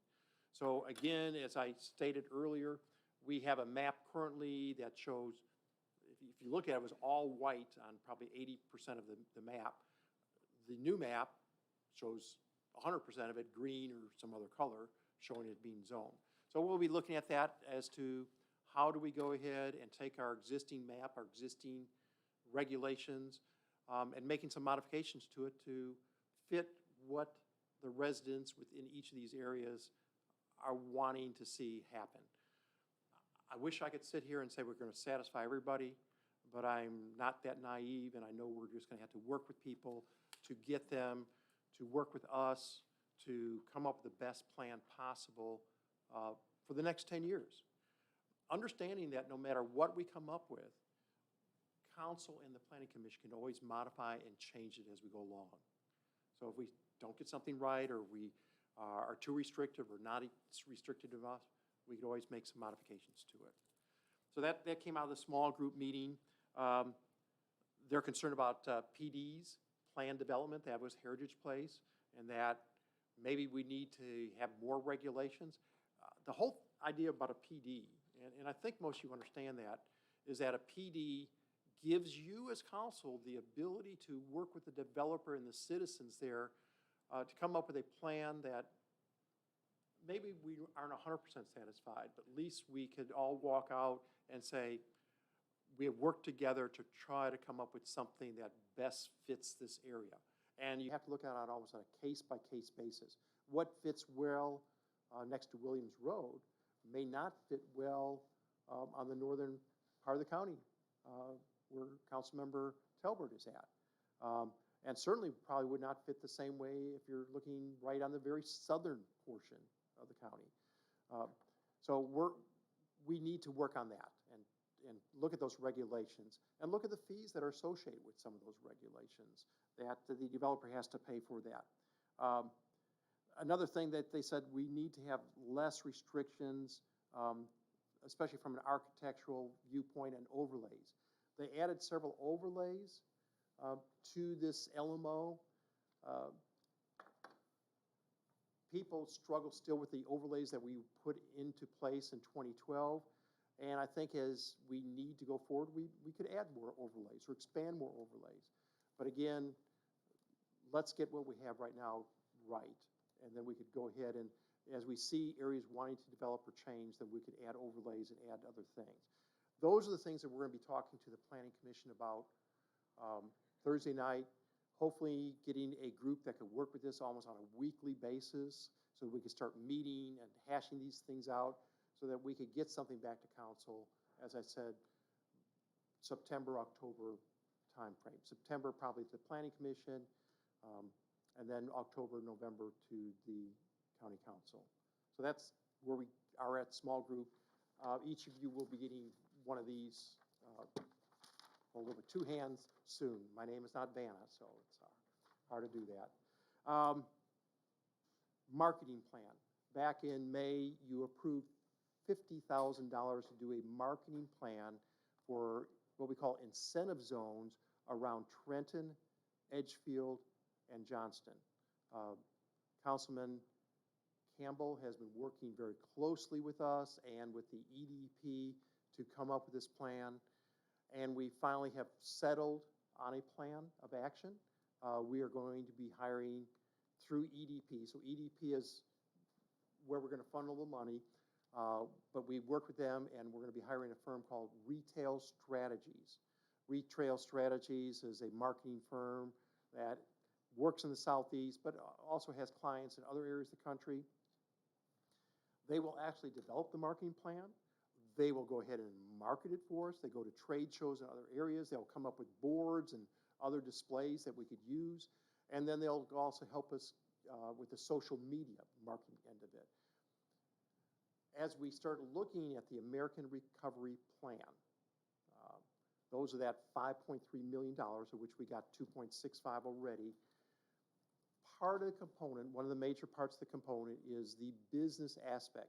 So again, as I stated earlier, we have a map currently that shows, if you look at it, it was all white on probably 80% of the map. The new map shows 100% of it green or some other color, showing it being zoned. So we'll be looking at that as to how do we go ahead and take our existing map, our existing regulations, and making some modifications to it to fit what the residents within each of these areas are wanting to see happen. I wish I could sit here and say we're going to satisfy everybody, but I'm not that naive, and I know we're just going to have to work with people to get them to work with us to come up with the best plan possible for the next 10 years. Understanding that no matter what we come up with, council and the planning commission can always modify and change it as we go along. So if we don't get something right, or we are too restrictive or not restricted enough, we could always make some modifications to it. So that came out of the small group meeting. They're concerned about PD's plan development. That was Heritage Place, and that maybe we need to have more regulations. The whole idea about a PD, and I think most of you understand that, is that a PD gives you as council the ability to work with the developer and the citizens there to come up with a plan that maybe we aren't 100% satisfied, but at least we could all walk out and say, we have worked together to try to come up with something that best fits this area. And you have to look at it almost on a case-by-case basis. What fits well next to Williams Road may not fit well on the northern part of the county where Councilmember Talbert is at. And certainly probably would not fit the same way if you're looking right on the very southern portion of the county. So we need to work on that and look at those regulations and look at the fees that are associated with some of those regulations that the developer has to pay for that. Another thing that they said, we need to have less restrictions, especially from an architectural viewpoint and overlays. They added several overlays to this LMO. People struggle still with the overlays that we put into place in 2012. And I think as we need to go forward, we could add more overlays or expand more overlays. But again, let's get what we have right now right. And then we could go ahead and, as we see areas wanting to develop or change, then we could add overlays and add other things. Those are the things that we're going to be talking to the Planning Commission about Thursday night. Hopefully getting a group that could work with this almost on a weekly basis so we could start meeting and hashing these things out so that we could get something back to council, as I said, September, October timeframe. September probably to the Planning Commission, and then October, November to the County Council. So that's where we are at small group. Each of you will be getting one of these over 2 hands soon. My name is not Vanna, so it's hard to do that. Marketing plan. Back in May, you approved $50,000 to do a marketing plan for what we call incentive zones around Trenton, Edgefield, and Johnston. Councilman Campbell has been working very closely with us and with the EDP to come up with this plan. And we finally have settled on a plan of action. We are going to be hiring through EDP. So EDP is where we're going to funnel the money. But we work with them, and we're going to be hiring a firm called Retail Strategies. Retail Strategies is a marketing firm that works in the Southeast, but also has clients in other areas of the country. They will actually develop the marketing plan. They will go ahead and market it for us. They go to trade shows in other areas. They'll come up with boards and other displays that we could use. And then they'll also help us with the social media marketing end of it. As we start looking at the American Recovery Plan, those are that $5.3 million, of which we got 2.65 already. Part of the component, one of the major parts of the component, is the business aspect,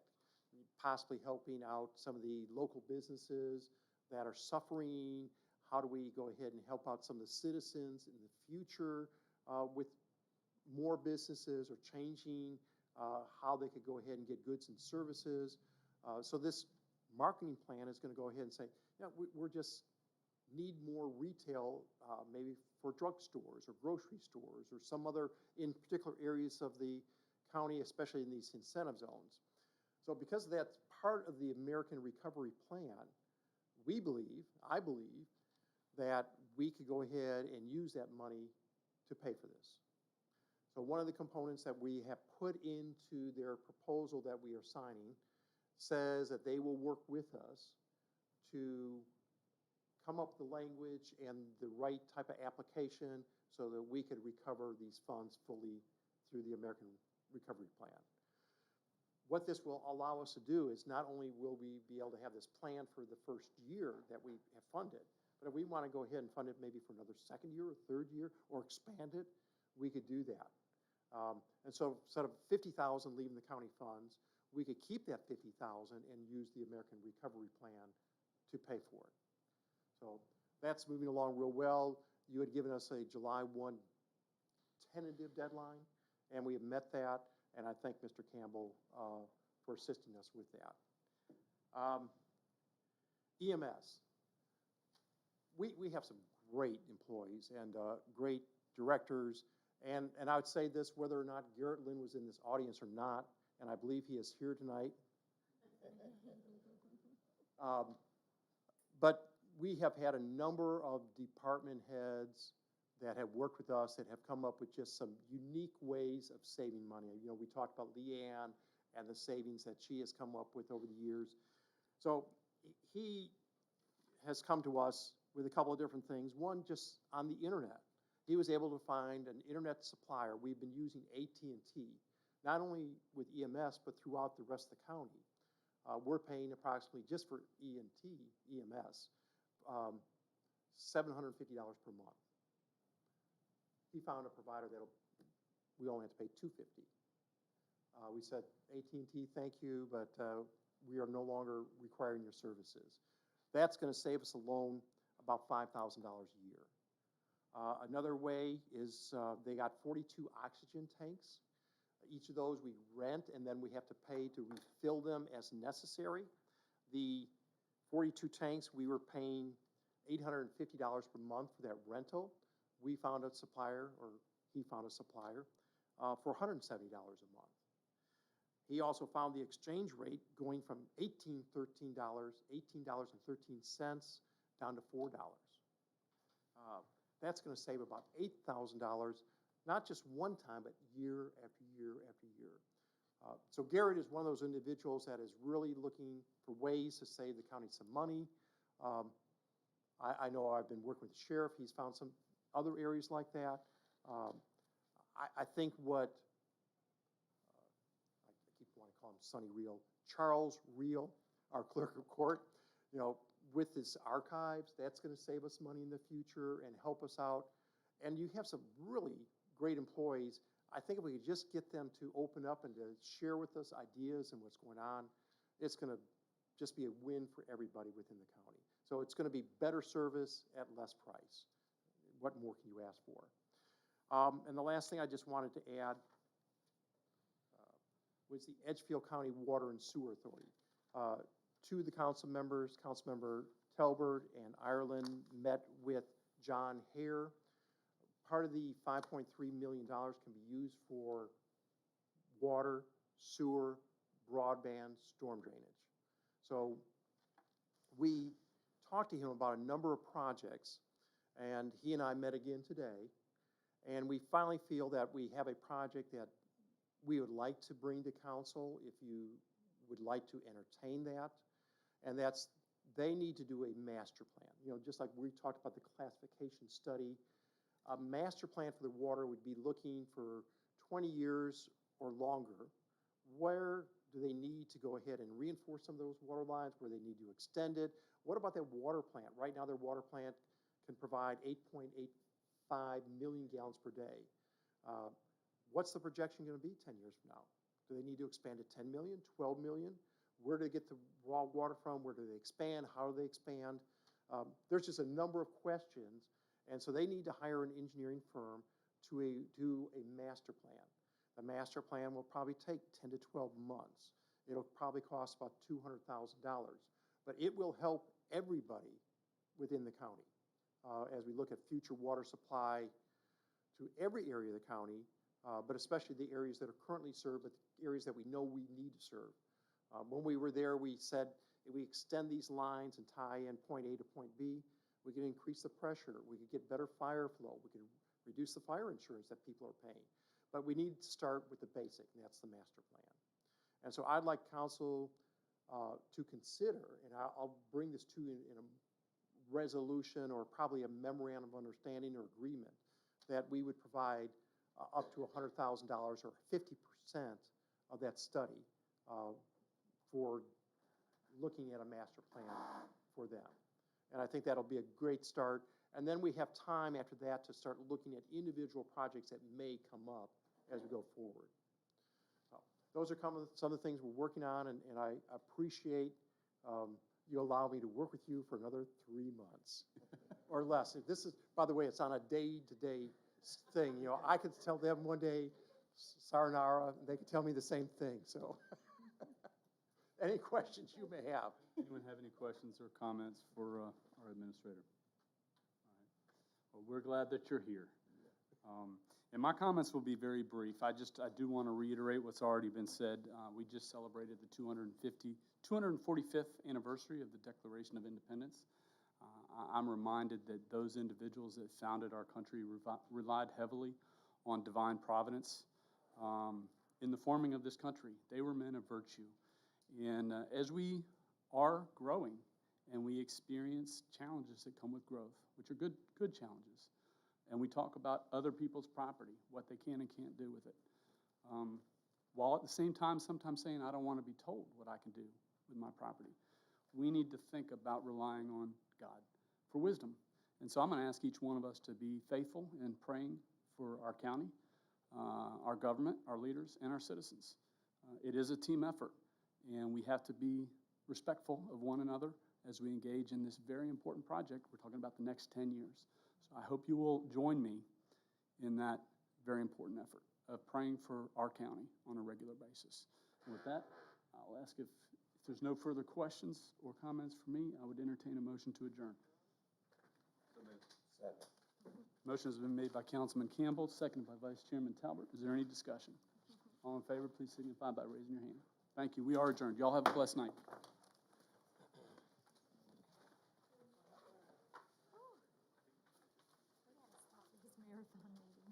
possibly helping out some of the local businesses that are suffering. How do we go ahead and help out some of the citizens in the future with more businesses or changing how they could go ahead and get goods and services. So this marketing plan is going to go ahead and say, yeah, we're just need more retail, maybe for drugstores or grocery stores or some other, in particular areas of the county, especially in these incentive zones. So because that's part of the American Recovery Plan, I believe, that we could go ahead and use that money to pay for this. So one of the components that we have put into their proposal that we are signing says that they will work with us to come up with the language and the right type of application so that we could recover these funds fully through the American Recovery Plan. What this will allow us to do is not only will we be able to have this plan for the first year that we have funded, but if we want to go ahead and fund it maybe for another second year or third year or expand it, we could do that. And so instead of $50,000 leaving the county funds, we could keep that $50,000 and use the American Recovery Plan to pay for it. So that's moving along real well. You had given us a July 1 tentative deadline, and we have met that, and I thank Mr. Campbell for assisting us with that. EMS. We have some great employees and great directors, and I would say this, whether or not Garrett Lynn was in this audience or not, and I believe he is here tonight. But we have had a number of department heads that have worked with us that have come up with just some unique ways of saving money. You know, we talked about Leanne and the savings that she has come up with over the years. So he has come to us with a couple of different things. One, just on the internet. He was able to find an internet supplier. We've been using AT&T, not only with EMS, but throughout the rest of the county. We're paying approximately, just for EMS, $750 per month. He found a provider that we only have to pay $250. We said, AT&T, thank you, but we are no longer requiring your services. That's going to save us alone about $5,000 a year. Another way is they got 42 oxygen tanks. Each of those we rent, and then we have to pay to refill them as necessary. The 42 tanks, we were paying $850 per month for that rental. We found a supplier, or he found a supplier, for $170 a month. He also found the exchange rate going from $18.13 down to $4. That's going to save about $8,000, not just one time, but year after year after year. So Garrett is one of those individuals that is really looking for ways to save the county some money. I know I've been working with the sheriff. He's found some other areas like that. I think what, I keep wanting to call him Sonny Reel, Charles Reel, our clerk of court, you know, with his archives, that's going to save us money in the future and help us out. And you have some really great employees. I think if we could just get them to open up and to share with us ideas and what's going on, it's going to just be a win for everybody within the county. So it's going to be better service at less price. What more can you ask for? And the last thing I just wanted to add was the Edgefield County Water and Sewer Authority. Two of the council members, Councilmember Telbert and Ireland, met with John Hare. Part of the $5.3 million can be used for water, sewer, broadband, storm drainage. So we talked to him about a number of projects, and he and I met again today, and we finally feel that we have a project that we would like to bring to council if you would like to entertain that, and that's they need to do a master plan. You know, just like we talked about the classification study, a master plan for the water would be looking for 20 years or longer. Where do they need to go ahead and reinforce some of those water lines? Where they need to extend it? What about that water plant? Right now, their water plant can provide 8.85 million gallons per day. What's the projection going to be 10 years from now? Do they need to expand to 10 million, 12 million? Where do they get the raw water from? Where do they expand? How do they expand? There's just a number of questions, and so they need to hire an engineering firm to do a master plan. The master plan will probably take 10 to 12 months. It'll probably cost about $200,000, but it will help everybody within the county as we look at future water supply to every area of the county, but especially the areas that are currently served, but the areas that we know we need to serve. When we were there, we said if we extend these lines and tie in point A to point B, We could increase the pressure. We could get better fire flow. We could reduce the fire insurance that people are paying. But we need to start with the basic, and that's the master plan. And so I'd like council to consider, and I'll bring this to you in a resolution or probably a memorandum of understanding or agreement, that we would provide up to $100,000 or 50% of that study for looking at a master plan for them. And I think that'll be a great start. And then we have time after that to start looking at individual projects that may come up as we go forward. So those are some of the things we're working on, and I appreciate you allow me to work with you for another 3 months or less. If this is, by the way, it's on a day-to-day thing. You know, I could tell them one day, sayonara, and they could tell me the same thing. So any questions you may have? Anyone have any questions or comments for our administrator? All right. Well, we're glad that you're here. And my comments will be very brief. I do want to reiterate what's already been said. We just celebrated the 245th anniversary of the Declaration of Independence. I'm reminded that those individuals that founded our country relied heavily on divine providence in the forming of this country. They were men of virtue. And as we are growing and we experience challenges that come with growth, which are good challenges, and we talk about other people's property, what they can and can't do with it, while at the same time sometimes saying, I don't want to be told what I can do with my property. We need to think about relying on God for wisdom. And so I'm going to ask each one of us to be faithful in praying for our county, our government, our leaders, and our citizens. It is a team effort, and we have to be respectful of one another as we engage in this very important project. We're talking about the next 10 years. So I hope you will join me in that very important effort of praying for our county on a regular basis. And with that, I'll ask if there's no further questions or comments for me, I would entertain a motion to adjourn. Motion has been made by Councilman Campbell, seconded by Vice Chairman Talbot. Is there any discussion? All in favor, please signify by raising your hand. Thank you. We are adjourned. Y'all have a blessed night. This marathon meeting.